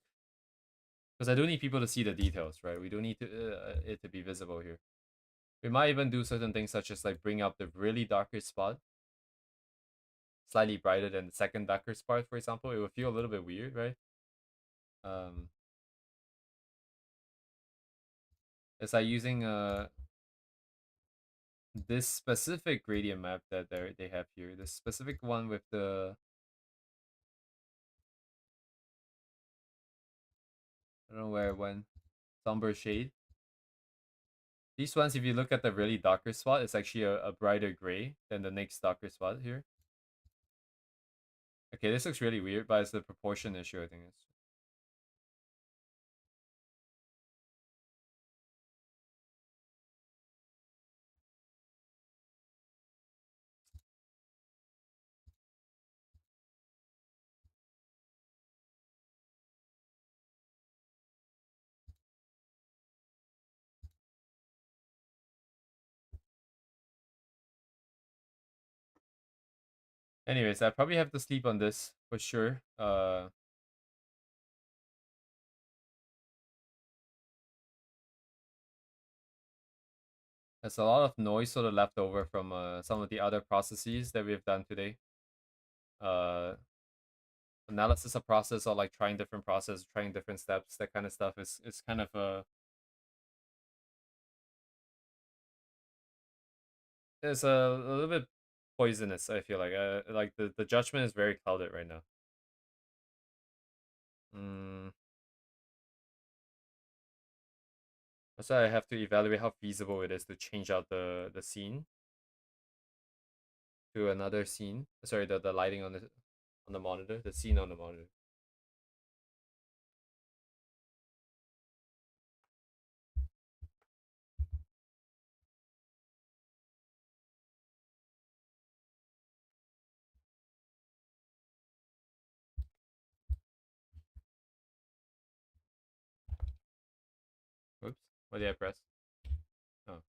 Speaker 1: Because I do need people to see the details, right? We do need it to be visible here. We might even do certain things such as like bring up the really darker spot slightly brighter than the second darker spot, for example. It would feel a little bit weird, right? Um, it's like using this specific gradient map that they have here. The specific one with the, I don't know where it went, somber shade. These ones, if you look at the really darker spot, it's actually a brighter gray than the next darker spot here. Okay, this looks really weird, but it's the proportion issue, I think. Anyways, I probably have to sleep on this for sure. There's a lot of noise sort of left over from some of the other processes that we've done today. Uh, Analysis of process or like trying different process, trying different steps, that kind of stuff is kind of it's a little bit poisonous. I feel like the judgment is very clouded right now. Mm. So I have to evaluate how feasible it is to change out the scene to another scene. Sorry, the lighting on the monitor, the scene on the monitor. Oops, what did I press? Oh,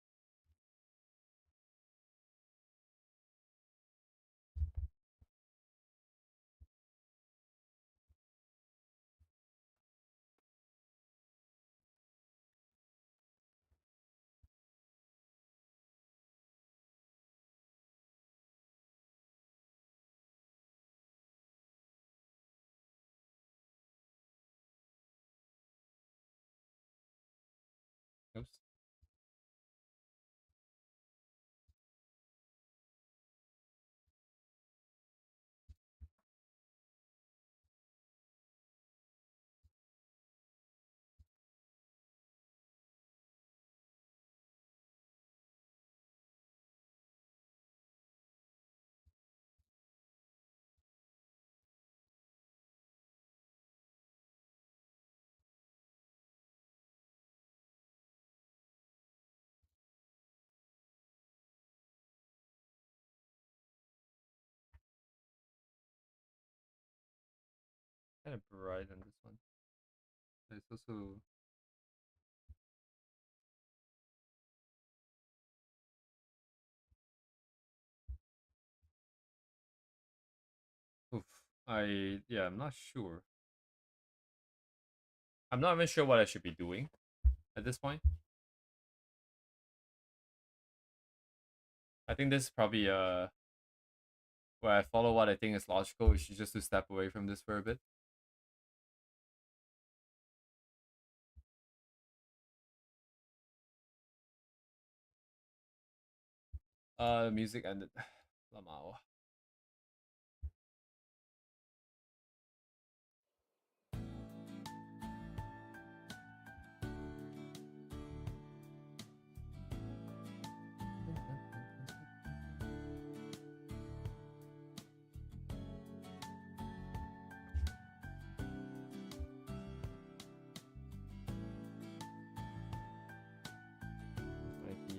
Speaker 1: oops. Kind of bright on this one. It's also oof. I'm not sure. I'm not even sure what I should be doing at this point. I think this is probably where I follow what I think is logical, which is just to step away from this for a bit. Music ended. Lamao. Might be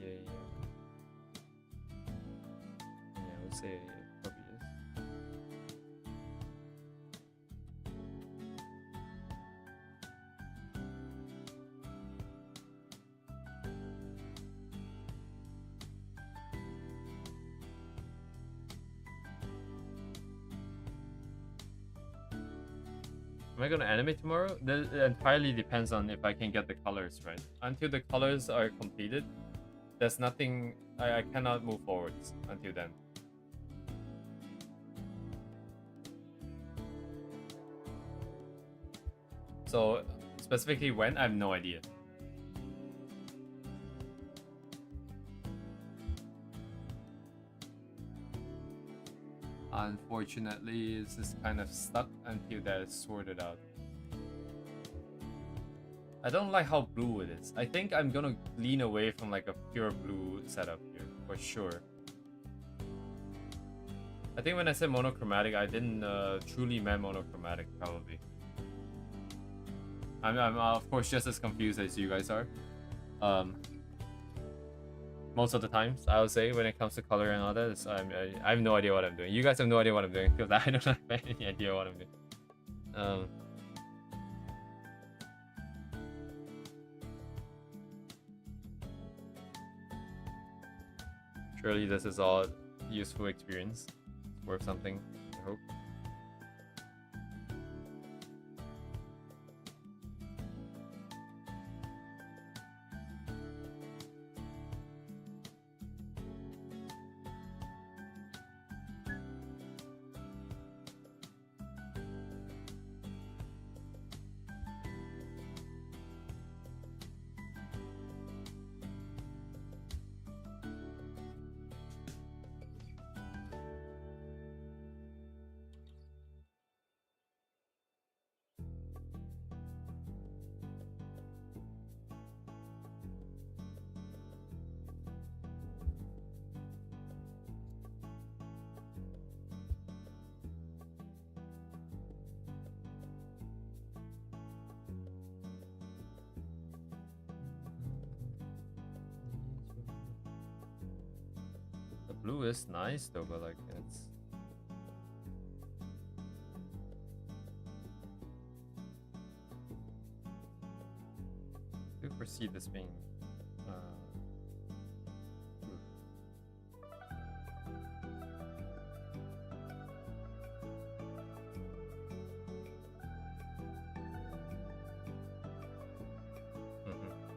Speaker 1: yeah, I would say it probably is. Am I gonna animate tomorrow? That entirely depends on if I can get the colors right. Until the colors are completed, there's nothing. I cannot move forwards until then. So specifically when, I have no idea. Unfortunately, it's just kind of stuck until that is sorted out. I don't like how blue it is. I think I'm gonna lean away from like a pure blue setup here, for sure. I think when I said monochromatic, I didn't truly mean monochromatic, probably. I'm of course just as confused as you guys are. Most of the times, I would say, when it comes to color and all that, I have no idea what I'm doing. You guys have no idea what I'm doing, because I don't have any idea what I'm doing. Surely this is all useful experience. It's worth something, I hope. Blue is nice though, but like it's... I do foresee this being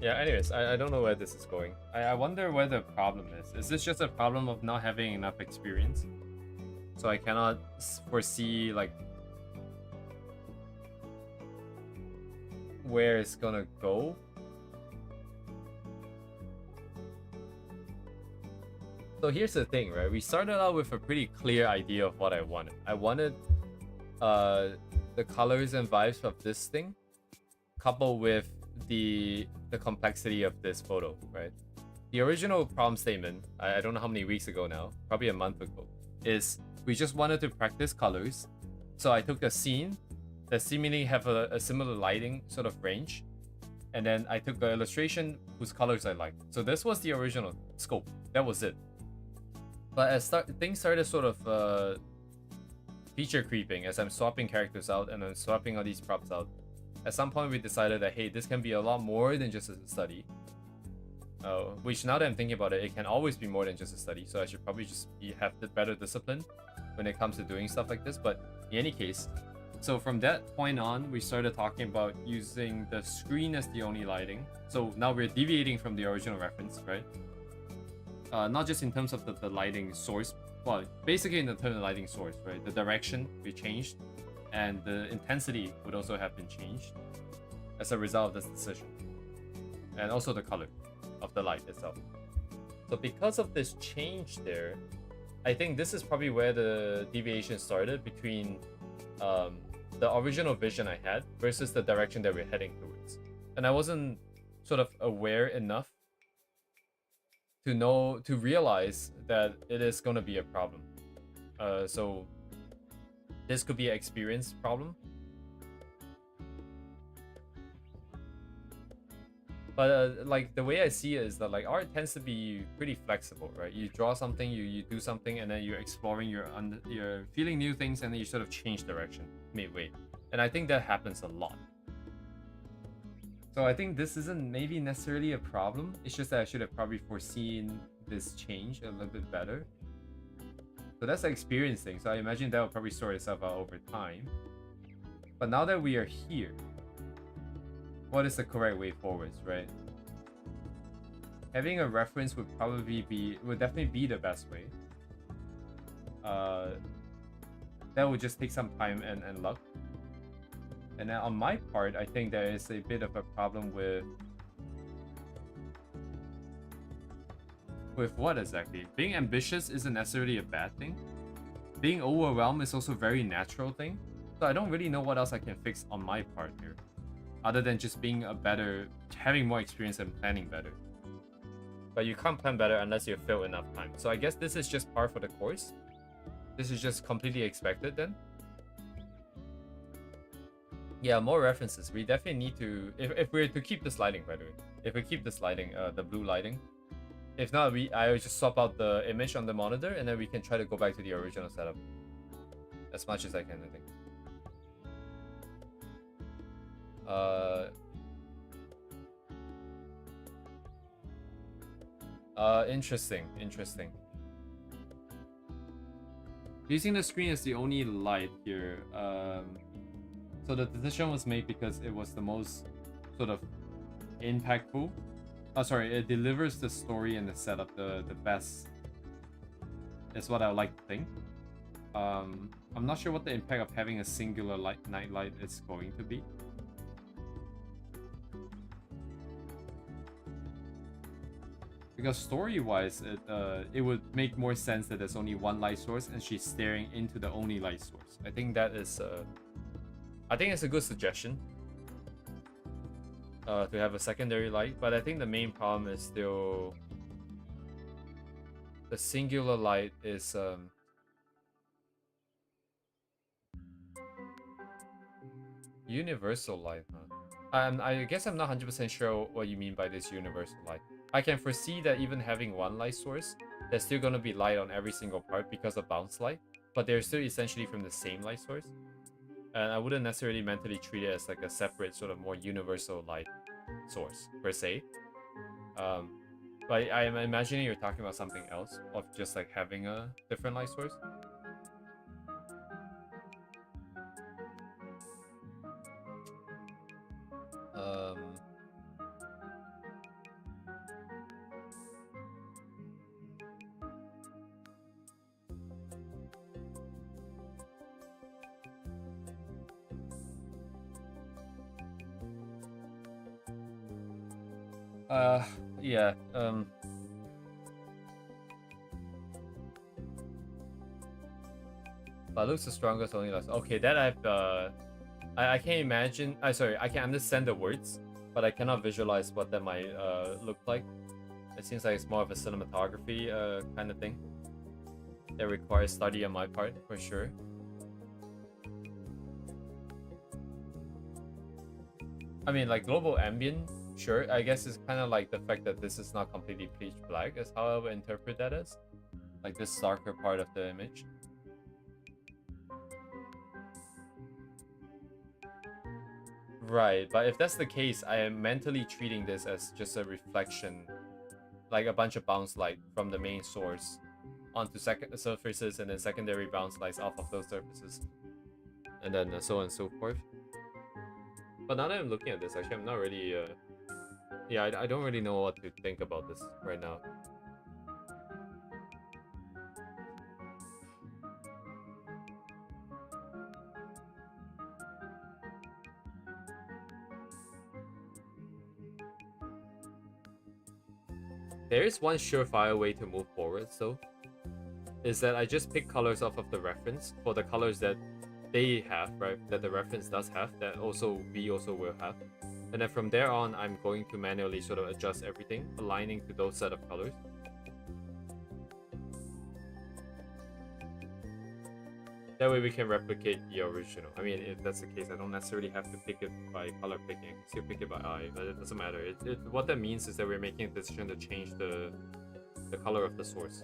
Speaker 1: Yeah, anyways, I don't know where this is going. I wonder where the problem is. Is this just a problem of not having enough experience? So I cannot foresee, like, where it's gonna go? So here's the thing, right? We started out with a pretty clear idea of what I wanted. I wanted the colors and vibes of this thing coupled with the complexity of this photo, right? The original problem statement, I don't know how many weeks ago now, probably a month ago, is we just wanted to practice colors. So I took a scene that seemingly have a similar lighting sort of range, and then I took an illustration whose colors I liked. So this was the original scope. That was it. But as things started sort of feature creeping, as I'm swapping characters out and I'm swapping all these props out, at some point we decided that, hey, this can be a lot more than just a study. Which, now that I'm thinking about it, it can always be more than just a study. So I should probably just have the better discipline when it comes to doing stuff like this. But in any case, so from that point on, we started talking about using the screen as the only lighting. So now we're deviating from the original reference, right? Not just in terms of the lighting source, well, basically in terms of the lighting source, right? The direction we changed, and the intensity would also have been changed as a result of this decision, and also the color of the light itself. So because of this change there, I think this is probably where the deviation started between the original vision I had versus the direction that we're heading towards. And I wasn't sort of aware enough to realize that it is going to be a problem. So this could be an experience problem. But like the way I see it is that like art tends to be pretty flexible, right? You draw something, you do something, and then you're exploring, you're feeling new things, and then you sort of change direction midway. And I think that happens a lot. So I think this isn't maybe necessarily a problem. It's just that I should have probably foreseen this change a little bit better. So that's an experience thing. So I imagine that will probably sort itself out over time. But now that we are here, what is the correct way forwards, right? Having a reference would definitely be the best way. That would just take some time and luck. And then on my part, I think there is a bit of a problem with what exactly? Being ambitious isn't necessarily a bad thing. Being overwhelmed is also a very natural thing. So I don't really know what else I can fix on my part here, other than just being having more experience and planning better. But you can't plan better unless you fill enough time. So I guess this is just par for the course. This is just completely expected then. Yeah, more references. We definitely need to, if we're to keep this lighting, by the way. If we keep this lighting, the blue lighting. If not, I will just swap out the image on the monitor, and then we can try to go back to the original setup. As much as I can, I think. Interesting. Using the screen as the only light here. So the decision was made because it was the most sort of impactful. Oh, sorry, it delivers the story and the setup the best. Is what I would like to think. I'm not sure what the impact of having a singular night light is going to be. Because story-wise, it would make more sense that there's only one light source and she's staring into the only light source. I think that is, I think it's a good suggestion. To have a secondary light, but I think the main problem is still the singular light is universal light, huh? I guess I'm not 100% sure what you mean by this universal light. I can foresee that even having one light source, there's still going to be light on every single part because of bounce light, but they're still essentially from the same light source. And I wouldn't necessarily mentally treat it as like a separate sort of more universal light source per se. But I'm imagining you're talking about something else of just like having a different light source. Yeah. But looks the strongest only last. Okay, that I can't imagine. Sorry, I can understand the words, but I cannot visualize what that might look like. It seems like it's more of a cinematography kind of thing that requires study on my part for sure. I mean, like global ambient, sure. I guess it's kind of like the fact that this is not completely pitch black is how I would interpret that as. Like this darker part of the image. Right, but if that's the case, I am mentally treating this as just a reflection, like a bunch of bounce light from the main source onto second surfaces and then secondary bounce lights off of those surfaces. And then so on and so forth. But now that I'm looking at this, actually, I'm not really, yeah, I don't really know what to think about this right now. There is one surefire way to move forward, though, is that I just pick colors off of the reference for the colors that they have, right? That the reference does have, that also we also will have. And then from there on, I'm going to manually sort of adjust everything, aligning to those set of colors. That way we can replicate the original. I mean, if that's the case, I don't necessarily have to pick it by color picking. I can still pick it by eye, but it doesn't matter. What that means is that we're making a decision to change the color of the source.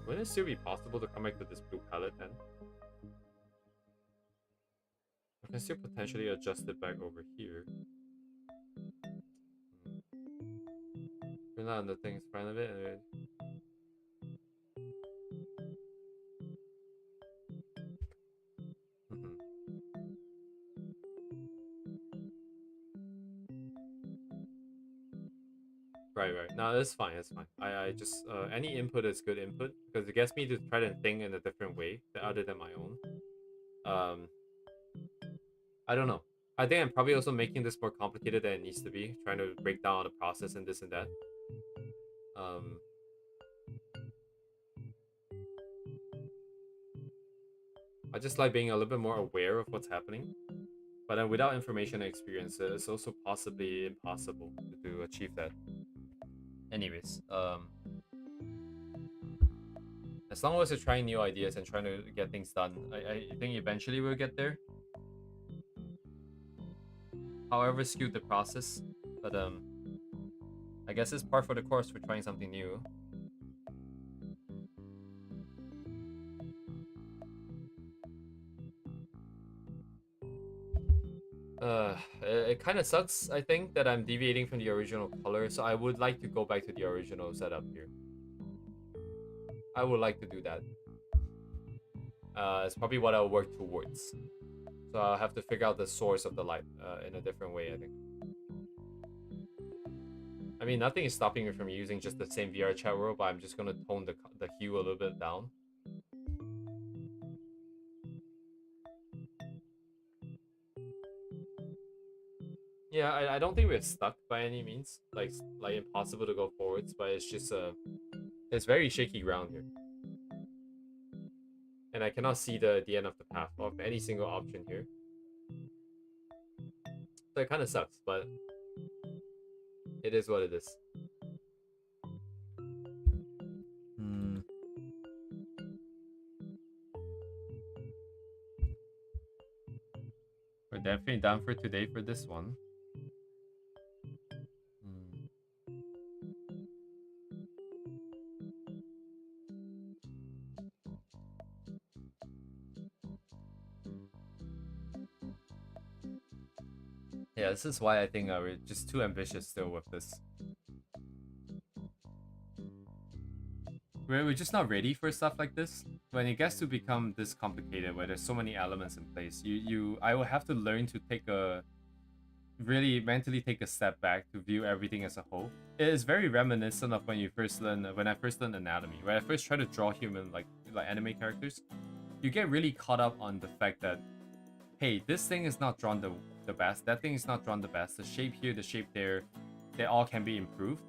Speaker 1: Wouldn't it still be possible to come back to this blue palette then? I can still potentially adjust it back over here. We're not on the thing in front of it. Right, right. No, that's fine. That's fine. I just any input is good input because it gets me to try to think in a different way other than my own. Um, I don't know. I think I'm probably also making this more complicated than it needs to be, trying to break down the process and this and that. Um, I just like being a little bit more aware of what's happening. But then without information and experience, it's also possibly impossible to achieve that. Anyways, as long as you're trying new ideas and trying to get things done, I think eventually we'll get there. However skewed the process, but I guess it's part for the course for trying something new. It kind of sucks, I think, that I'm deviating from the original color, so I would like to go back to the original setup here. I would like to do that. It's probably what I'll work towards. So I'll have to figure out the source of the light in a different way, I think. I mean, nothing is stopping me from using just the same VR chat world, but I'm just gonna tone the hue a little bit down. Yeah, I don't think we're stuck by any means. Like impossible to go forwards, but it's just it's very shaky ground here. And I cannot see the end of the path of any single option here. So it kind of sucks, but it is what it is. We're definitely down for today for this one. Yeah, this is why I think we're just too ambitious still with this. We're just not ready for stuff like this. When it gets to become this complicated, where there's so many elements in place, I will have to learn to really mentally take a step back to view everything as a whole. It is very reminiscent of when I first learned anatomy. When I first tried to draw human like anime characters, you get really caught up on the fact that, hey, this thing is not drawn the best, that thing is not drawn the best, the shape here, the shape there, they all can be improved.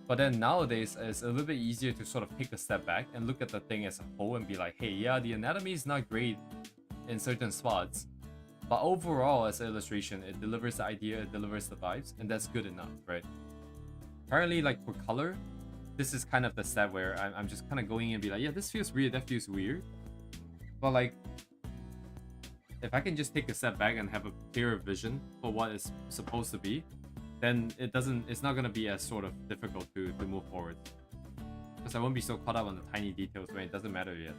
Speaker 1: But then nowadays, it's a little bit easier to sort of take a step back and look at the thing as a whole and be like, hey, yeah, the anatomy is not great in certain spots, but overall, as an illustration, it delivers the idea, it delivers the vibes, and that's good enough, right? Apparently, like for color, this is kind of the step where I'm just kind of going in and be like, yeah, this feels weird, that feels weird. But like, if I can just take a step back and have a clearer vision for what it's supposed to be, then it's not gonna be as sort of difficult to move forward. Because I won't be so caught up on the tiny details when it doesn't matter yet.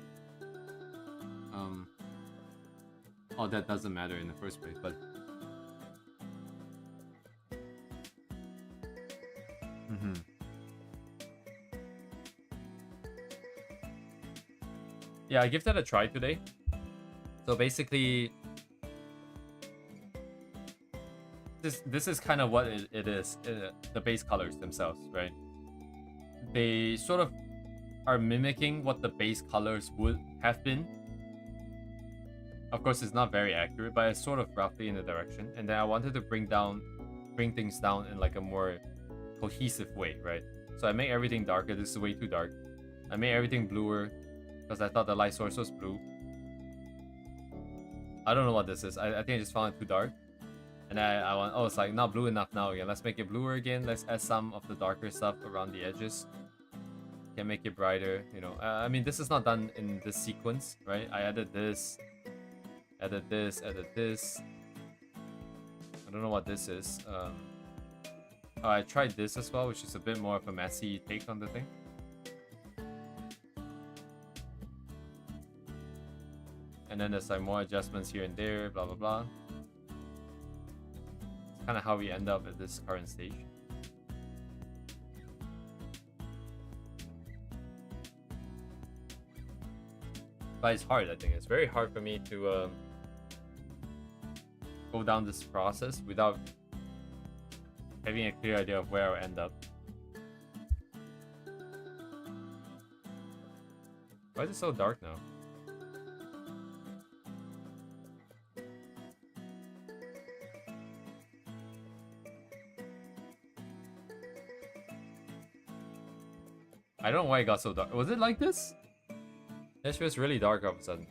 Speaker 1: Oh, that doesn't matter in the first place, but yeah, I give that a try today. So basically, this is kind of what it is, the base colors themselves, right? They sort of are mimicking what the base colors would have been. Of course, it's not very accurate, but it's sort of roughly in the direction. And then I wanted to bring things down in like a more cohesive way, right? So I make everything darker. This is way too dark. I made everything bluer because I thought the light source was blue. I don't know what this is. I think I just found it too dark. And I want, oh, it's like not blue enough now again. Let's make it bluer again. Let's add some of the darker stuff around the edges. Can make it brighter, you know. I mean, this is not done in this sequence, right? I added this, added this, added this. I don't know what this is. Oh, I tried this as well, which is a bit more of a messy take on the thing. And then there's like more adjustments here and there, blah blah blah. It's kind of how we end up at this current stage. But it's hard, I think. It's very hard for me to go down this process without having a clear idea of where I'll end up. Why is it so dark now? I don't know why it got so dark. Was it like this? It feels really dark all of a sudden.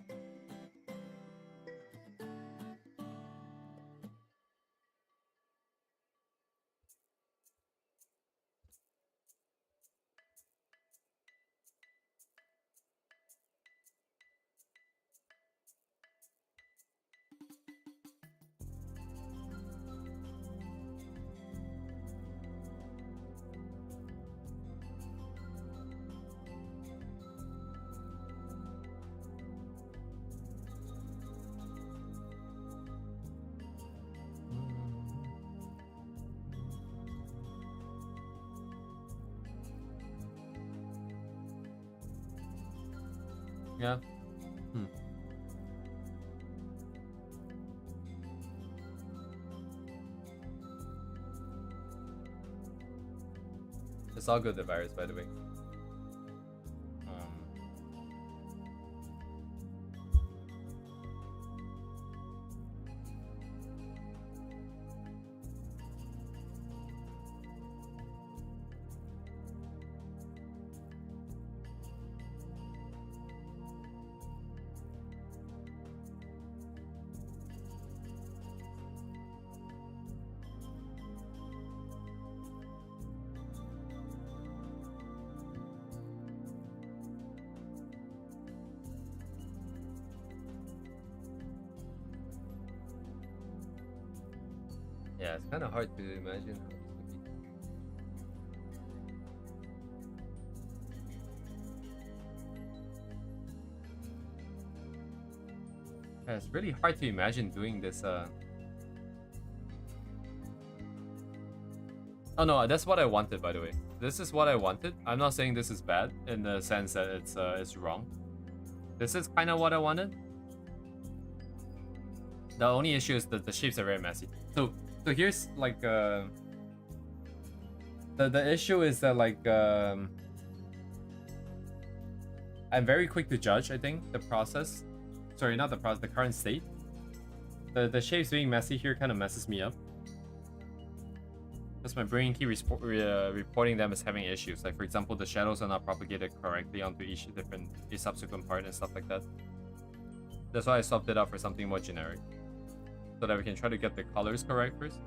Speaker 1: Yeah. It's all good, the virus, by the way. Yeah, it's kind of hard to imagine. Yeah, it's really hard to imagine doing this. Oh no, that's what I wanted, by the way. This is what I wanted. I'm not saying this is bad in the sense that it's wrong. This is kind of what I wanted. The only issue is that the shapes are very messy. So here's like the issue is that like I'm very quick to judge, I think, the process. Sorry, not the process, the current state. The shapes being messy here kind of messes me up. Because my brain keeps reporting them as having issues. Like, for example, the shadows are not propagated correctly onto each subsequent part and stuff like that. That's why I swapped it out for something more generic. So that we can try to get the colors correct first.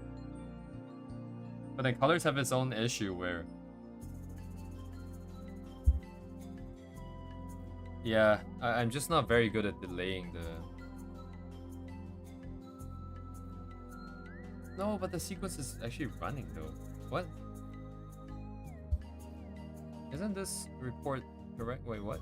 Speaker 1: But then colors have its own issue where... Yeah, I'm just not very good at delaying the... No, but the sequence is actually running though. What? Isn't this report correct? Wait, what?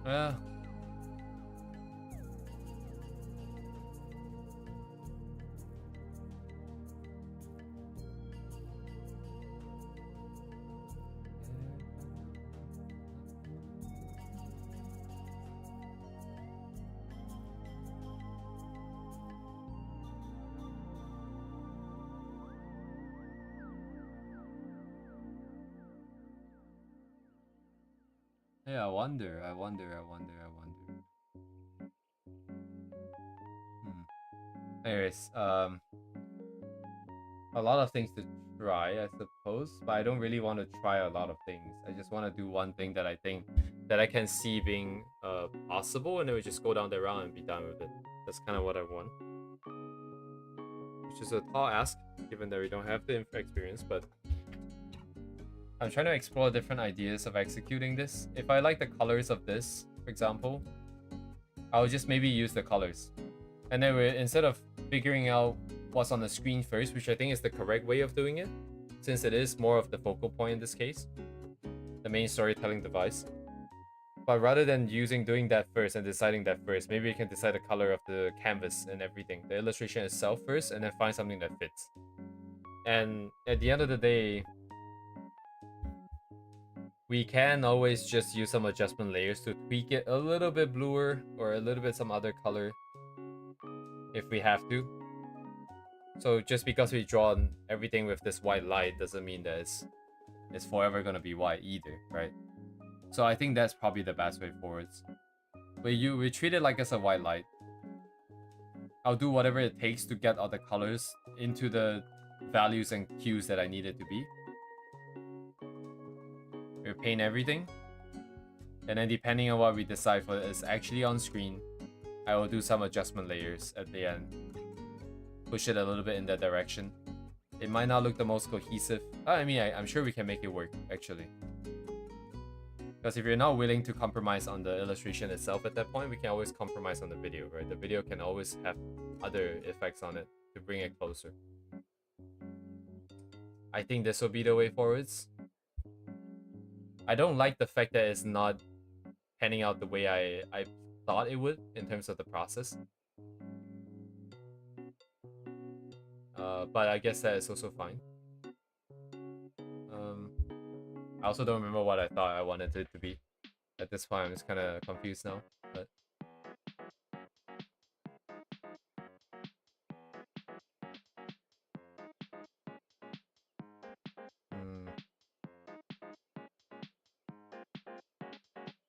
Speaker 1: Yeah. Yeah, I wonder. Anyways, a lot of things to try, I suppose, but I don't really want to try a lot of things. I just want to do one thing that I think that I can see being possible, and then we just go down the route and be done with it. That's kind of what I want. Which is a tall ask, given that we don't have the experience, but I'm trying to explore different ideas of executing this. If I like the colors of this, for example, I'll just maybe use the colors. And then instead of figuring out what's on the screen first, which I think is the correct way of doing it, since it is more of the focal point in this case, the main storytelling device, But rather than doing that first and deciding that first, maybe we can decide the color of the canvas and everything, the illustration itself first, and then find something that fits. And at the end of the day, we can always just use some adjustment layers to tweak it a little bit bluer or a little bit some other color if we have to. So just because we draw everything with this white light doesn't mean that it's forever gonna be white either, right? So I think that's probably the best way forwards. We treat it like it's a white light. I'll do whatever it takes to get all the colors into the values and cues that I need it to be. We'll paint everything. And then depending on what we decide for is actually on screen, I will do some adjustment layers at the end. Push it a little bit in that direction. It might not look the most cohesive. I mean, I'm sure we can make it work, actually. Because if you're not willing to compromise on the illustration itself at that point, we can always compromise on the video, right? The video can always have other effects on it to bring it closer. I think this will be the way forwards. I don't like the fact that it's not panning out the way I thought it would in terms of the process. But I guess that is also fine. I also don't remember what I thought I wanted it to be. At this point, I'm just kind of confused now. But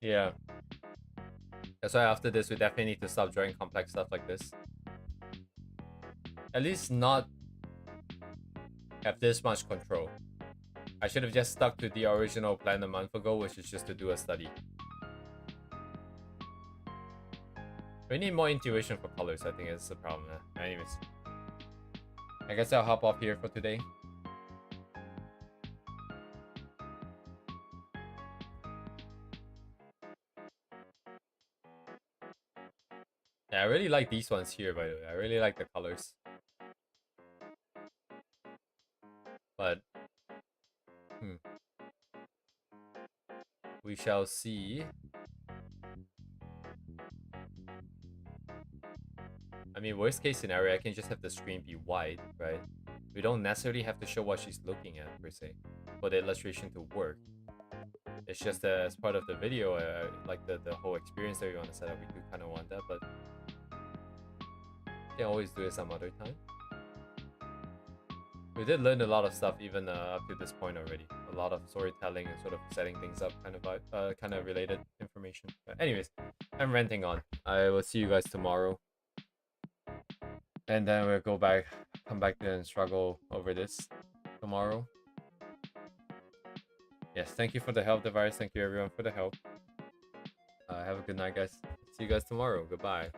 Speaker 1: yeah. That's why after this, we definitely need to stop drawing complex stuff like this. At least not have this much control. I should have just stuck to the original plan a month ago, which is just to do a study. We need more intuition for colors, I think is the problem. Anyways, I guess I'll hop off here for today. Yeah, I really like these ones here, by the way. I really like the colors. But, we shall see. I mean, worst case scenario, I can just have the screen be white, right? We don't necessarily have to show what she's looking at, per se, for the illustration to work. It's just that as part of the video, like the whole experience that we want to set up, we do kind of want that, but can always do it some other time. We did learn a lot of stuff even up to this point already. A lot of storytelling and sort of setting things up kind of related information. But anyways, I'm ranting on. I will see you guys tomorrow. And then we'll come back and struggle over this tomorrow. Yes, thank you for the help, Device. Thank you everyone for the help. Have a good night, guys. See you guys tomorrow. Goodbye.